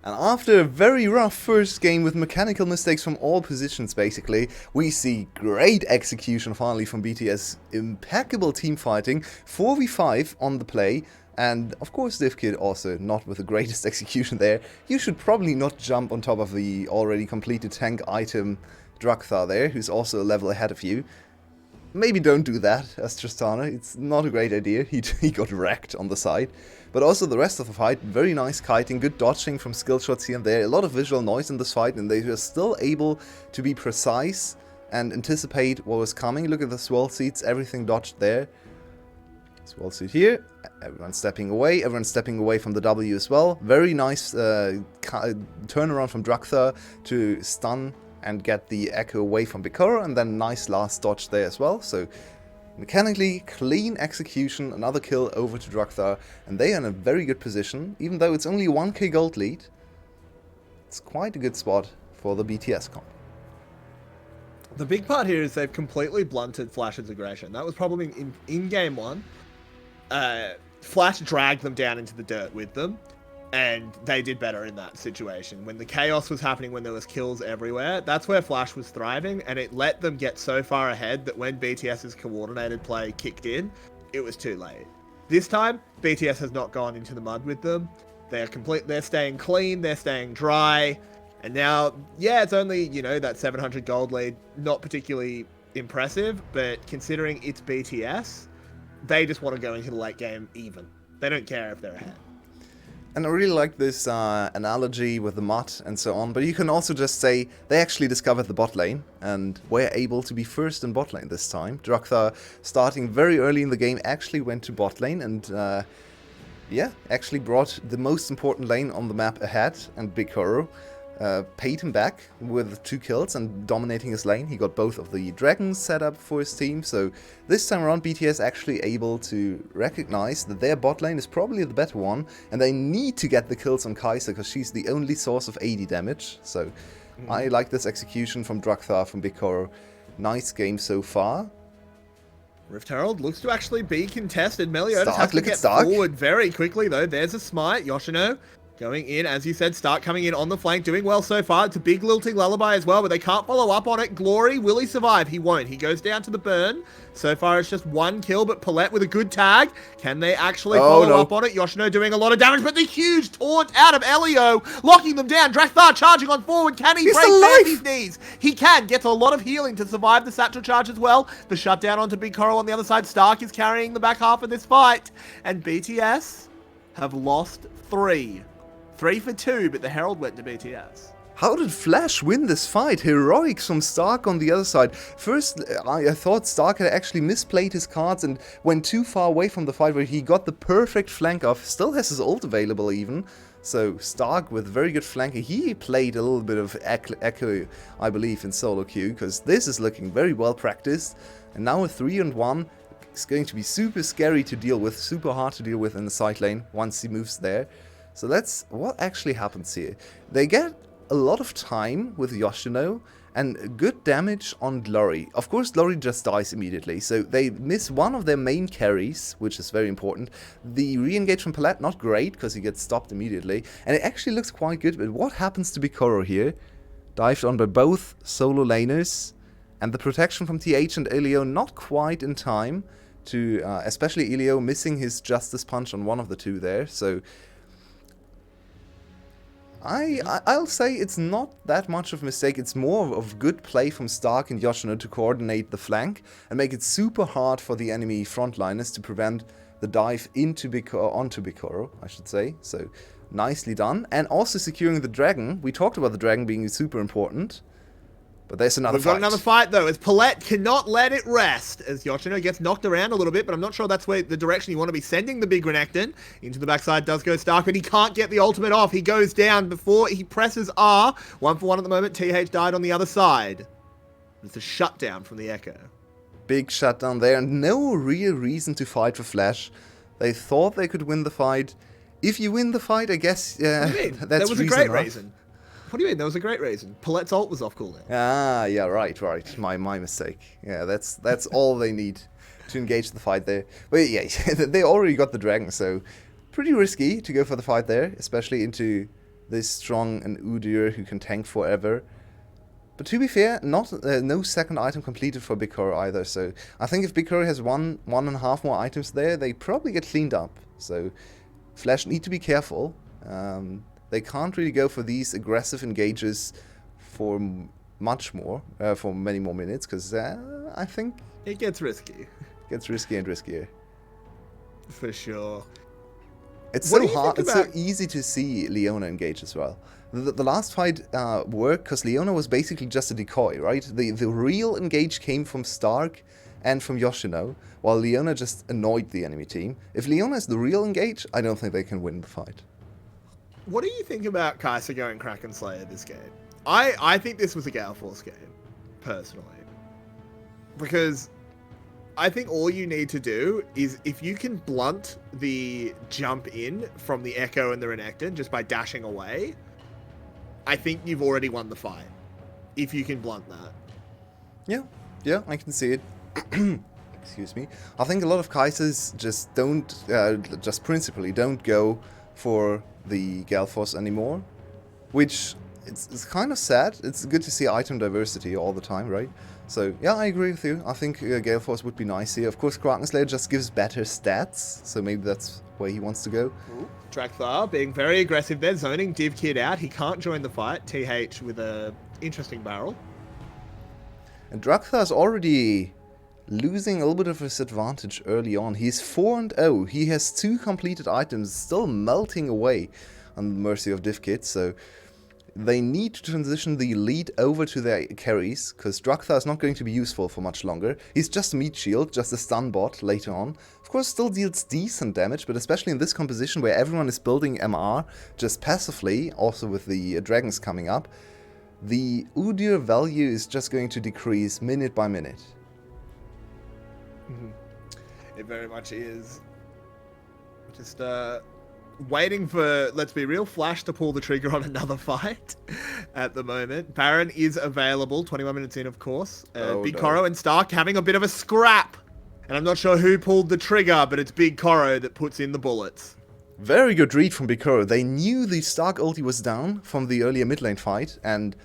And after a very rough first game with mechanical mistakes from all positions, basically, we see great execution finally from BTS. Impeccable team fighting, 4v5 on the play, and of course Divkid also not with the greatest execution there. You should probably not jump on top of the already completed tank item Drakthar there, who's also a level ahead of you. Maybe don't do that as Tristana, it's not a great idea, he got wrecked on the side. But also the rest of the fight, very nice kiting, good dodging from skill shots here and there, a lot of visual noise in this fight, and they were still able to be precise and anticipate what was coming. Look at the Swirl Seeds, everything dodged there. Swirl Seed here, everyone stepping away from the W as well. Very nice turnaround from Drakthar to stun and get the Echo away from Bikoro, and then nice last dodge there as well. So Mechanically, clean execution, another kill over to Drakthar, and they are in a very good position, even though it's only 1k gold lead. It's quite a good spot for the BTS comp. The big part here is they've completely blunted Flash's aggression. That was probably in game one. Flash dragged them down into the dirt with them, and they did better in that situation. When the chaos was happening, when there was kills everywhere, that's where Flash was thriving, and it let them get so far ahead that when BTS's coordinated play kicked in, it was too late. This time, BTS has not gone into the mud with them. They're staying clean, they're staying dry, and now, yeah, it's only, that 700 gold lead, not particularly impressive, but considering it's BTS, they just want to go into the late game even. They don't care if they're ahead. And I really like this analogy with the mud and so on, but you can also just say they actually discovered the bot lane and were able to be first in bot lane this time. Drakthar, starting very early in the game, actually went to bot lane and, actually brought the most important lane on the map ahead, and BigKuro paid him back with 2 kills and dominating his lane. He got both of the dragons set up for his team, so this time around BTS actually able to recognize that their bot lane is probably the better one, and they need to get the kills on Kai'Sa because she's the only source of AD damage. So I like this execution from Drakthar, from BigKuro. Nice game so far. Rift Herald looks to actually be contested. Meliodas has to get forward very quickly, though. There's a smite. Yoshino going in, as you said, Stark coming in on the flank, doing well so far. It's a big lilting lullaby as well, but they can't follow up on it. Glory, will he survive? He won't. He goes down to the burn. So far, it's just 1 kill, but Paulette with a good tag. Can they actually follow up on it? Yoshino doing a lot of damage, but the huge taunt out of Elio, locking them down. Drakthar charging on forward. Can he break Fancy's knees? He can. Gets a lot of healing to survive the satchel charge as well. The shutdown onto BigKuro on the other side. Stark is carrying the back half of this fight. And BTS have lost 3. 3 for 2, but the Herald went to BTS. How did Flash win this fight? Heroics from Stark on the other side. First, I thought Stark had actually misplayed his cards and went too far away from the fight where he got the perfect flank off. Still has his ult available even. So Stark with very good flanking. He played a little bit of Echo, I believe, in solo queue, because this is looking very well practiced. And now a 3-on-1 is going to be super scary to deal with, super hard to deal with in the side lane once he moves there. So that's what actually happens here. They get a lot of time with Yoshino and good damage on Glory. Of course, Glory just dies immediately, so they miss one of their main carries, which is very important. The re-engage from Palat, not great, because he gets stopped immediately. And it actually looks quite good, but what happens to BigKuro here? Dived on by both solo laners, and the protection from TH and Elio not quite in time to, especially Elio missing his Justice Punch on one of the two there, so I'll say it's not that much of a mistake. It's more of good play from Stark and Yoshino to coordinate the flank and make it super hard for the enemy frontliners to prevent the dive onto BigKuro, I should say. So nicely done. And also securing the dragon. We talked about the dragon being super important. But there's another fight. We've got another fight, though, as Paulette cannot let it rest, as Yoshino gets knocked around a little bit, but I'm not sure that's where the direction you want to be sending the big Renekton. Into the backside does go Stark, but he can't get the ultimate off. He goes down before he presses R. 1 for 1 at the moment. TH died on the other side. It's a shutdown from the Echo. Big shutdown there, and no real reason to fight for Flash. They thought they could win the fight. If you win the fight, I guess, yeah, that's There was a great enough. reason. What do you mean? There was a great reason. Paulette's ult was off cooldown. Ah, yeah, right. My mistake. Yeah, that's all they need to engage the fight there. But yeah, they already got the dragon, so pretty risky to go for the fight there, especially into this strong and Udyr who can tank forever. But to be fair, no second item completed for BigKuro either, so I think if BigKuro has one and a half more items there, they probably get cleaned up. So Flash need to be careful. They can't really go for these aggressive engages for much more, for many more minutes, because I think it gets risky. It gets riskier and riskier. For sure. It's so hard. It's so easy to see Leona engage as well. The last fight worked because Leona was basically just a decoy, right? The real engage came from Stark and from Yoshino, while Leona just annoyed the enemy team. If Leona is the real engage, I don't think they can win the fight. What do you think about Kai'Sa going Kraken Slayer this game? I think this was a Gale Force game, personally. Because I think all you need to do is if you can blunt the jump in from the Echo and the Renekton just by dashing away, I think you've already won the fight. If you can blunt that. Yeah, I can see it. Excuse me. I think a lot of Kaisers just don't, just principally don't go for the Galfos anymore, which it's kind of sad. It's good to see item diversity all the time, right? So yeah, I agree with you. I think Gale Force would be nice here. Of course, Kraken Slayer just gives better stats, so maybe that's where he wants to go. Drakthar being very aggressive there, zoning Div Kid out. He can't join the fight. TH with a interesting barrel. And Drakthar is already losing a little bit of his advantage early on. He's 4-0. He has 2 completed items, still melting away on the mercy of Div Kid, so they need to transition the lead over to their carries, because Drakthar is not going to be useful for much longer. He's just a meat shield, just a stun bot later on. Of course, still deals decent damage, but especially in this composition where everyone is building MR just passively, also with the dragons coming up, the Udyr value is just going to decrease minute by minute. It very much is. Just waiting for, let's be real, Flash to pull the trigger on another fight at the moment. Baron is available, 21 minutes in, of course. Big Koro and Stark having a bit of a scrap. And I'm not sure who pulled the trigger, but it's Big Koro that puts in the bullets. Very good read from Big Koro. They knew the Stark ulti was down from the earlier mid lane fight, and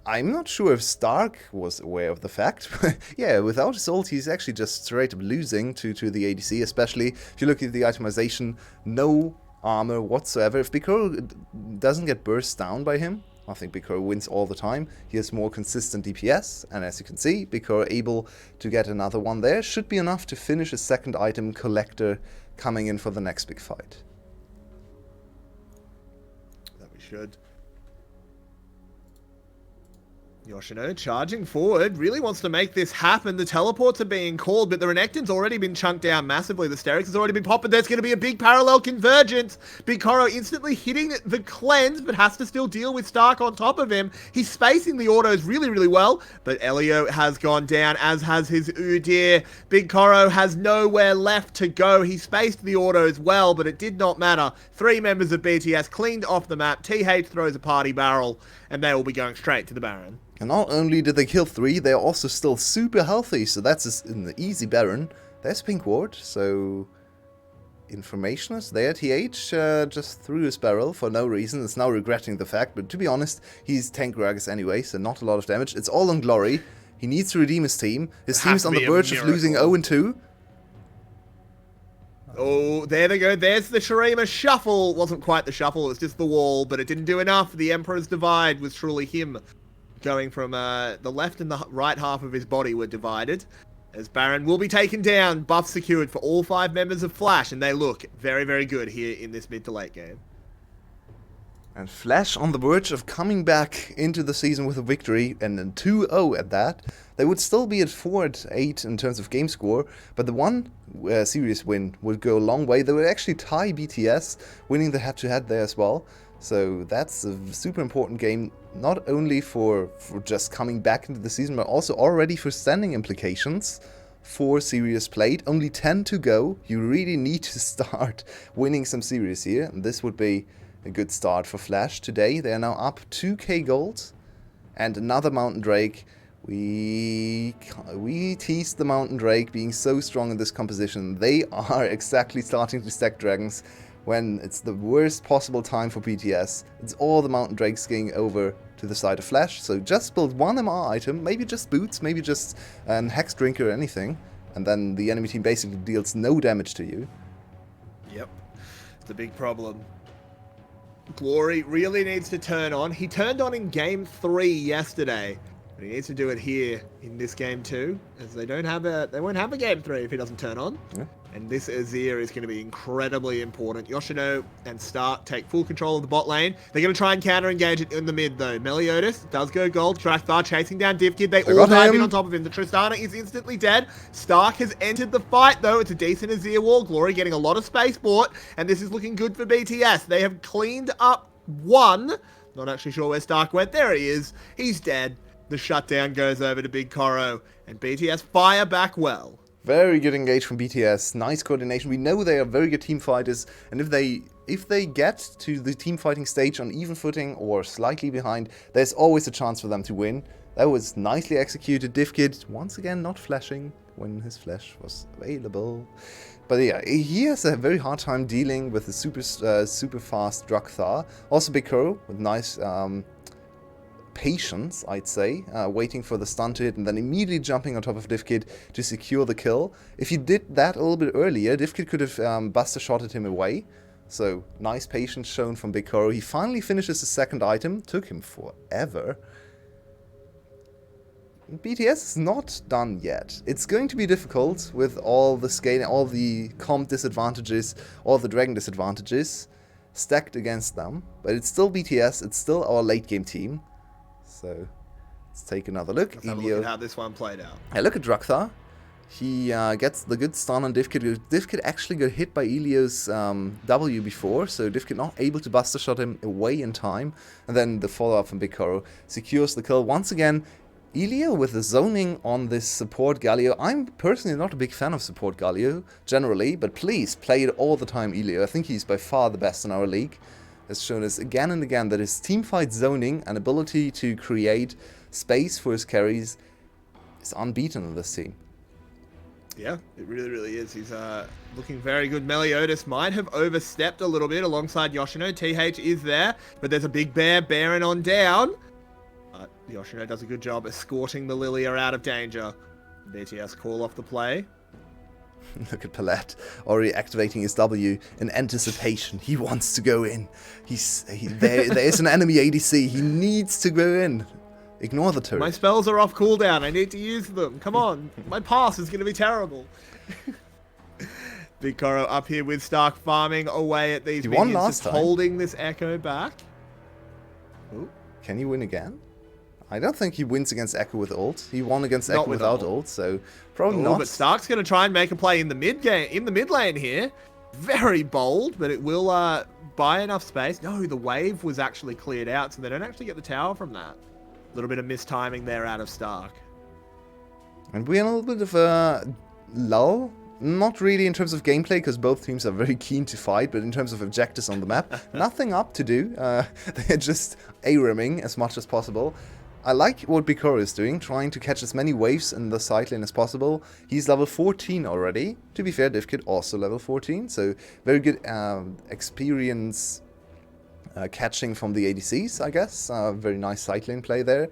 I'm not sure if Stark was aware of the fact. Yeah, without his ult, he's actually just straight up losing to the ADC, especially if you look at the itemization. No armor whatsoever. If Big Koro doesn't get burst down by him, I think Big Koro wins all the time. He has more consistent DPS, and as you can see, Big Koro able to get another one there should be enough to finish his second item Collector coming in for the next big fight. That we should. Yoshino charging forward, really wants to make this happen. The teleports are being called, but the Renekton's already been chunked down massively. The Sterix has already been popped, but there's going to be a big parallel convergence. Big Koro instantly hitting the cleanse, but has to still deal with Stark on top of him. He's spacing the autos really, really well, but Elio has gone down, as has his Udyr. Big Koro has nowhere left to go. He spaced the autos well, but it did not matter. 3 members of BTS cleaned off the map. TH throws a party barrel, and they will be going straight to the Baron. And not only did they kill 3, they're also still super healthy, so that's an easy Baron. There's Pink Ward, so Informationist there. TH just threw his barrel for no reason, is now regretting the fact, but to be honest, he's tank Gragas anyway, so not a lot of damage. It's all on Glory. He needs to redeem his team. His team's on the verge of losing 0-2. Oh, there they go. There's the Shurima shuffle. Wasn't quite the shuffle, it was just the wall, but it didn't do enough. The Emperor's Divide was truly him. Going from the left and the right half of his body were divided. As Baron will be taken down, buff secured for all 5 members of Flash, and they look very, very good here in this mid to late game. And Flash on the verge of coming back into the season with a victory, and then 2-0 at that. They would still be at 4-8 in terms of game score, but the one series win would go a long way. They would actually tie BTS, winning the head-to-head there as well. So that's a super important game, not only for just coming back into the season, but also already for standing implications for series played. Only 10 to go. You really need to start winning some series here, and this would be a good start for Flash today. They are now up 2k gold, and another Mountain Drake. We teased the Mountain Drake being so strong in this composition. They are exactly starting to stack dragons when it's the worst possible time for BTS. It's all the Mountain Drakes going over to the side of Flash, so just build one MR item, maybe just boots, maybe just an Hex Drinker or anything, and then the enemy team basically deals no damage to you. Yep, it's a big problem. Glory really needs to turn on. He turned on in Game 3 yesterday, but he needs to do it here in this game too, as they won't have a Game 3 if he doesn't turn on. Yeah. And this Azir is going to be incredibly important. Yoshino and Stark take full control of the bot lane. They're going to try and counter-engage it in the mid, though. Meliodas does go gold. Drakthar chasing down DivKid. They all dive in on top of him. The Tristana is instantly dead. Stark has entered the fight, though. It's a decent Azir wall. Glory getting a lot of space bought, and this is looking good for BTS. They have cleaned up 1. Not actually sure where Stark went. There he is. He's dead. The shutdown goes over to Big Koro, and BTS fire back well. Very good engage from BTS. Nice coordination. We know they are very good team fighters, and if they get to the team fighting stage on even footing or slightly behind, there's always a chance for them to win. That was nicely executed. Divkid once again not flashing when his flash was available. But yeah, he has a very hard time dealing with the super fast Drakthar. Also BigKuro with nice patience, I'd say, waiting for the stun to hit and then immediately jumping on top of Divkid to secure the kill. If he did that a little bit earlier, Divkid could have buster shotted him away. So nice patience shown from BigKuro. He finally finishes the second item. Took him forever. BTS is not done yet. It's going to be difficult with all the scaling, all the comp disadvantages, all the dragon disadvantages stacked against them. But it's still BTS, it's still our late game team. So let's take another look. Let's have a look at how this one played out. Hey, look at Drakthar. He gets the good stun on Divkid. Divkid actually got hit by Elio's W before, so Divkid not able to buster shot him away in time. And then the follow-up from BigKuro secures the kill. Once again, Elio with the zoning on this support Galio. I'm personally not a big fan of support Galio, generally, but please play it all the time, Elio. I think he's by far the best in our league. Has shown us again and again that his teamfight zoning and ability to create space for his carries is unbeaten in this team. Yeah, it really, really is. He's looking very good. Meliodas might have overstepped a little bit alongside Yoshino. TH is there, but there's a big bear bearing on down. Yoshino does a good job escorting the Lilia out of danger. BTS call off the play. Look at Palette already activating his W in anticipation. He wants to go in. There is an enemy ADC. He needs to go in. Ignore the turret. My spells are off cooldown. I need to use them. Come on. My pass is going to be terrible. BigKuro up here with Stark farming away at these minions. Last time. Holding this Echo back. Ooh. Can he win again? I don't think he wins against Echo with ult. He won against Echo without ult, so probably not. But Stark's going to try and make a play in the mid lane here. Very bold, but it will buy enough space. No, the wave was actually cleared out, so they don't actually get the tower from that. A little bit of mistiming there out of Stark. And we're in a little bit of a lull. Not really in terms of gameplay, because both teams are very keen to fight, but in terms of objectives on the map, nothing up to do. They're just A-rimming as much as possible. I like what BigKuro is doing, trying to catch as many waves in the side lane as possible. He's level 14 already. To be fair, Divkid also level 14, so very good experience catching from the ADCs, I guess. Very nice side lane play there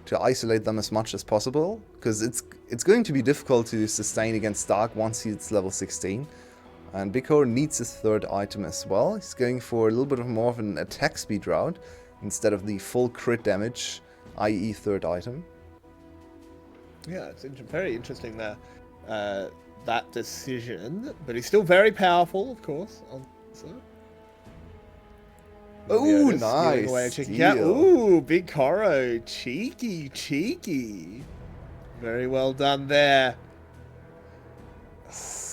to isolate them as much as possible, because it's going to be difficult to sustain against Stark once he's level 16. And BigKuro needs his third item as well. He's going for a little bit more of an attack speed route instead of the full crit damage, i.e. third item. Yeah, it's very interesting there, that decision, but he's still very powerful, of course. Ooh, nice. Ooh, BigKuro. Cheeky. Very well done there.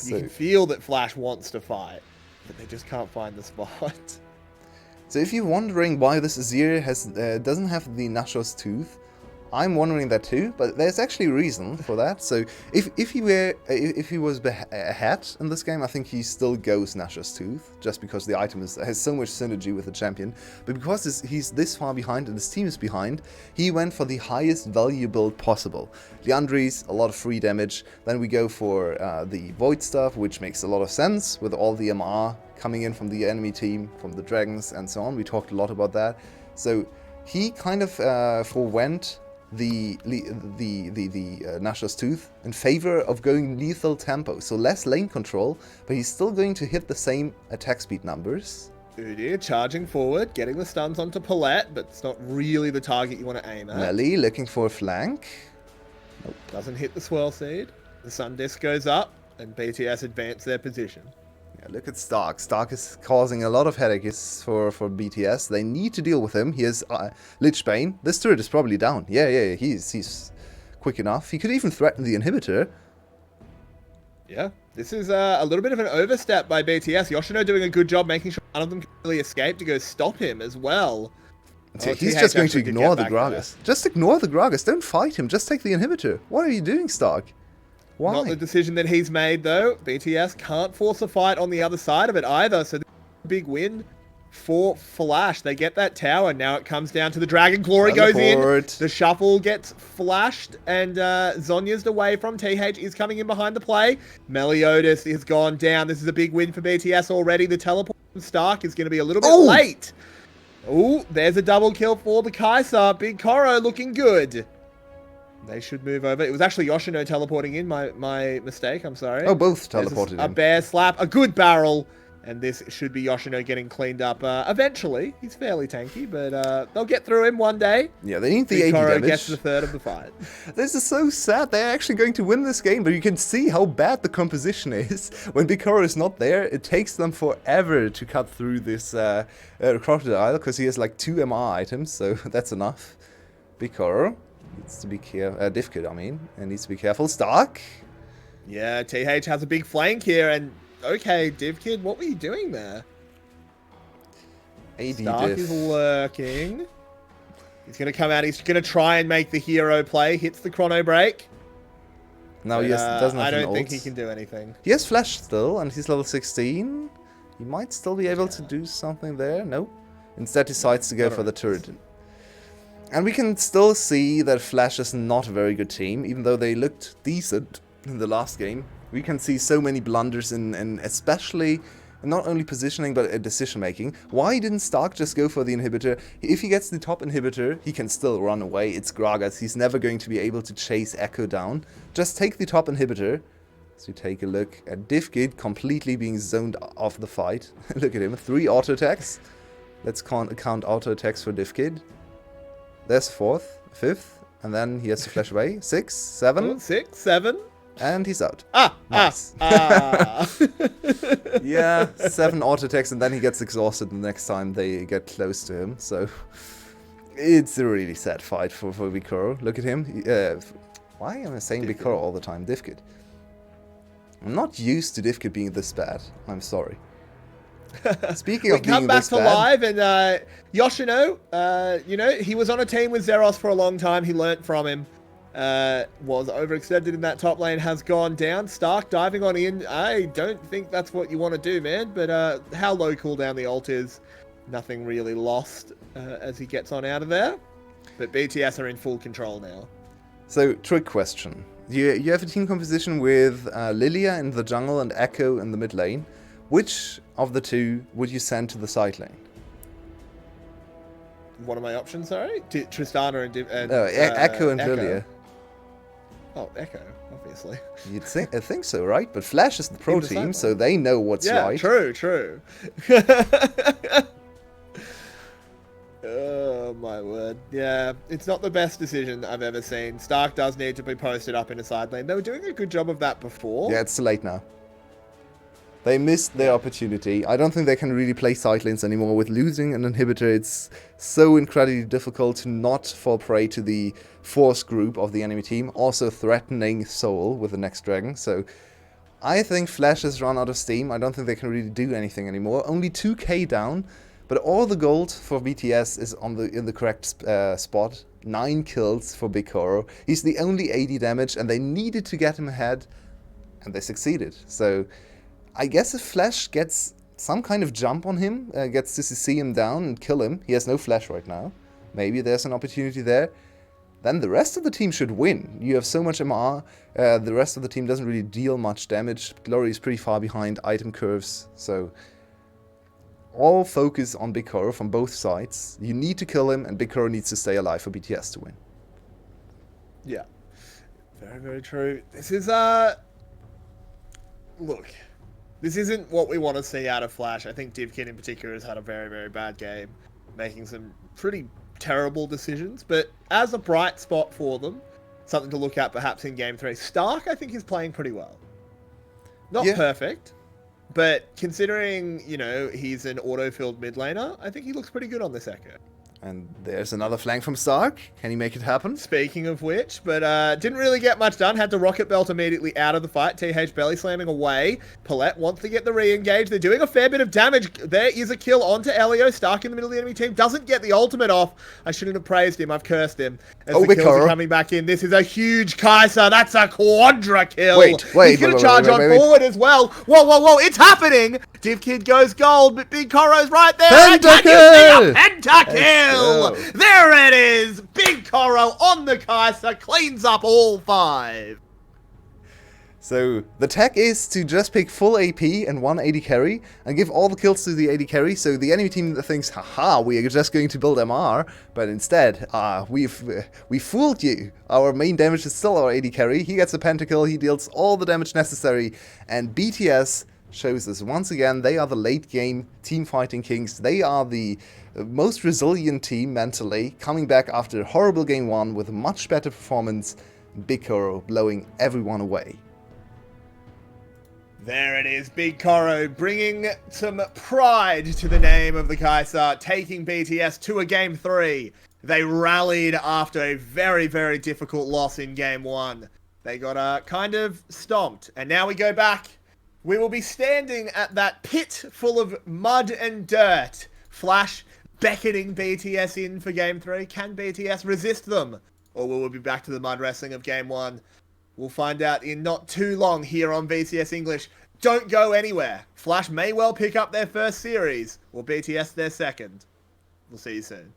You can feel that Flash wants to fight, but they just can't find the spot. So if you're wondering why this Azir doesn't have the Nashor's Tooth, I'm wondering that too, but there's actually a reason for that. So if he was ahead in this game, I think he still goes Nashor's Tooth, just because the item has so much synergy with the champion. But because he's this far behind and his team is behind, he went for the highest value build possible. Liandry's, a lot of free damage. Then we go for the Void stuff, which makes a lot of sense with all the MR coming in from the enemy team, from the dragons and so on. We talked a lot about that. So he kind of forwent the Nashor's Tooth in favor of going lethal tempo, so less lane control, but he's still going to hit the same attack speed numbers. Udyr charging forward, getting the stuns onto Palette, but it's not really the target you want to aim at. Melly looking for a flank. Nope. Doesn't hit the Swirl Seed. The Sun Disc goes up, and BTS advance their position. Yeah, look at Stark. Stark is causing a lot of headaches for BTS. They need to deal with him. He has Lich Bane. This turret is probably down. Yeah, he's quick enough. He could even threaten the inhibitor. Yeah, this is a little bit of an overstep by BTS. Yoshino doing a good job making sure none of them can really escape to go stop him as well. So he's just going to ignore the Gragas. Just ignore the Gragas. Don't fight him. Just take the inhibitor. What are you doing, Stark? Why? Not the decision that he's made, though. BTS can't force a fight on the other side of it either, so big win for Flash. They get that tower. Now it comes down to the Dragon. Glory goes in. The shuffle gets flashed, and Zonya's away from TH is coming in behind the play. Meliodas has gone down. This is a big win for BTS already. The teleport from Stark is going to be a little bit late. Oh, there's a double kill for the Kai'Sa. Big Koro looking good. They should move over. It was actually Yoshino teleporting in. My mistake. I'm sorry. Oh, both teleported in. A bear slap. A good barrel. And this should be Yoshino getting cleaned up eventually. He's fairly tanky, but they'll get through him one day. Yeah, they need the 80 Koro damage. Gets the third of the fight. This is so sad. They're actually going to win this game, but you can see how bad the composition is. When Bikoro is not there, it takes them forever to cut through this crocodile, because he has like 2 MR items, so that's enough. Bikoro needs to be careful. Divkid, I mean, and needs to be careful. Stark. Yeah, TH has a big flank here, and okay, Divkid, what were you doing there? AD Stark Div. is lurking. He's going to come out. He's going to try and make the hero play. Hits the chrono break. No, he doesn't have I an don't think ult. he can do anything. He has Flash still, and he's level 16. He might still be able to do something there. No. Instead decides to go for the turret. And we can still see that Flash is not a very good team, even though they looked decent in the last game. We can see so many blunders in especially not only positioning but decision making. Why didn't Stark just go for the inhibitor? If he gets the top inhibitor, he can still run away. It's Gragas. He's never going to be able to chase Echo down. Just take the top inhibitor. So take a look at Divkid completely being zoned off the fight. Look at him. 3 auto attacks. Let's count auto attacks for Divkid. There's 4th, 5th, and then he has to flash away. 6, 7. 6, 7. And he's out. Nice. Yeah, 7 auto attacks, and then he gets exhausted the next time they get close to him. So it's a really sad fight for Bikoro. Look at him. Why am I saying Bikoro all the time? Divkid. I'm not used to Divkid being this bad. I'm sorry. Speaking of being come back this to bad, live, and Yoshino, he was on a team with Zeros for a long time. He learnt from him. Was overextended in that top lane, has gone down. Stark diving on in. I don't think that's what you want to do, man. But how low cooldown the ult is, nothing really lost as he gets on out of there. But BTS are in full control now. So, trick question. You have a team composition with Lilia in the jungle and Echo in the mid lane. Which of the two would you send to the side lane? What are my options, sorry? Tristana and Echo and Echo. Lilia. Oh, Echo, obviously. You'd think, I think so, right? But Flash is the pro In the team, side so lane. they know what's Yeah, right. true. Oh, my word. Yeah, it's not the best decision I've ever seen. Stark does need to be posted up in a side lane. They were doing a good job of that before. Yeah, it's too late now. They missed their opportunity. I don't think they can really play side lanes anymore. With losing an inhibitor, it's so incredibly difficult to not fall prey to the force group of the enemy team. Also threatening Soul with the next dragon. So I think Flash has run out of steam. I don't think they can really do anything anymore. Only 2k down, but all the gold for BTS is in the correct spot. 9 kills for Bikoro. He's the only 80 damage, and they needed to get him ahead, and they succeeded. So I guess if Flash gets some kind of jump on him, gets to CC him down and kill him, he has no Flash right now, maybe there's an opportunity there, then the rest of the team should win. You have so much MR, the rest of the team doesn't really deal much damage, Glory is pretty far behind, item curves, so all focus on Bikoro from both sides. You need to kill him, and Bikoro needs to stay alive for BTS to win. Yeah. Very, very true. This is, look, this isn't what we want to see out of Flash. I think Divkid in particular has had a very, very bad game, making some pretty terrible decisions. But as a bright spot for them, something to look at perhaps in Game 3. Stark, I think, is playing pretty well. Not perfect, but considering, he's an auto-filled mid laner, I think he looks pretty good on this Echo. And there's another flank from Stark. Can he make it happen? Speaking of which, but didn't really get much done. Had to rocket belt immediately out of the fight. TH belly slamming away. Paulette wants to get the re-engage. They're doing a fair bit of damage. There is a kill onto Elio. Stark in the middle of the enemy team. Doesn't get the ultimate off. I shouldn't have praised him. I've cursed him. As the kills are coming back in. This is a huge Kai'Sa. That's a quadra kill. Wait. He's going to charge on forward as well. Whoa. It's happening. Div Kid goes gold, but Big Koro's right there. Pentakill! Pentakill! There it is! Big Koro on the Kai'Sa, cleans up all 5. So, the tech is to just pick full AP and 1 AD carry, and give all the kills to the AD carry, so the enemy team thinks, haha, we are just going to build MR, but instead, we fooled you. Our main damage is still our AD carry, he gets a pentakill, he deals all the damage necessary, and BTS shows us once again they are the late game team fighting kings. They are the most resilient team mentally, coming back after a horrible game 1 with a much better performance. Big Koro blowing everyone away. There it is, Big Koro bringing some pride to the name of the Kai'Sa, taking BTS to a game 3. They rallied after a very, very difficult loss in game 1. They got kind of stomped, and now we go back. We will be standing at that pit full of mud and dirt. Flash beckoning BTS in for Game 3. Can BTS resist them? Or will we be back to the mud wrestling of Game 1? We'll find out in not too long here on VCS English. Don't go anywhere. Flash may well pick up their first series, or BTS their second. We'll see you soon.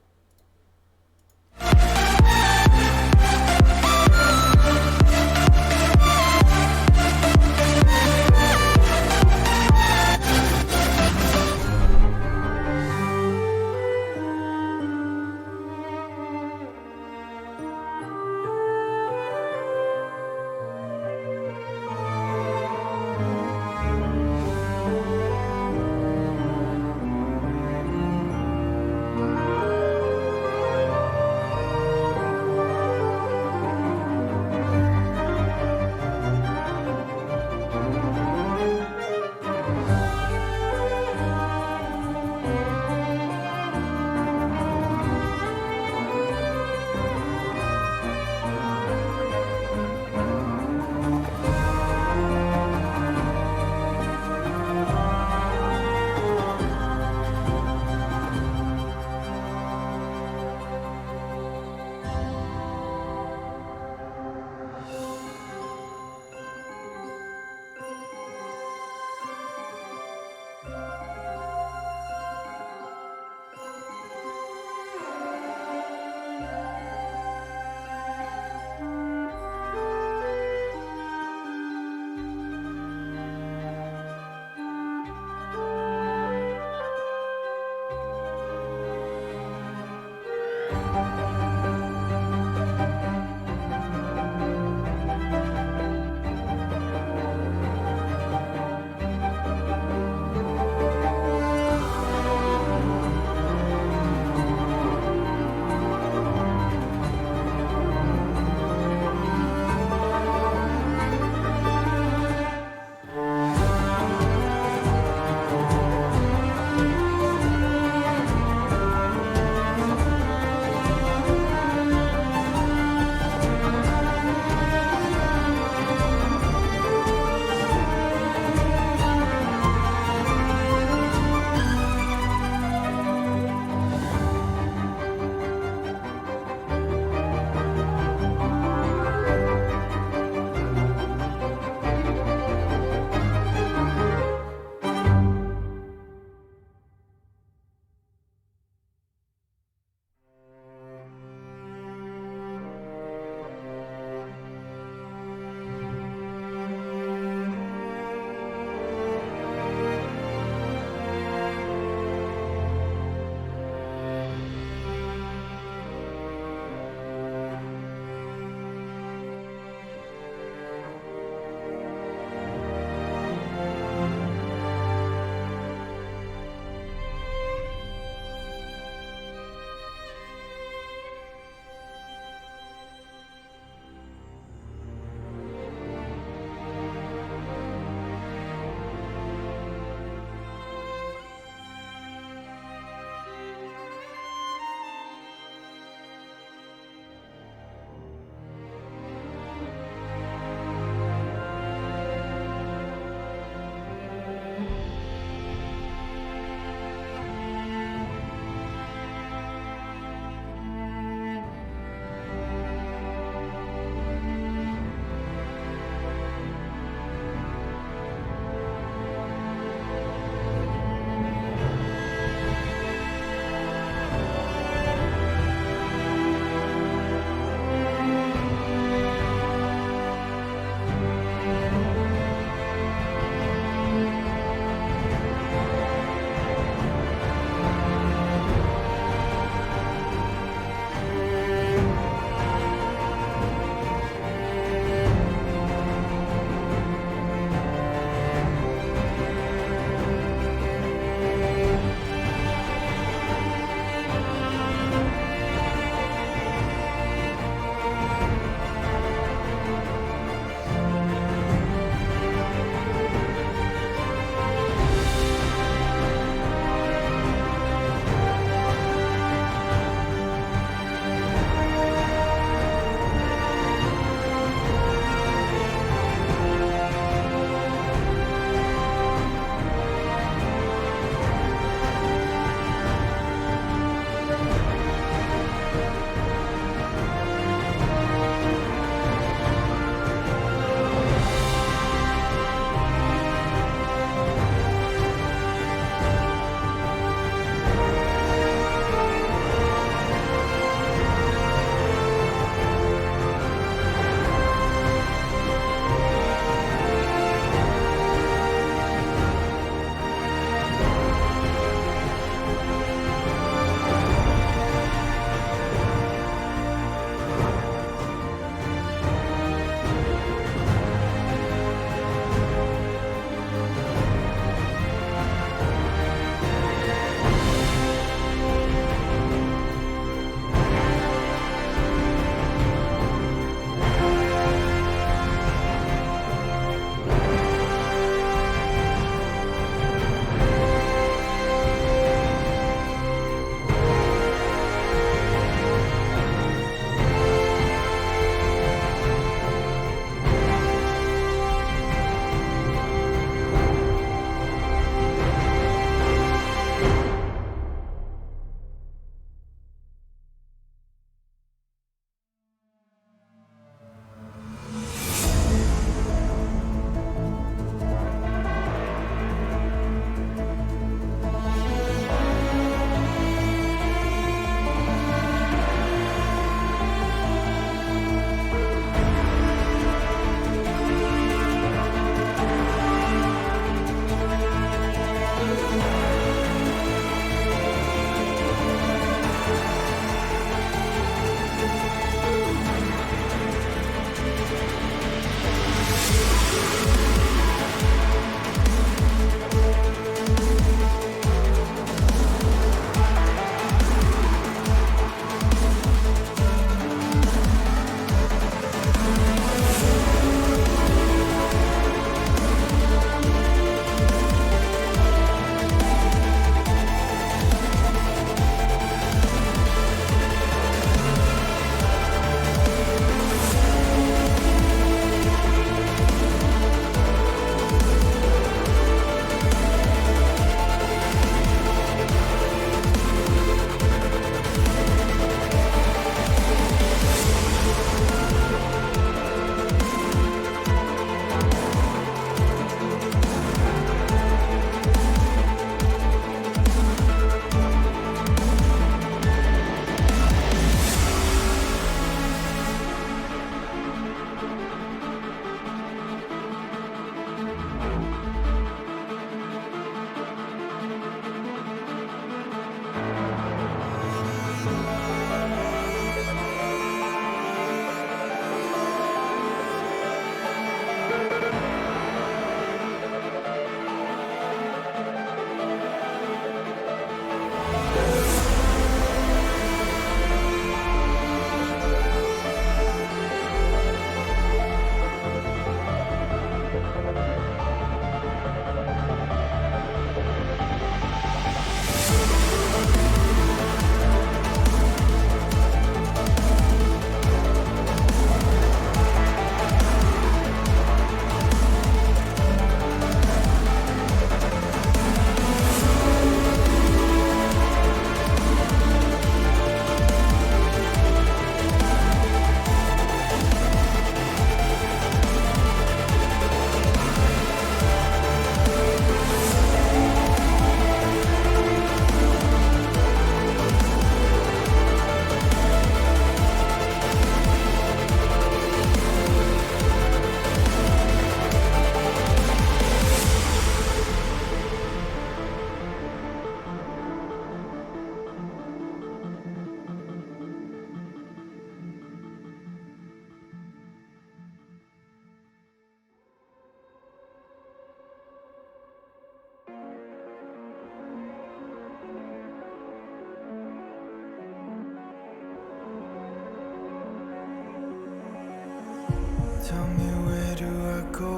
Tell me where do I go?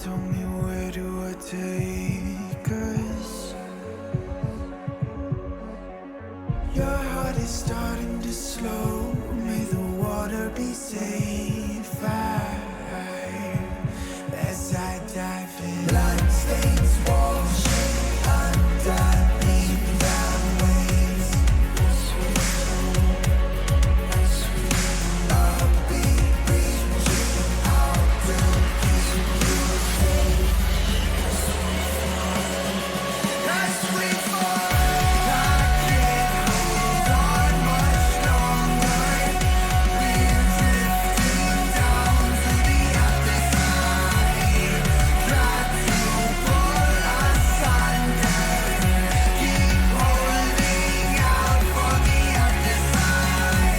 Tell me where do I take us? Your heart is starting to slow. May the water be safe. As I dive in, bloodstains washing underneath the waves. A beat reaching out to keep you safe. As we fall, I can't hold on much longer. We're drifting down to the other side. Try to pull us under. Keep holding out for the other side.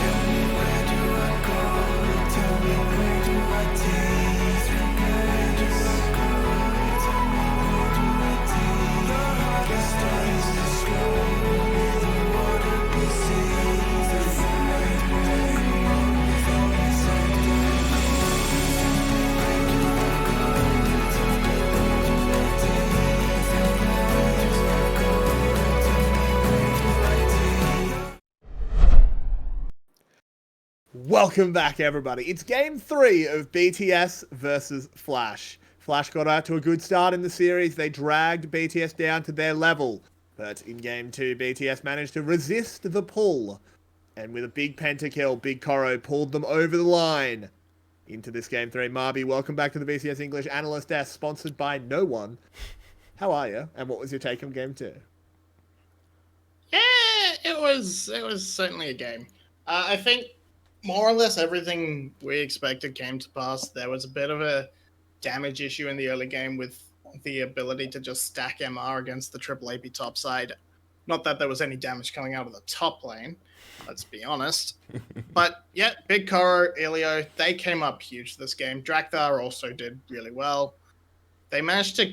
Tell me where do I go? Tell me where do I take? Where do I go? Tell me where do I take? The heart is starting to slow. May the water be safe. As I go, as I go. Where do I go? Tell me where do I take? Tell me where do I go? Tell me where do I take? Welcome back, everybody. It's game 3 of BTS versus Flash. Flash got out to a good start in the series. They dragged BTS down to their level. But in game 2, BTS managed to resist the pull. And with a big pentakill, Big Koro pulled them over the line. into this game 3. Marby, welcome back to the BCS English Analyst Desk, sponsored by no one. How are you? And what was your take on game 2? Yeah, it was certainly a game. I think more or less everything we expected came to pass. There was a bit of a damage issue in the early game with the ability to just stack MR against the triple AP top side. Not that there was any damage coming out of the top lane, let's be honest. But yeah, Big Koro, Ilio, they came up huge this game. Drakthar also did really well. They managed to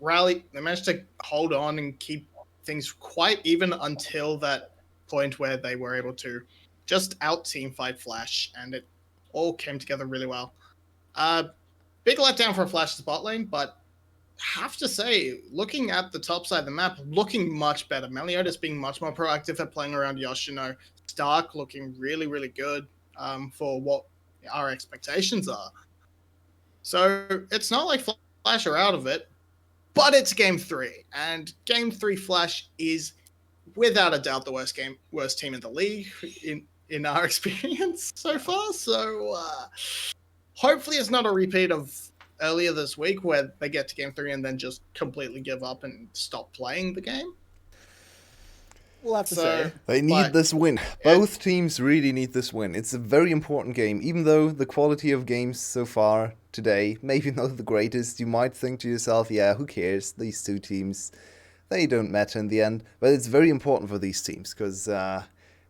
rally, they managed to hold on and keep things quite even until that point where they were able to just out teamfight Flash, and it all came together really well. Big letdown for Flash's bot lane, but have to say, looking at the top side of the map, looking much better. Meliodas being much more proactive at playing around Yoshino. Stark looking really, really good for what our expectations are. So it's not like Flash are out of it, but it's game 3. And game 3 Flash is without a doubt the worst team in the league in our experience so far. So hopefully it's not a repeat of earlier this week where they get to game 3 and then just completely give up and stop playing the game. We'll have to say. They need this win. Both teams really need this win. It's a very important game. Even though the quality of games so far today, maybe not the greatest, you might think to yourself, yeah, who cares? These two teams, they don't matter in the end. But it's very important for these teams because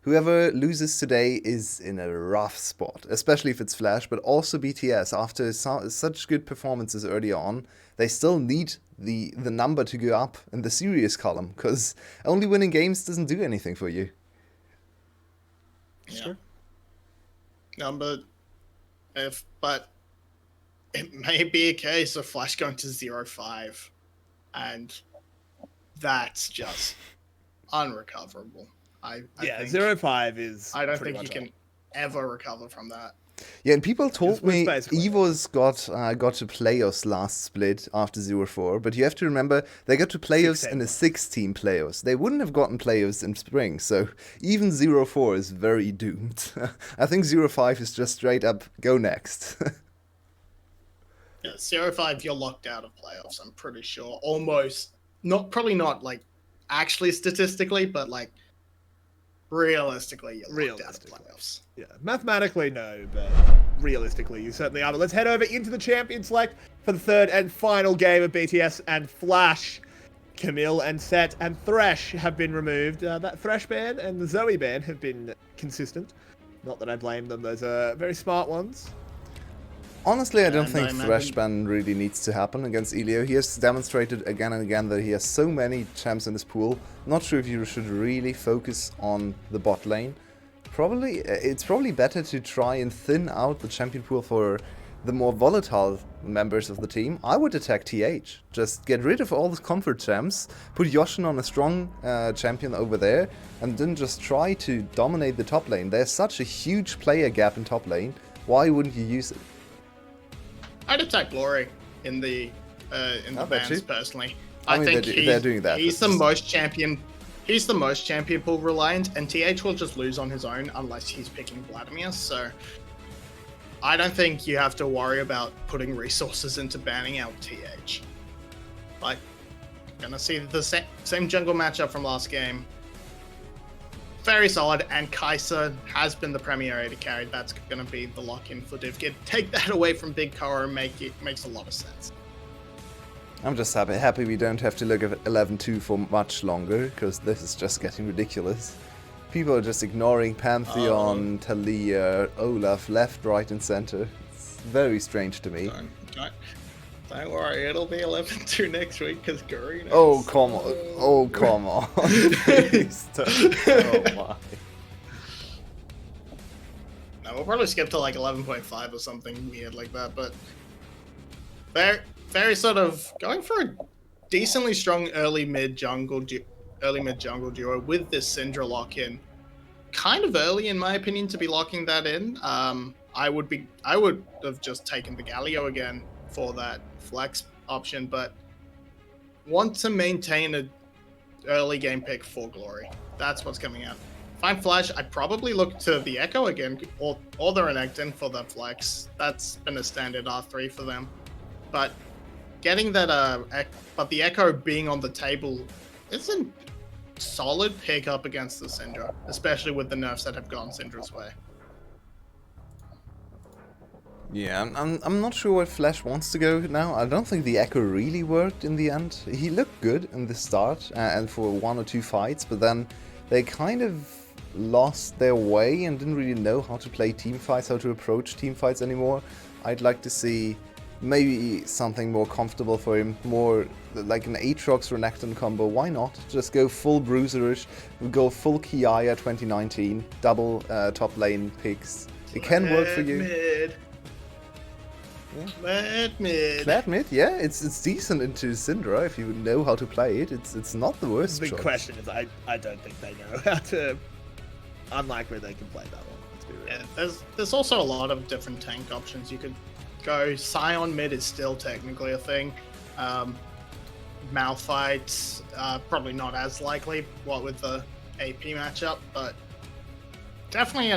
whoever loses today is in a rough spot, especially if it's Flash, but also BTS. After such good performances early on, they still need the number to go up in the serious column, because only winning games doesn't do anything for you. Yeah. But it may be a case of Flash going to 0-5, and that's just unrecoverable. I think 0-5 is. I don't think you can ever recover from that. Yeah, and people told me Evo's got to playoffs last split after 0-4, but you have to remember they got to playoffs in a 6-team playoffs. They wouldn't have gotten playoffs in spring, so even 0-4 is very doomed. I think 0-5 is just straight up go next. Yeah, 0-5, you're locked out of playoffs. I'm pretty sure. Almost probably not like actually statistically, but like realistically, you're locked out of playoffs. Yeah, mathematically no, but realistically you certainly are. But let's head over into the champion select for the third and final game of BTS and Flash. Camille and Set and Thresh have been removed. That Thresh ban and the Zoe ban have been consistent. Not that I blame them, those are very smart ones. Honestly, I don't think Thresh ban really needs to happen against Ilio. He has demonstrated again and again that he has so many champs in his pool. Not sure if you should really focus on the bot lane. It's probably better to try and thin out the champion pool for the more volatile members of the team. I would attack TH. Just get rid of all the comfort champs, put Yoshin on a strong champion over there, and then just try to dominate the top lane. There's such a huge player gap in top lane. Why wouldn't you use it? I'd attack Glory in the bans personally. I mean, think they're doing that. He's the most champion. He's the most champion pool reliant, and TH will just lose on his own unless he's picking Vladimir. So I don't think you have to worry about putting resources into banning out TH. Like, gonna see the same jungle matchup from last game. Very solid, and Kai'Sa has been the premier AD carry. That's going to be the lock-in for Divgid. Take that away from Big Koro, makes a lot of sense. I'm just happy we don't have to look at 11-2 for much longer, because this is just getting ridiculous. People are just ignoring Pantheon, Taliyah, Olaf, left, right, and center. It's very strange to me. Don't worry, it'll be 11-2 next week because Garena. Oh, come on. Oh, come on. Please don't. Oh, my. No, we'll probably skip to like 11.5 or something weird like that, but they're very sort of going for a decently strong early mid jungle duo with this Syndra lock in. Kind of early, in my opinion, to be locking that in. I would have just taken the Galio again for that flex option, but want to maintain a early game pick for Glory. That's what's coming out. if I'm Flash, I'd probably look to the Echo again, or the Renekton for the flex. That's been a standard R3 for them. But getting that, but the Echo being on the table isn't solid pick up against the Syndra, especially with the nerfs that have gone Syndra's way. Yeah, I'm not sure where Flash wants to go now. I don't think the Echo really worked in the end. He looked good in the start and for 1 or 2 fights, but then they kind of lost their way and didn't really know how to play team fights, how to approach team fights anymore. I'd like to see maybe something more comfortable for him, more like an Aatrox Renekton combo. Why not? Just go full Bruiserish, go full Kiaya 2019, double top lane picks. It can work for you. Mid. Yeah. Let mid. Flat mid, yeah, it's decent into Syndra if you know how to play it. It's not the worst. The big choice. question is, I don't think they know how to. Unlikely they can play that one. Let's be real. Yeah, there's also a lot of different tank options. You could go Scion mid is still technically a thing. Malphite, probably not as likely. What with the AP matchup, but definitely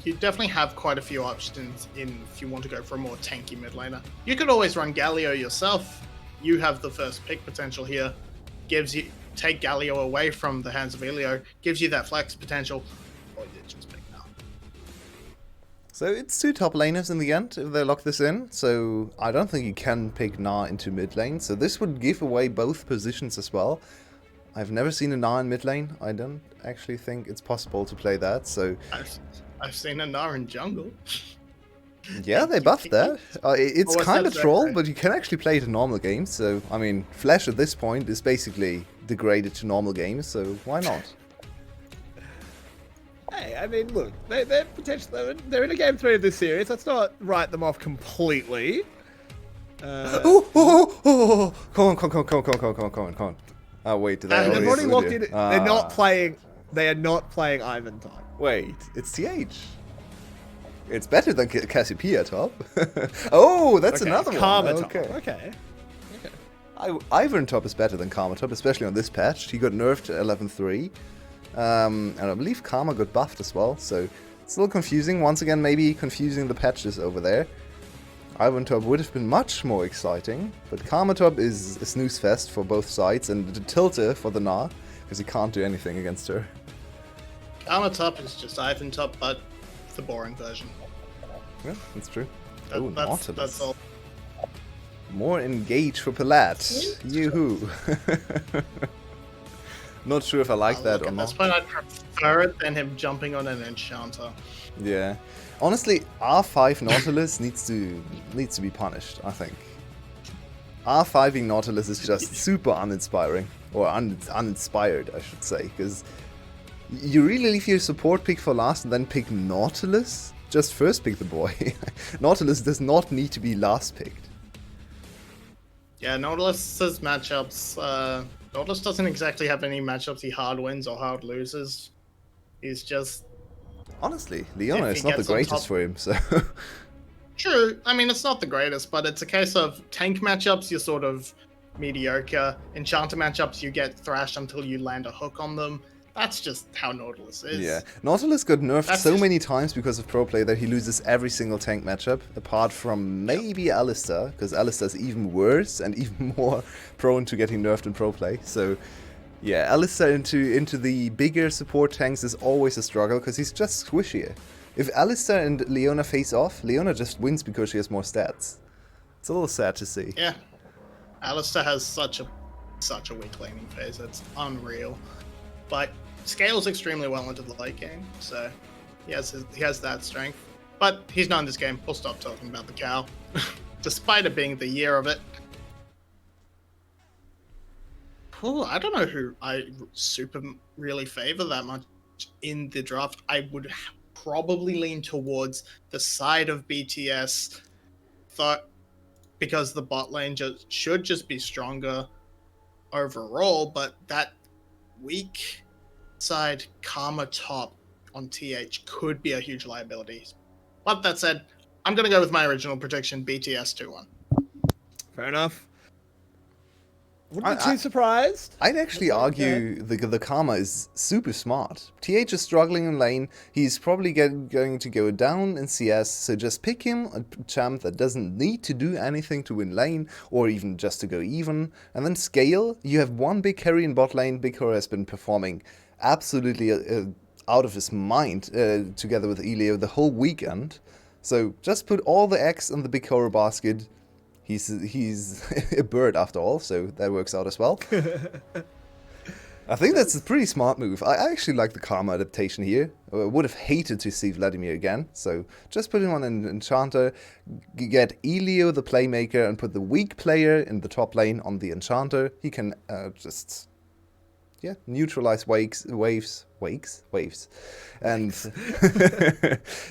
you definitely have quite a few options if you want to go for a more tanky mid laner. You could always run Galio yourself. You have the first pick potential here. Take Galio away from the hands of Elio, gives you that flex potential. Or you just pick now. So it's 2 top laners in the end if they lock this in. So I don't think you can pick Gnar into mid lane. So this would give away both positions as well. I've never seen a Gnar in mid lane. I don't actually think it's possible to play that. So I've seen a Gnar in jungle. yeah, they buffed that. It's was kind that of troll, right? but you can actually play it in normal games. So I mean, Flash at this point is basically degraded to normal games. So why not? Hey, I mean, look, they're potentially they're in a game 3 of this series. Let's not write them off completely. Oh, come on. Oh wait, did I And They've already already lose locked you? in. They're not playing. They are not playing Ivan time. Wait, it's TH. It's better than Cassiopeia top. Oh, that's Okay, another one. Karma Okay. top. Okay. Ivern top is better than Karma top, especially on this patch. He got nerfed to 11.3. And I believe Karma got buffed as well, so it's a little confusing. Once again, maybe confusing the patches over there. Ivern top would have been much more exciting, but Karma top is a snooze fest for both sides, and the tilter for the Gnar, because he can't do anything against her. Karma top is just Ivan top, but the boring version. Yeah, that's true. That- Oh, that's Nautilus. all. More engage for Palat. Yoo-hoo. Not sure if I like that Look, or at not. this point, I'd prefer it than him jumping on an enchanter. Yeah. Honestly, R5 Nautilus needs to be punished, I think. R5ing Nautilus is just super uninspiring. Or uninspired, I should say. Because you really leave your support pick for last and then pick Nautilus? Just first pick the boy. Nautilus does not need to be last picked. Yeah, Nautilus's matchups. Nautilus doesn't exactly have any matchups he hard wins or hard loses. He's just Honestly, Leona If is he not the gets on greatest top- for him, so... true. I mean, it's not the greatest, but it's a case of tank matchups. You're sort of mediocre. Enchanter matchups, you get thrashed until you land a hook on them. That's just how Nautilus is. Yeah, Nautilus got nerfed That's so just- many times because of pro play that he loses every single tank matchup, apart from maybe Alistar, because Alistar is even worse and even more prone to getting nerfed in pro play. So, yeah, Alistar into the bigger support tanks is always a struggle because he's just squishier. If Alistar and Leona face off, Leona just wins because she has more stats. It's a little sad to see. Yeah. Alistar has such a weak laning phase. It's unreal. But scales extremely well into the late game, so he has that strength. But he's not in this game. We'll stop talking about the cow, despite it being the year of it. Ooh, I don't know who I super really favor that much in the draft. I would probably lean towards the side of BTS, because the bot lane should just be stronger overall, but that weak side Karma top on TH could be a huge liability. But that said, I'm going to go with my original prediction, BTS 2-1. Fair enough. Wouldn't be too surprised. I'd actually argue the Karma is super smart. TH is struggling in lane. He's probably going to go down in CS, so just pick him a champ that doesn't need to do anything to win lane, or even just to go even. And then scale. You have one big carry in bot lane. Big Hero has been performing absolutely out of his mind together with Elio the whole weekend. So just put all the eggs in the Big Hero basket. He's a bird after all, so that works out as well. I think that's a pretty smart move. I actually like the Karma adaptation here. I would have hated to see Vladimir again, so just put him on an Enchanter, get Elio the playmaker, and put the weak player in the top lane on the Enchanter. He can just neutralize waves, and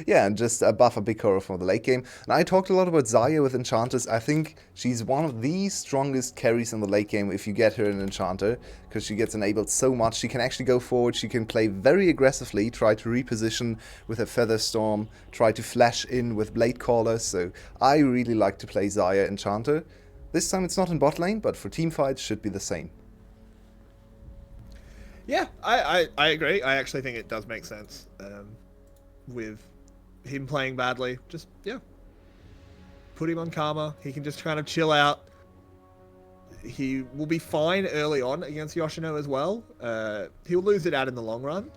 and just buff a Big Hero for the late game. And I talked a lot about Xayah with Enchanters. I think she's one of the strongest carries in the late game if you get her an Enchanter, because she gets enabled so much. She can actually go forward, she can play very aggressively, try to reposition with a Feather Storm, try to flash in with Blade Caller, so I really like to play Xayah Enchanter. This time it's not in bot lane, but for teamfights should be the same. Yeah, I agree. I actually think it does make sense with him playing badly. Just, put him on Karma. He can just kind of chill out. He will be fine early on against Yoshino as well. He'll lose it out in the long run,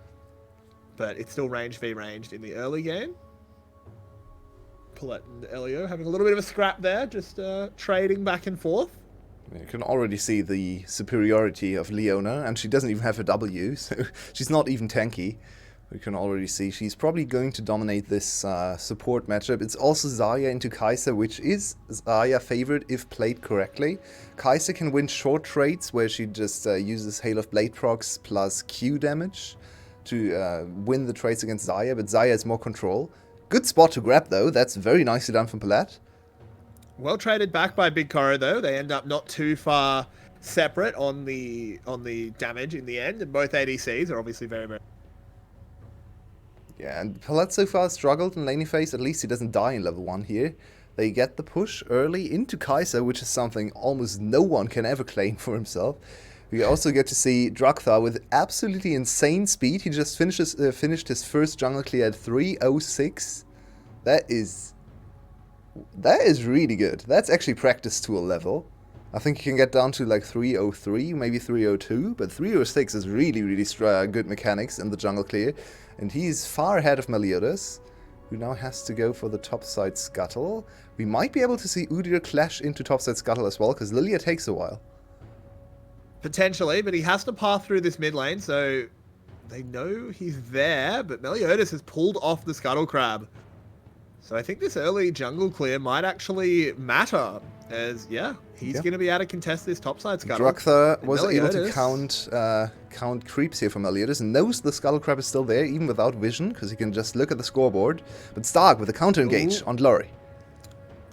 but it's still range v ranged in the early game. Paulette and Elio having a little bit of a scrap there, just trading back and forth. You can already see the superiority of Leona, and she doesn't even have a W, so she's not even tanky. We can already see she's probably going to dominate this support matchup. It's also Xayah into Kai'Sa, which is Xayah favorite if played correctly. Kai'Sa can win short trades where she just uses Hail of Blade procs plus Q damage to win the trades against Xayah, but Xayah has more control. Good spot to grab though, that's very nicely done from Paulette. Well traded back by Big Koro though. They end up not too far separate on the damage in the end, and both ADCs are obviously very, very... Yeah, and Paulette so far struggled in laning phase. At least he doesn't die in level 1 here. They get the push early into Kai'Sa, which is something almost no one can ever claim for himself. We also get to see Drakthar with absolutely insane speed. He just finished his first jungle clear at 3:06. That is really good. That's actually practice tool level. I think you can get down to like 3:03, maybe 3:02, but 3:06 is really, really good mechanics in the jungle clear. And he's far ahead of Meliodas, who now has to go for the topside scuttle. We might be able to see Udyr clash into topside scuttle as well, because Lilia takes a while. Potentially, but he has to pass through this mid lane, so they know he's there, but Meliodas has pulled off the Scuttle Crab. So I think this early jungle clear might actually matter, as, he's going to be able to contest this topside scuttle. Drakthar was able to count creeps here from Meliodas, and knows the Scuttle Crab is still there, even without vision, because he can just look at the scoreboard. But Stark with a counter engage on Glory.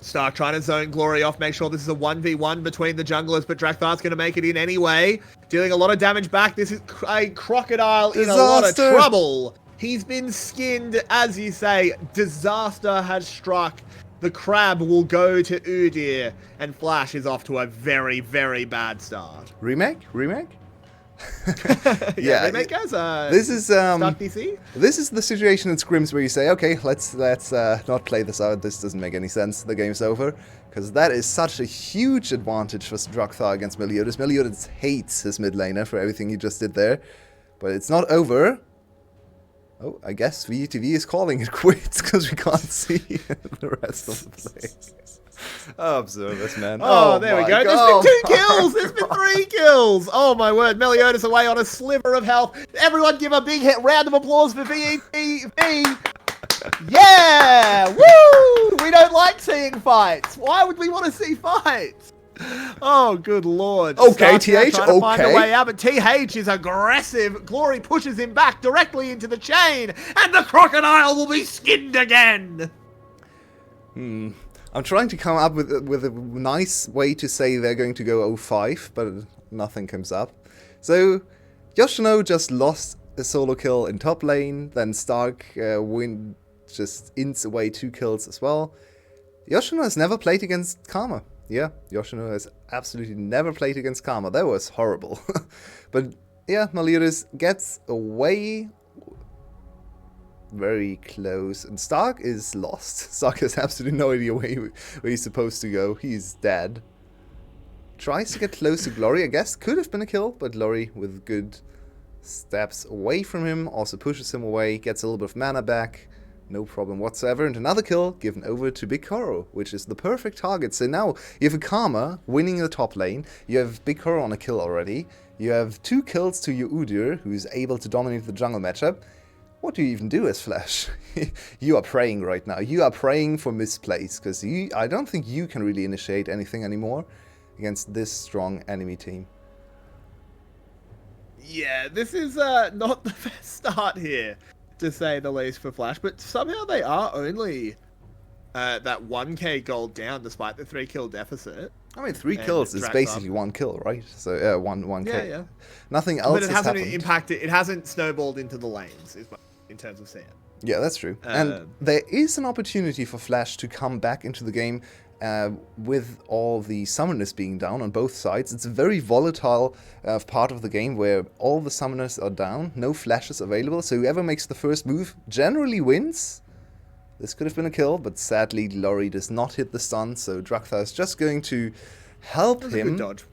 Stark trying to zone Glory off, make sure this is a 1v1 between the junglers, but Drakthar's going to make it in anyway. Dealing a lot of damage back. This is a Crocodile in a lot of trouble. He's been skinned, as you say. Disaster has struck. The crab will go to Udyr, and Flash is off to a very, very bad start. Remake? Remake guys. This is Stark DC. This is the situation in scrims where you say, okay, let's not play this out. This doesn't make any sense. The game's over, because that is such a huge advantage for Drakthar against Meliodas. Meliodas hates his mid laner for everything he just did there, but it's not over. Oh, I guess VTV is calling it quits because we can't see the rest of the play. Observe us, man. Oh, there we go. God. There's been 2 kills. There's been 3 kills. Oh, my word. Meliodas away on a sliver of health. Everyone give a big round of applause for VTV. Yeah! Woo! We don't like seeing fights. Why would we want to see fights? Oh, good lord. Okay, Stark's TH, trying to find a okay. way out, but TH is aggressive. Glory pushes him back directly into the chain, and the Crocodile will be skinned again. I'm trying to come up with a nice way to say they're going to go 0-5, but nothing comes up. So, Yoshino just lost a solo kill in top lane, then Stark just ints away 2 kills as well. Yoshino has never played against Karma. Yeah, Yoshino has absolutely never played against Karma. That was horrible. But yeah, Meliodas gets away very close. And Stark is lost. Stark has absolutely no idea where he's supposed to go. He's dead. Tries to get close to Glory. I guess could have been a kill, but Glory with good steps away from him. Also pushes him away. Gets a little bit of mana back. No problem whatsoever. And another kill given over to Big Koro, which is the perfect target. So now you have a Karma winning the top lane. You have Big Koro on a kill already. You have 2 kills to your Udyr, who's able to dominate the jungle matchup. What do you even do as Flash? You are praying right now. You are praying for misplays, because I don't think you can really initiate anything anymore against this strong enemy team. Yeah, this is not the best start here, to say the least, for Flash, but somehow they are only that 1k gold down despite the 3-kill deficit. I mean, 3 kills is basically 1 kill, right? So, 1k. Yeah. Nothing else But it has hasn't happened. impacted, it hasn't snowballed into the lanes, in terms of sand. Yeah, that's true. And there is an opportunity for Flash to come back into the game with all the summoners being down on both sides. It's a very volatile part of the game where all the summoners are down, no flashes available, so whoever makes the first move generally wins. This could have been a kill, but sadly Glory does not hit the stun, so Drakthar is just going to help him. That was a good dodge.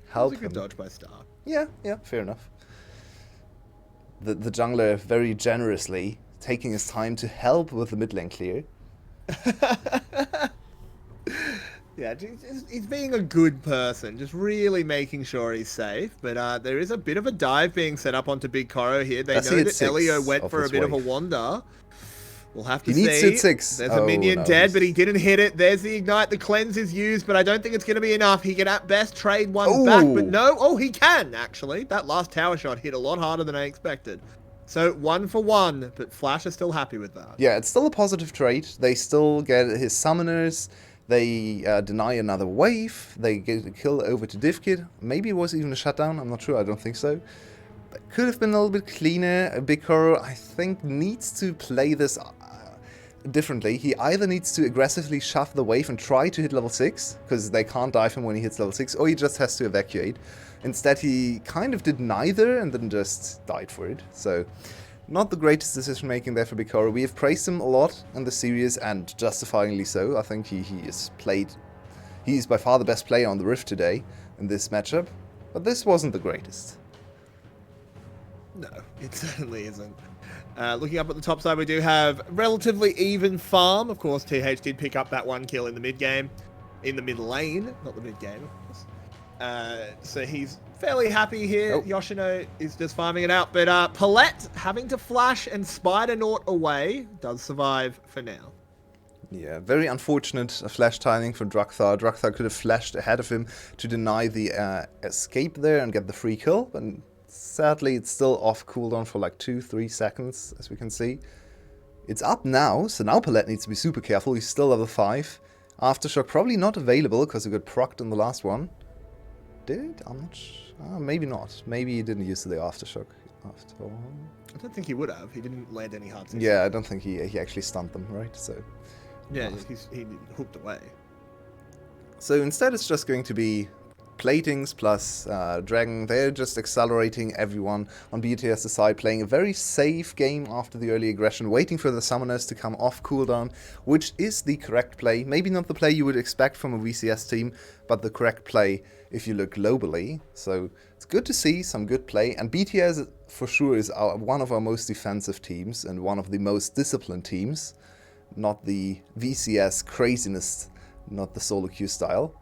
Help That was a good him. dodge by Star. Yeah, fair enough. The jungler very generously taking his time to help with the mid lane clear. Yeah, he's being a good person, just really making sure he's safe. But there is a bit of a dive being set up onto Big Koro here. They know that Elio went for a bit of a wander. We'll have to see. He needs to hit 6. There's a minion dead, but he didn't hit it. There's the ignite. The cleanse is used, but I don't think it's going to be enough. He can at best trade one back, but no. Oh, he can, actually. That last tower shot hit a lot harder than I expected. So 1 for 1, but Flash is still happy with that. Yeah, it's still a positive trade. They still get his summoners. They deny another wave. They get a kill over to Divkid. Maybe it was even a shutdown. I'm not sure. I don't think so. But could have been a little bit cleaner. Big Koro, I think, needs to play this differently. He either needs to aggressively shove the wave and try to hit level 6, because they can't dive him when he hits level 6, or he just has to evacuate. Instead, he kind of did neither and then just died for it. So, not the greatest decision making there for Big Koro. We have praised him a lot in the series, and justifiably so. I think he is by far the best player on the Rift today in this matchup, but this wasn't the greatest. No, it certainly isn't. Looking up at the top side, we do have relatively even farm. Of course, TH did pick up that 1 kill in the mid game, in the mid lane, not the mid game, of course. So he's fairly happy here. Yoshino is just farming it out, but Palette having to flash and Spider Naught away does survive for now. Yeah, very unfortunate flash timing for Drakthar. Drakthar could have flashed ahead of him to deny the escape there and get the free kill, but sadly it's still off cooldown for like 2-3 seconds, as we can see. It's up now, so now Palette needs to be super careful. He's still level 5. Aftershock probably not available because he got procced in the last one. Did? I'm not sure. Maybe not. Maybe he didn't use the Aftershock after all. I don't think he would have. He didn't land any hard. Yeah, I don't think he actually stunned them, right? So yeah, he hooked away. So instead it's just going to be Platings plus Dragon. They're just accelerating everyone on BTS's side, playing a very safe game after the early aggression, waiting for the summoners to come off cooldown, which is the correct play. Maybe not the play you would expect from a VCS team, but the correct play if you look globally. So it's good to see some good play, and BTS for sure is one of our most defensive teams and one of the most disciplined teams, not the VCS craziness, not the solo queue style.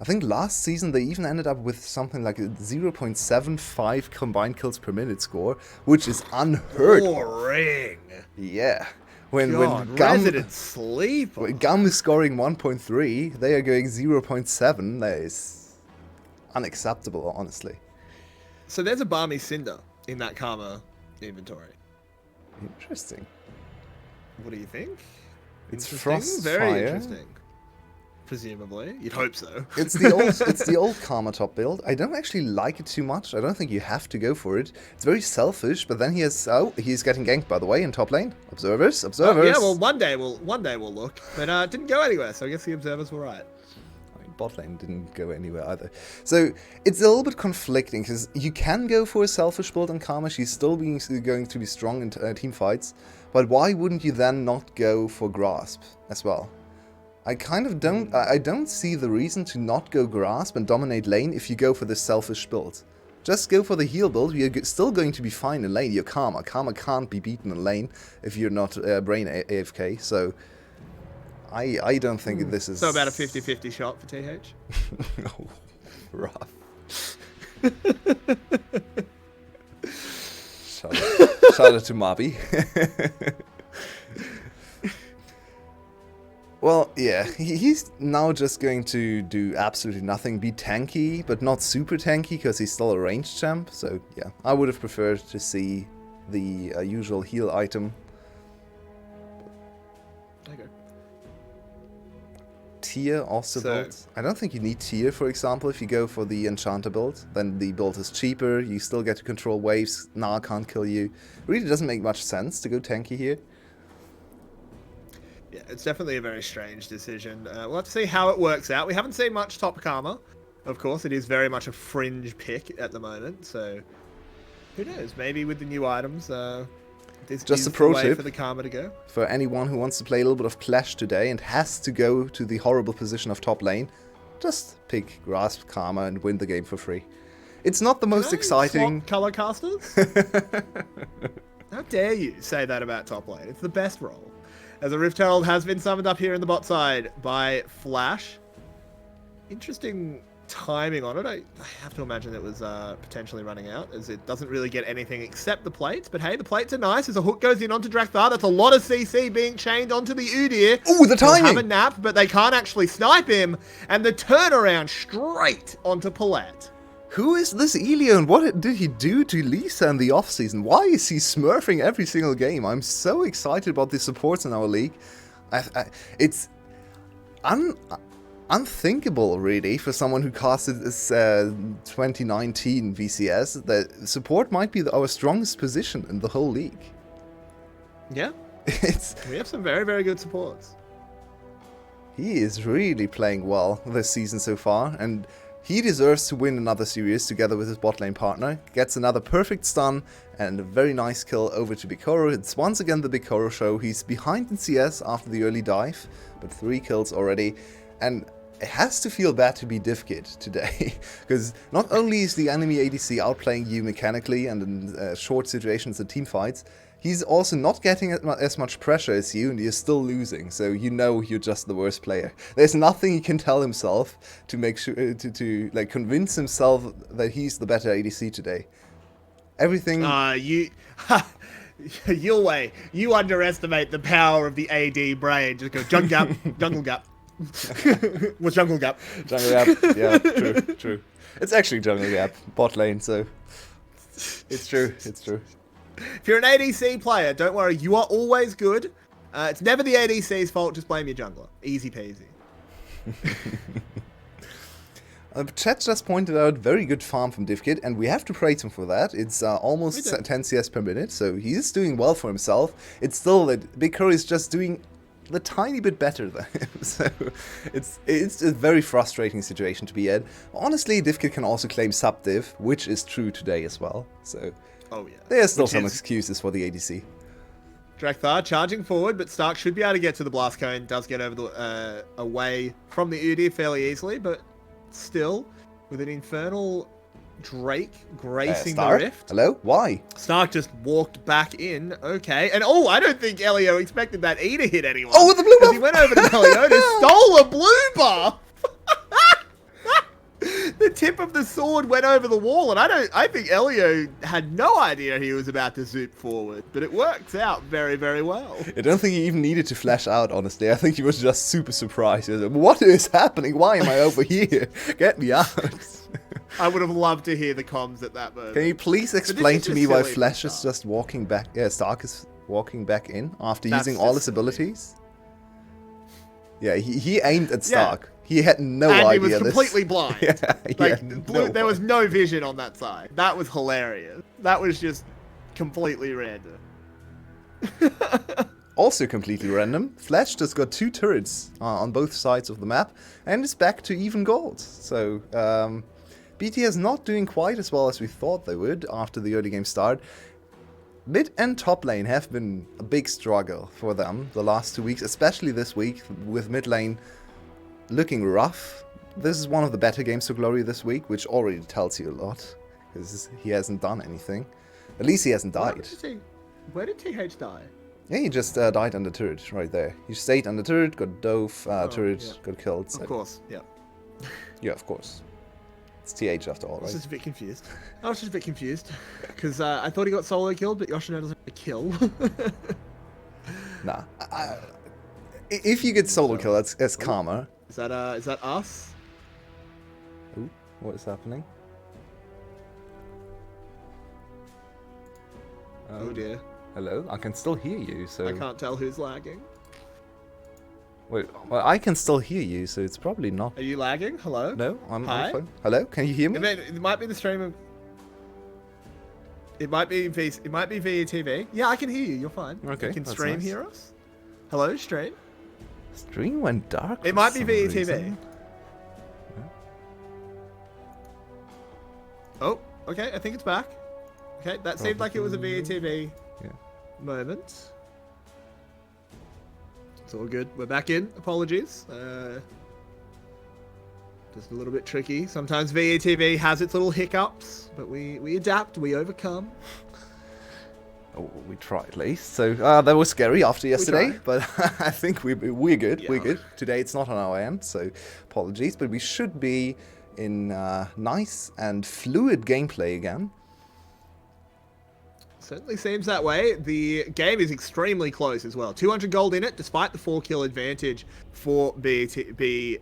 I think last season they even ended up with something like a 0.75 combined kills per minute score, which is unheard of. Boring. Yeah. When Resident Sleep. When Gum is scoring 1.3, they are going 0.7. That is unacceptable, honestly. So there's a Balmy Cinder in that Karma inventory. Interesting. What do you think? It's Interesting? Frostfire. Very interesting. Presumably, you'd hope so. It's the old Karma top build. I don't actually like it too much. I don't think you have to go for it. It's very selfish. But then he's getting ganked, by the way, in top lane. Observers. Yeah, well, one day we'll look, but didn't go anywhere. So I guess the observers were right. bot lane didn't go anywhere either. So it's a little bit conflicting, because you can go for a selfish build on Karma. She's still going to be strong in team fights. But why wouldn't you then not go for Grasp as well? I kind of don't see the reason to not go Grasp and dominate lane if you go for the selfish build. Just go for the heal build. You're still going to be fine in lane. You're Karma. Karma can't be beaten in lane if you're not Brain AFK. So I don't think this is... So about a 50-50 shot for TH? Oh, rough. Shout out to Mabi. Well, yeah, he's now just going to do absolutely nothing, be tanky, but not super tanky, because he's still a ranged champ. So, yeah, I would have preferred to see the usual heal item. Okay. Tier also build. I don't think you need tier, for example, if you go for the enchanter build. Then the build is cheaper, you still get to control waves, Gnar can't kill you. Really doesn't make much sense to go tanky here. Yeah, it's definitely a very strange decision. We'll have to see how it works out. We haven't seen much top Karma. Of course, it is very much a fringe pick at the moment, so who knows? Maybe with the new items, this just is a pro the way tip for the Karma to go. For anyone who wants to play a little bit of Clash today and has to go to the horrible position of top lane, just pick Grasp Karma and win the game for free. It's not the most exciting... Color casters? How dare you say that about top lane? It's the best role. As a Rift Herald has been summoned up here in the bot side by Flash. Interesting timing on it. I have to imagine it was potentially running out, as it doesn't really get anything except the plates. But hey, the plates are nice. As a hook goes in onto Drakthar, that's a lot of CC being chained onto the Udyr. Ooh, the timing! He'll have a nap, but they can't actually snipe him. And the turnaround straight onto Paulette. Who is this Elio and what did he do to Lisa in the offseason? Why is he smurfing every single game? I'm so excited about the supports in our league. It's unthinkable, really, for someone who casted this 2019 VCS, that support might be our strongest position in the whole league. Yeah. We have some very, very good supports. He is really playing well this season so far, and he deserves to win another series together with his bot lane partner. Gets another perfect stun and a very nice kill over to Bikoro. It's once again the Bikoro show. He's behind in CS after the early dive, but 3 kills already. And it has to feel bad to be DivKid today, because not only is the enemy ADC outplaying you mechanically and in short situations and team fights, he's also not getting as much pressure as you, and you're still losing, so you know you're just the worst player. There's nothing he can tell himself to make sure to like convince himself that he's the better ADC today. Everything. Yulwei, you underestimate the power of the AD brain. Just go jungle gap, jungle gap. What's jungle gap? Jungle gap. Yeah, true. It's actually jungle gap, bot lane, so it's true. It's true. If you're an ADC player, don't worry, you are always good. It's never the ADC's fault, just blame your jungler. Easy peasy. Chat just pointed out very good farm from DivKid, and we have to praise him for that. It's almost 10 CS per minute, so he's doing well for himself. It's still that Bikoro is just doing the tiny bit better than him, so it's a very frustrating situation to be in. Honestly, DivKid can also claim sub-div, which is true today as well, so... Oh yeah. There's still some excuses for the ADC. Drakthar charging forward, but Stark should be able to get to the blast cone. Does get over the away from the Udyr fairly easily, but still with an infernal Drake gracing the rift. Hello? Why? Stark just walked back in. Okay, and I don't think Elio expected that E to hit anyone. Oh, with the blue buff! He went over to Meliodas, stole a blue buff. The tip of the sword went over the wall, and I think Elio had no idea he was about to zoop forward, but it works out very, very well. I don't think he even needed to flash out, honestly. I think he was just super surprised. He was like, what is happening? Why am I over here? Get me out. I would have loved to hear the comms at that moment. Can you please explain to me why Flash is just walking back? Yeah, Stark is walking back in after using all his abilities. Yeah, he aimed at Stark. Yeah. He had no idea. And he was completely blind. Yeah, there was no vision on that side. That was hilarious. That was just completely random. Also completely random, Flash just got 2 turrets on both sides of the map and is back to even gold. So BTS not doing quite as well as we thought they would after the early game start. Mid and top lane have been a big struggle for them the last 2 weeks, especially this week with mid lane looking rough. This is one of the better games for Glory this week, which already tells you a lot, because he hasn't done anything. At least he hasn't died. Where did TH die? Yeah, he just died under turret right there. He stayed under turret, got dove, turret, got killed. So. Of course, yeah. Yeah, of course. It's TH after all, I was right? just a bit confused. Because I thought he got solo killed, but Yoshino doesn't have a kill. Nah. If you get solo kill, that's karma. Is that us? Ooh, what is happening? Oh dear. Hello? I can still hear you, so... I can't tell who's lagging. Wait, well, I can still hear you, so it's probably not... Are you lagging? Hello? No, I'm Hi? on the phone. Hello? Can you hear me? It might be the stream of... It might be VETV. Yeah, I can hear you. You're fine. Okay, You can that's stream nice. hear us? Hello, stream? Stream went dark. It for might be some VETV. reason. Oh, okay. I think it's back. Okay, that seemed like it was a VETV Yeah. moment. It's all good. We're back in. Apologies. Just a little bit tricky. Sometimes VETV has its little hiccups, but we adapt, we overcome. Oh, we try at least. So that was scary after yesterday, try. but I think we're good. Yeah. We're good. Today it's not on our end, so apologies, but we should be in nice and fluid gameplay again. Certainly seems that way. The game is extremely close as well. 200 gold in it, despite the 4-kill advantage for BTS.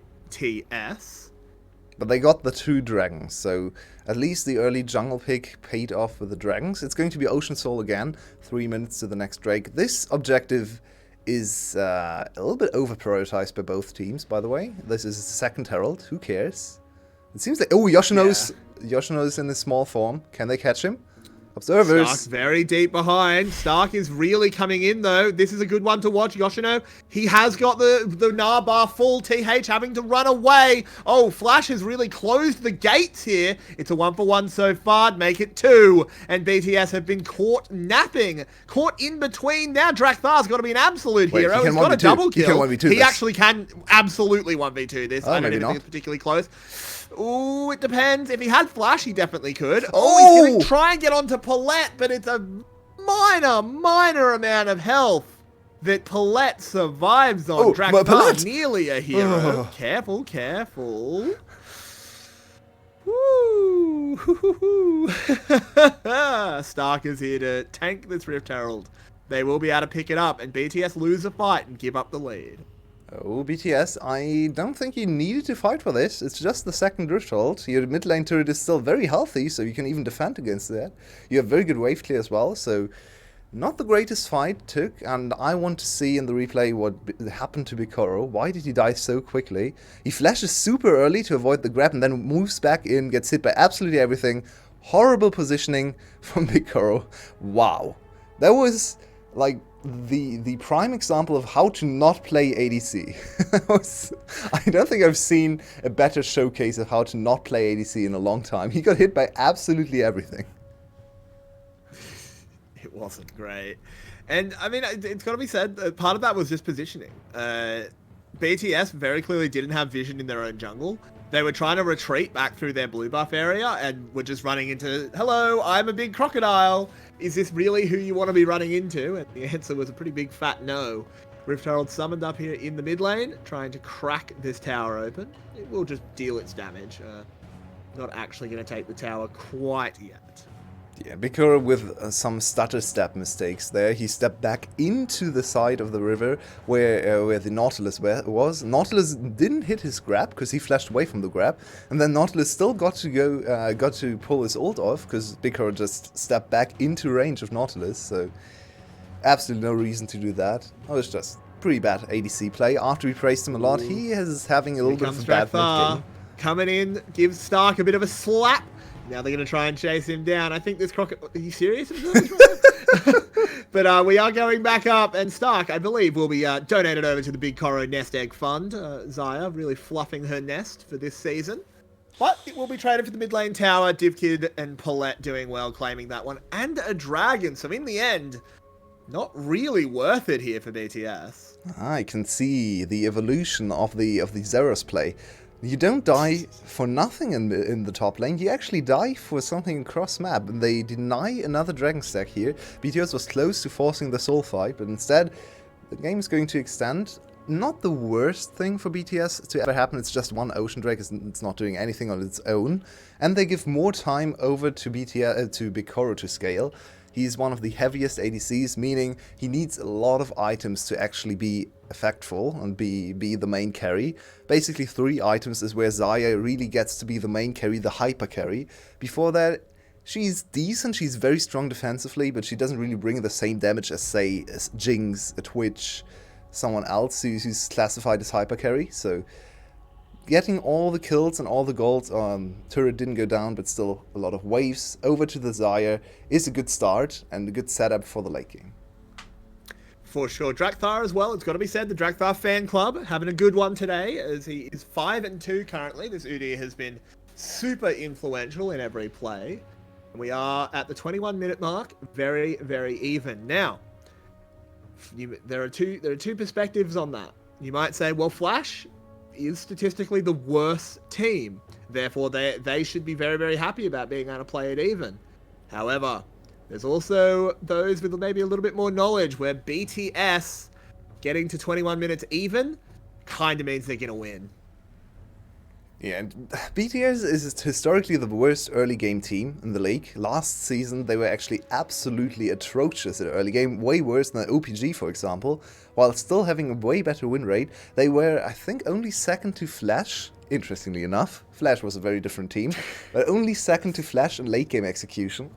But they got the 2 dragons, so at least the early jungle pick paid off with the dragons. It's going to be Ocean Soul again, 3 minutes to the next Drake. This objective is a little bit over-prioritized by both teams, by the way. This is second Herald, who cares? It seems like... Oh, Yoshino's in his small form. Can they catch him? Observers. Stark very deep behind. Stark is really coming in, though. This is a good one to watch. Yoshino, he has got the Narbar full. TH having to run away. Oh, Flash has really closed the gates here. It's a 1-for-1 so far. Make it 2. And BTS have been caught napping. Caught in between. Now Drakthar's got to be an absolute hero. He's got a double kill. He can 1v2 He this. actually can absolutely 1v2 this. Oh, I don't maybe even think not. it's particularly close. Ooh, it depends. If he had Flash, he definitely could. Oh! He's going to try and get onto Paulette, but it's a minor amount of health that Paulette survives on. Oh, Drakthar's Paulette! nearly a hero. Oh. Careful. Woo! Stark is here to tank this Rift Herald. They will be able to pick it up, and BTS lose a fight and give up the lead. Oh, BTS, I don't think you needed to fight for this. It's just the second Rift Herald. Your mid lane turret is still very healthy, so you can even defend against that. You have very good wave clear as well, so not the greatest fight took. And I want to see in the replay what happened to Bikoro. Why did he die so quickly? He flashes super early to avoid the grab and then moves back in, gets hit by absolutely everything. Horrible positioning from Bikoro. Wow. That was like the prime example of how to not play ADC. I don't think I've seen a better showcase of how to not play ADC in a long time. He got hit by absolutely everything. It wasn't great. And, I mean, it's got to be said, part of that was just positioning. BTS very clearly didn't have vision in their own jungle. They were trying to retreat back through their blue buff area and were just running into, hello, I'm a big crocodile. Is this really who you want to be running into? And the answer was a pretty big fat no. Rift Herald summoned up here in the mid lane, trying to crack this tower open. It will just deal its damage. Not actually going to take the tower quite yet. Yeah, Bikoro with some stutter step mistakes there. He stepped back into the side of the river where the Nautilus was. Nautilus didn't hit his grab because he flashed away from the grab, and then Nautilus still got to pull his ult off because Bikoro just stepped back into range of Nautilus. So absolutely no reason to do that. It was just pretty bad ADC play. After we praised him a lot, he is having a little bit of a bad mid game. Coming in, gives Stark a bit of a slap. Now they're going to try and chase him down. I think this Crockett... Are you serious? But we are going back up, and Stark, I believe, will be donated over to the Big Coro Nest Egg Fund. Zaya really fluffing her nest for this season. But it will be traded for the mid lane tower. Divkid and Paulette doing well, claiming that one. And a dragon. So in the end, not really worth it here for BTS. I can see the evolution of the Zeros play. You don't die for nothing in the top lane, you actually die for something cross map, and they deny another dragon stack here. BTS was close to forcing the soul fight, but instead the game is going to extend. Not the worst thing for BTS to ever happen, it's just one Ocean Drake, it's not doing anything on its own, and they give more time over to BTS, to Big Coro to scale. He's one of the heaviest ADCs, meaning he needs a lot of items to actually be effectful and be the main carry. Basically 3 items is where Zaya really gets to be the main carry, the hyper carry. Before that, she's decent, she's very strong defensively, but she doesn't really bring the same damage as, say, as Jinx, a Twitch, someone else who's classified as hyper carry. So getting all the kills and all the golds, turret didn't go down, but still a lot of waves over to the Zaya is a good start and a good setup for the late game. For sure. Drakthar as well, it's got to be said, the Drakthar fan club having a good one today, as he is 5-2 currently. This Udyr has been super influential in every play. And we are at the 21-minute mark, very, very even. Now, there are two perspectives on that. You might say, well, Flash is statistically the worst team. Therefore, they should be very, very happy about being able to play it even. However, there's also those with maybe a little bit more knowledge where BTS getting to 21 minutes even kind of means they're going to win. Yeah, and BTS is historically the worst early game team in the league. Last season, they were actually absolutely atrocious at early game, way worse than OPG, for example. While still having a way better win rate, they were, I think, only second to Flash, interestingly enough. Flash was a very different team, but only second to Flash in late game execution.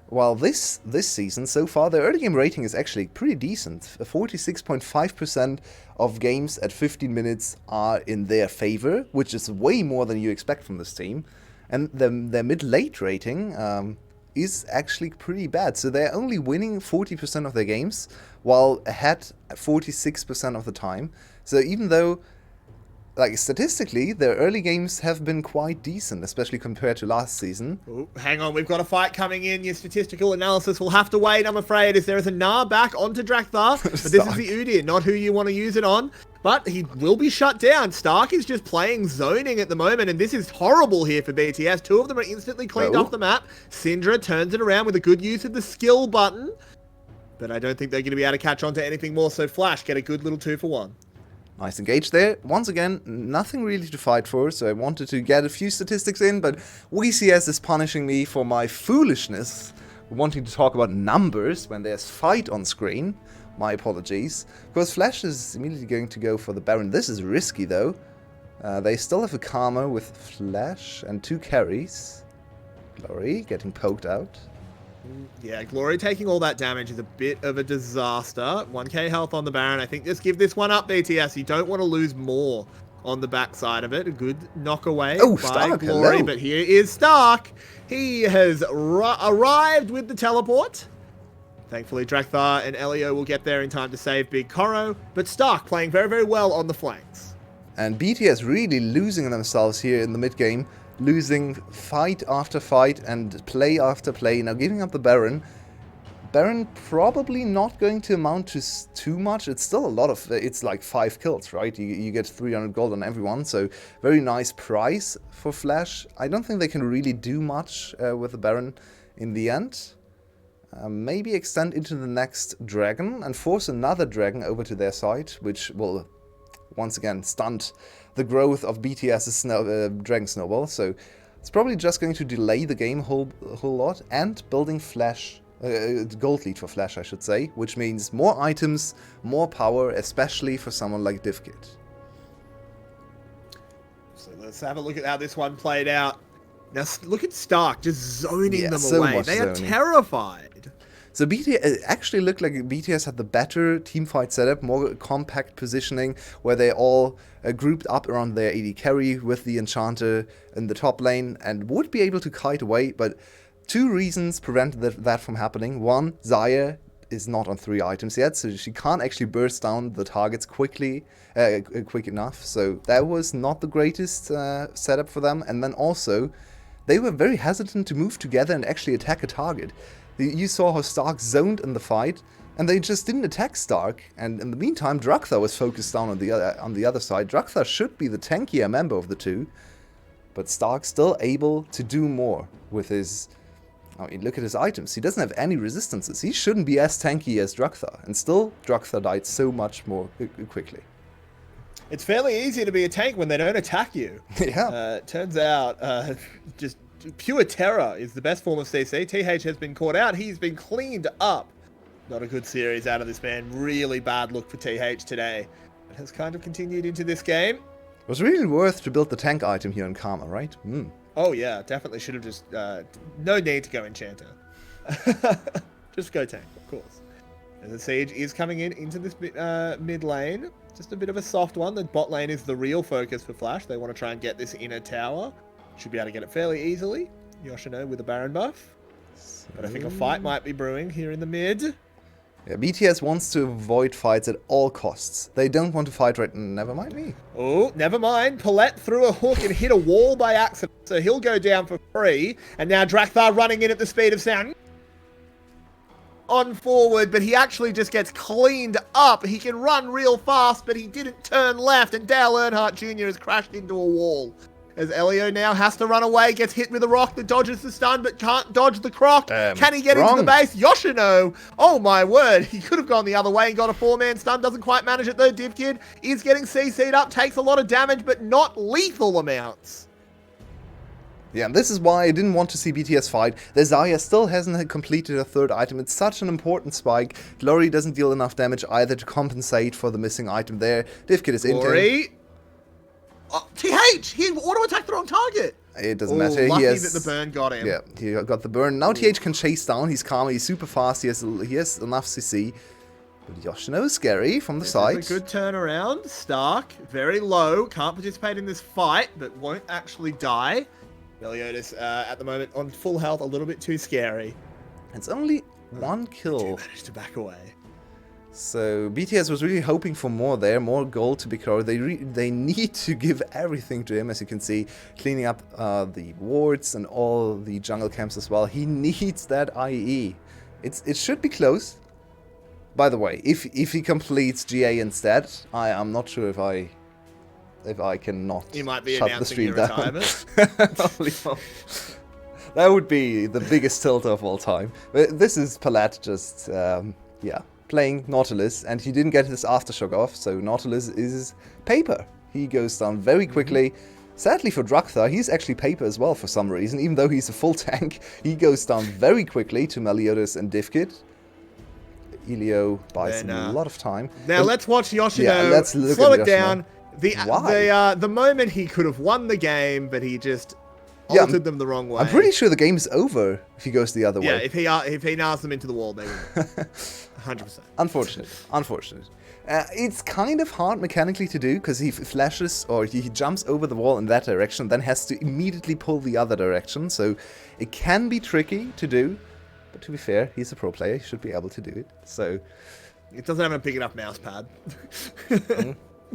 While this season, so far, their early game rating is actually pretty decent. 46.5% of games at 15 minutes are in their favor, which is way more than you expect from this team. And their mid-late rating is actually pretty bad. So they're only winning 40% of their games, while ahead 46% of the time. So even though, like, statistically, their early games have been quite decent, especially compared to last season. Ooh, hang on, we've got a fight coming in. Your statistical analysis will have to wait, I'm afraid, as there is a Gnar back onto Drakthar. But this is the Udyr, not who you want to use it on. But he will be shut down. Stark is just playing zoning at the moment, and this is horrible here for BTS. 2 of them are instantly cleaned off the map. Syndra turns it around with a good use of the skill button. But I don't think they're going to be able to catch on to anything more, so Flash get a good little 2-for-1. Nice engage there. Once again, nothing really to fight for, so I wanted to get a few statistics in, but WCS is punishing me for my foolishness, wanting to talk about numbers when there's fight on screen. My apologies. Because Flash is immediately going to go for the Baron. This is risky, though. They still have a Karma with Flash and 2 carries. Glory getting poked out. Yeah, Glory taking all that damage is a bit of a disaster. 1k health on the Baron. I think just give this one up, BTS. You don't want to lose more on the backside of it. A good knock away by Stark, Glory. hello. But here is Stark. He has arrived with the teleport. Thankfully, Drakthar and Elio will get there in time to save Big Coro. But Stark playing very, very well on the flanks. And BTS really losing themselves here in the mid game. Losing fight after fight and play after play. Now giving up the Baron. Baron probably not going to amount to too much. It's still a lot of... It's like 5 kills, right? You get 300 gold on everyone. So very nice price for Flash. I don't think they can really do much with the Baron in the end. Maybe extend into the next dragon and force another dragon over to their side, which will once again stunt the growth of BTS's Dragon Snowball, so it's probably just going to delay the game a whole lot, and building Flash, gold lead for Flash, I should say, which means more items, more power, especially for someone like Divkid. So let's have a look at how this one played out. Now look at Stark just zoning them so away. much They are zoning. terrified. So it actually looked like BTS had the better teamfight setup, more compact positioning, where they all grouped up around their AD carry with the Enchanter in the top lane and would be able to kite away, but two reasons prevented that from happening. One, Xayah is not on 3 items yet, so she can't actually burst down the targets quick enough, so that was not the greatest setup for them. And then also, they were very hesitant to move together and actually attack a target. You saw how Stark zoned in the fight, and they just didn't attack Stark. And in the meantime, Drakthar was focused down on the other side. Drakthar should be the tankier member of the two, but Stark's still able to do more with his... I mean, look at his items. He doesn't have any resistances. He shouldn't be as tanky as Drakthar, and still Drakthar died so much more quickly. It's fairly easy to be a tank when they don't attack you. Yeah. Turns out, just pure terror is the best form of CC. TH has been caught out. He's been cleaned up. Not a good series out of this man. Really bad look for TH today. It has kind of continued into this game. It was really worth to build the tank item here on Karma, right? Oh yeah, definitely should have just... no need to go Enchanter. Just go tank, of course. And the Siege is coming into this mid lane. Just a bit of a soft one. The bot lane is the real focus for Flash. They want to try and get this inner tower. Should be able to get it fairly easily. Yoshino with a Baron buff. But I think a fight might be brewing here in the mid. Yeah, BTS wants to avoid fights at all costs. They don't want to fight right now. Never mind me. Oh, never mind. Paulette threw a hook and hit a wall by accident. So he'll go down for free. And now Drakthar running in at the speed of sound. On forward, but he actually just gets cleaned up. He can run real fast, but he didn't turn left. And Dale Earnhardt Jr. has crashed into a wall. As Elio now has to run away, gets hit with a rock that dodges the stun, but can't dodge the croc. Can he get into the base? Yoshino! Oh my word, he could have gone the other way and got a 4-man stun. Doesn't quite manage it though. DivKid is getting CC'd up, takes a lot of damage, but not lethal amounts. Yeah, and this is why I didn't want to see BTS fight. The Xayah still hasn't completed a 3rd item. It's such an important spike. Glory doesn't deal enough damage either to compensate for the missing item there. DivKid is in. Glory. TH! He auto-attacked the wrong target! It doesn't matter. Lucky that the burn got him. Yeah, he got the burn. Now TH can chase down. He's Karma. He's super fast. He has enough CC. But Yoshino is scary from the side. It's a good turnaround. Stark, very low. Can't participate in this fight, but won't actually die. Meliodas, at the moment, on full health, a little bit too scary. It's only 1 kill. They managed to back away. So BTS was really hoping for more there, more gold to Bikoro. They need to give everything to him, as you can see, cleaning up the wards and all the jungle camps as well. He needs that IE. It should be close. By the way, if he completes GA instead, I'm not sure if I cannot he might be shut the stream down. That would be the biggest tilt of all time. But this is Palat just playing Nautilus, and he didn't get his aftershock off, so Nautilus is paper. He goes down very quickly. Sadly for Drakthar, he's actually paper as well for some reason, even though he's a full tank. He goes down very quickly to Meliodas and DivKid. Elio buys him a lot of time. Now let's watch Yoshino slow it down. The moment he could have won the game, but he just altered them the wrong way. I'm pretty sure the game is over if he goes the other way. Yeah, if he nails them into the wall, they win. 100%. Unfortunate. It's kind of hard mechanically to do, because he flashes or he jumps over the wall in that direction, then has to immediately pull the other direction, so it can be tricky to do, but to be fair, he's a pro player, he should be able to do it, so... It doesn't have a big enough mouse pad.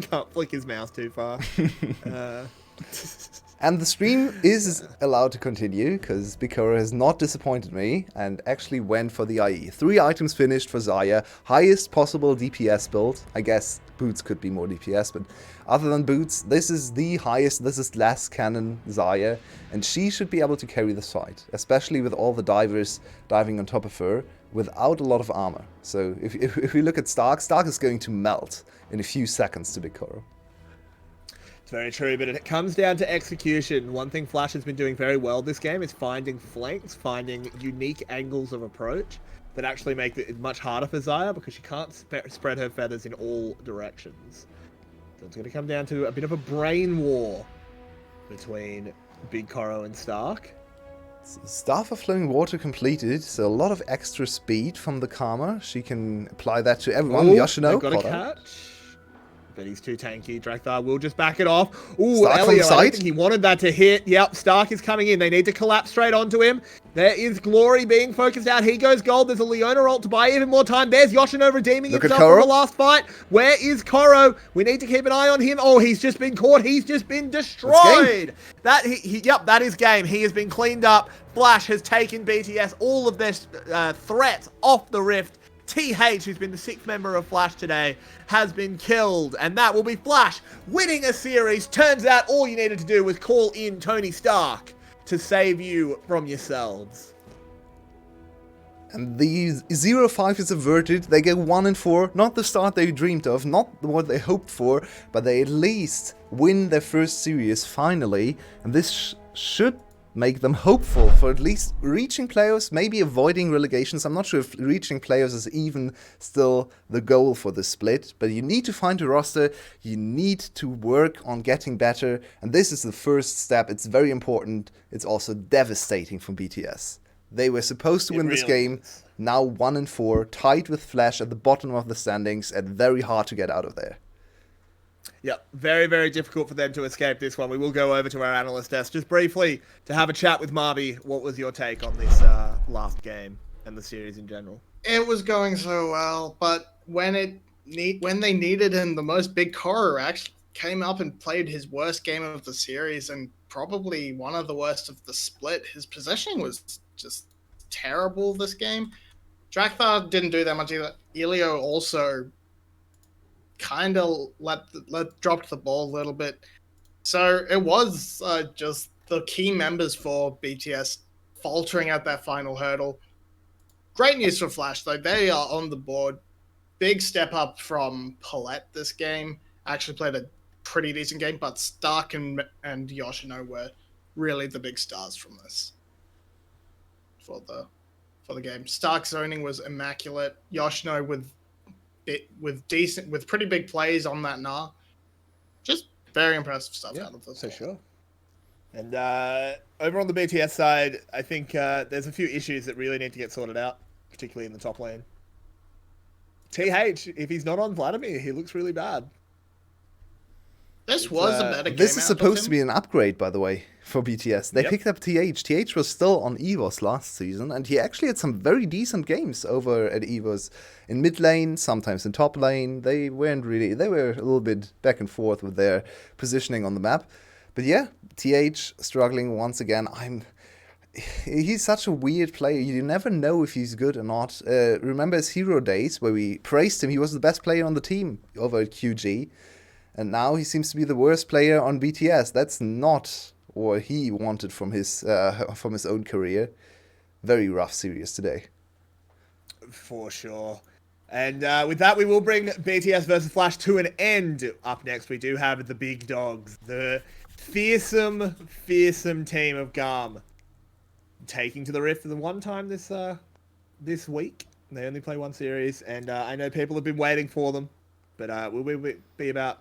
Can't flick his mouse too far. And the stream is allowed to continue, because Bikoro has not disappointed me, and actually went for the IE. 3 items finished for Xayah, highest possible DPS build. I guess Boots could be more DPS, but other than Boots, this is the highest, this is last cannon Xayah, and she should be able to carry this fight, especially with all the divers diving on top of her, without a lot of armor. So if we look at Stark is going to melt in a few seconds to Bikoro. Very true, but it comes down to execution. One thing Flash has been doing very well this game is finding flanks, finding unique angles of approach that actually make it much harder for Xayah, because she can't spread her feathers in all directions. So it's going to come down to a bit of a brain war between Bikoro and Stark. Staff of Flowing Water completed, so a lot of extra speed from the Karma. She can apply that to everyone. Ooh, Yoshino, they've got a caught her. catch. But he's too tanky. Drakthar will just back it off. Ooh, Stark from Elio, the I don't side. think he wanted that to hit. Yep, Stark is coming in. They need to collapse straight onto him. There is Glory being focused out. He goes gold. There's a Leona ult to buy even more time. There's Yoshino redeeming Look at himself from Koro. the last fight. Where is Koro? We need to keep an eye on him. Oh, he's just been caught. He's just been destroyed. Yep, that is game. He has been cleaned up. Flash has taken BTS all of their threats off the Rift. TH, who's been the 6th member of Flash today, has been killed. And that will be Flash winning a series. Turns out all you needed to do was call in Tony Stark to save you from yourselves. And the 0-5 is averted. They get 1-4. Not the start they dreamed of, not what they hoped for, but they at least win their first series finally. And this should make them hopeful for at least reaching playoffs, maybe avoiding relegations. I'm not sure if reaching playoffs is even still the goal for the split, but you need to find a roster, you need to work on getting better, and this is the first step. It's very important. It's also devastating for BTS. They were supposed to win this game, now 1-4, tied with Flash at the bottom of the standings, and very hard to get out of there. Yep, very, very difficult for them to escape this one. We will go over to our analyst desk just briefly to have a chat with Marby. What was your take on this last game and the series in general? It was going so well, but when they needed him the most, Big Koro actually came up and played his worst game of the series and probably one of the worst of the split. His positioning was just terrible this game. Drakthar didn't do that much either. Elio also kind of dropped the ball a little bit. So it was just the key members for BTS faltering at that final hurdle. Great news for Flash, though. They are on the board. Big step up from Paulette this game. Actually played a pretty decent game, but Stark and Yoshino were really the big stars from this for the game. Stark zoning was immaculate. Yoshino with pretty big plays on that Nah. Just very impressive stuff out of this. For sure. And over on the BTS side, I think there's a few issues that really need to get sorted out, particularly in the top lane. TH, if he's not on Vladimir, he looks really bad. This was a better game. This is supposed to be an upgrade, by the way, for BTS. They picked up TH. TH was still on EVOS last season, and he actually had some very decent games over at EVOS. In mid lane, sometimes in top lane. They were a little bit back and forth with their positioning on the map. But yeah, TH struggling once again. He's such a weird player. You never know if he's good or not. Remember his hero days where we praised him. He was the best player on the team over at QG. And now he seems to be the worst player on BTS. That's not what he wanted from his own career. Very rough series today. For sure. And with that, we will bring BTS versus Flash to an end. Up next, we do have the big dogs. The fearsome team of Garm. Taking to the Rift for the one time this week. They only play one series. And I know people have been waiting for them. But we'll be about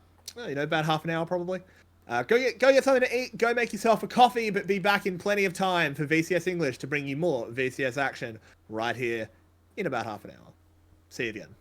half an hour probably. Go get something to eat, go make yourself a coffee, but be back in plenty of time for VCS English to bring you more VCS action right here in about half an hour. See you again.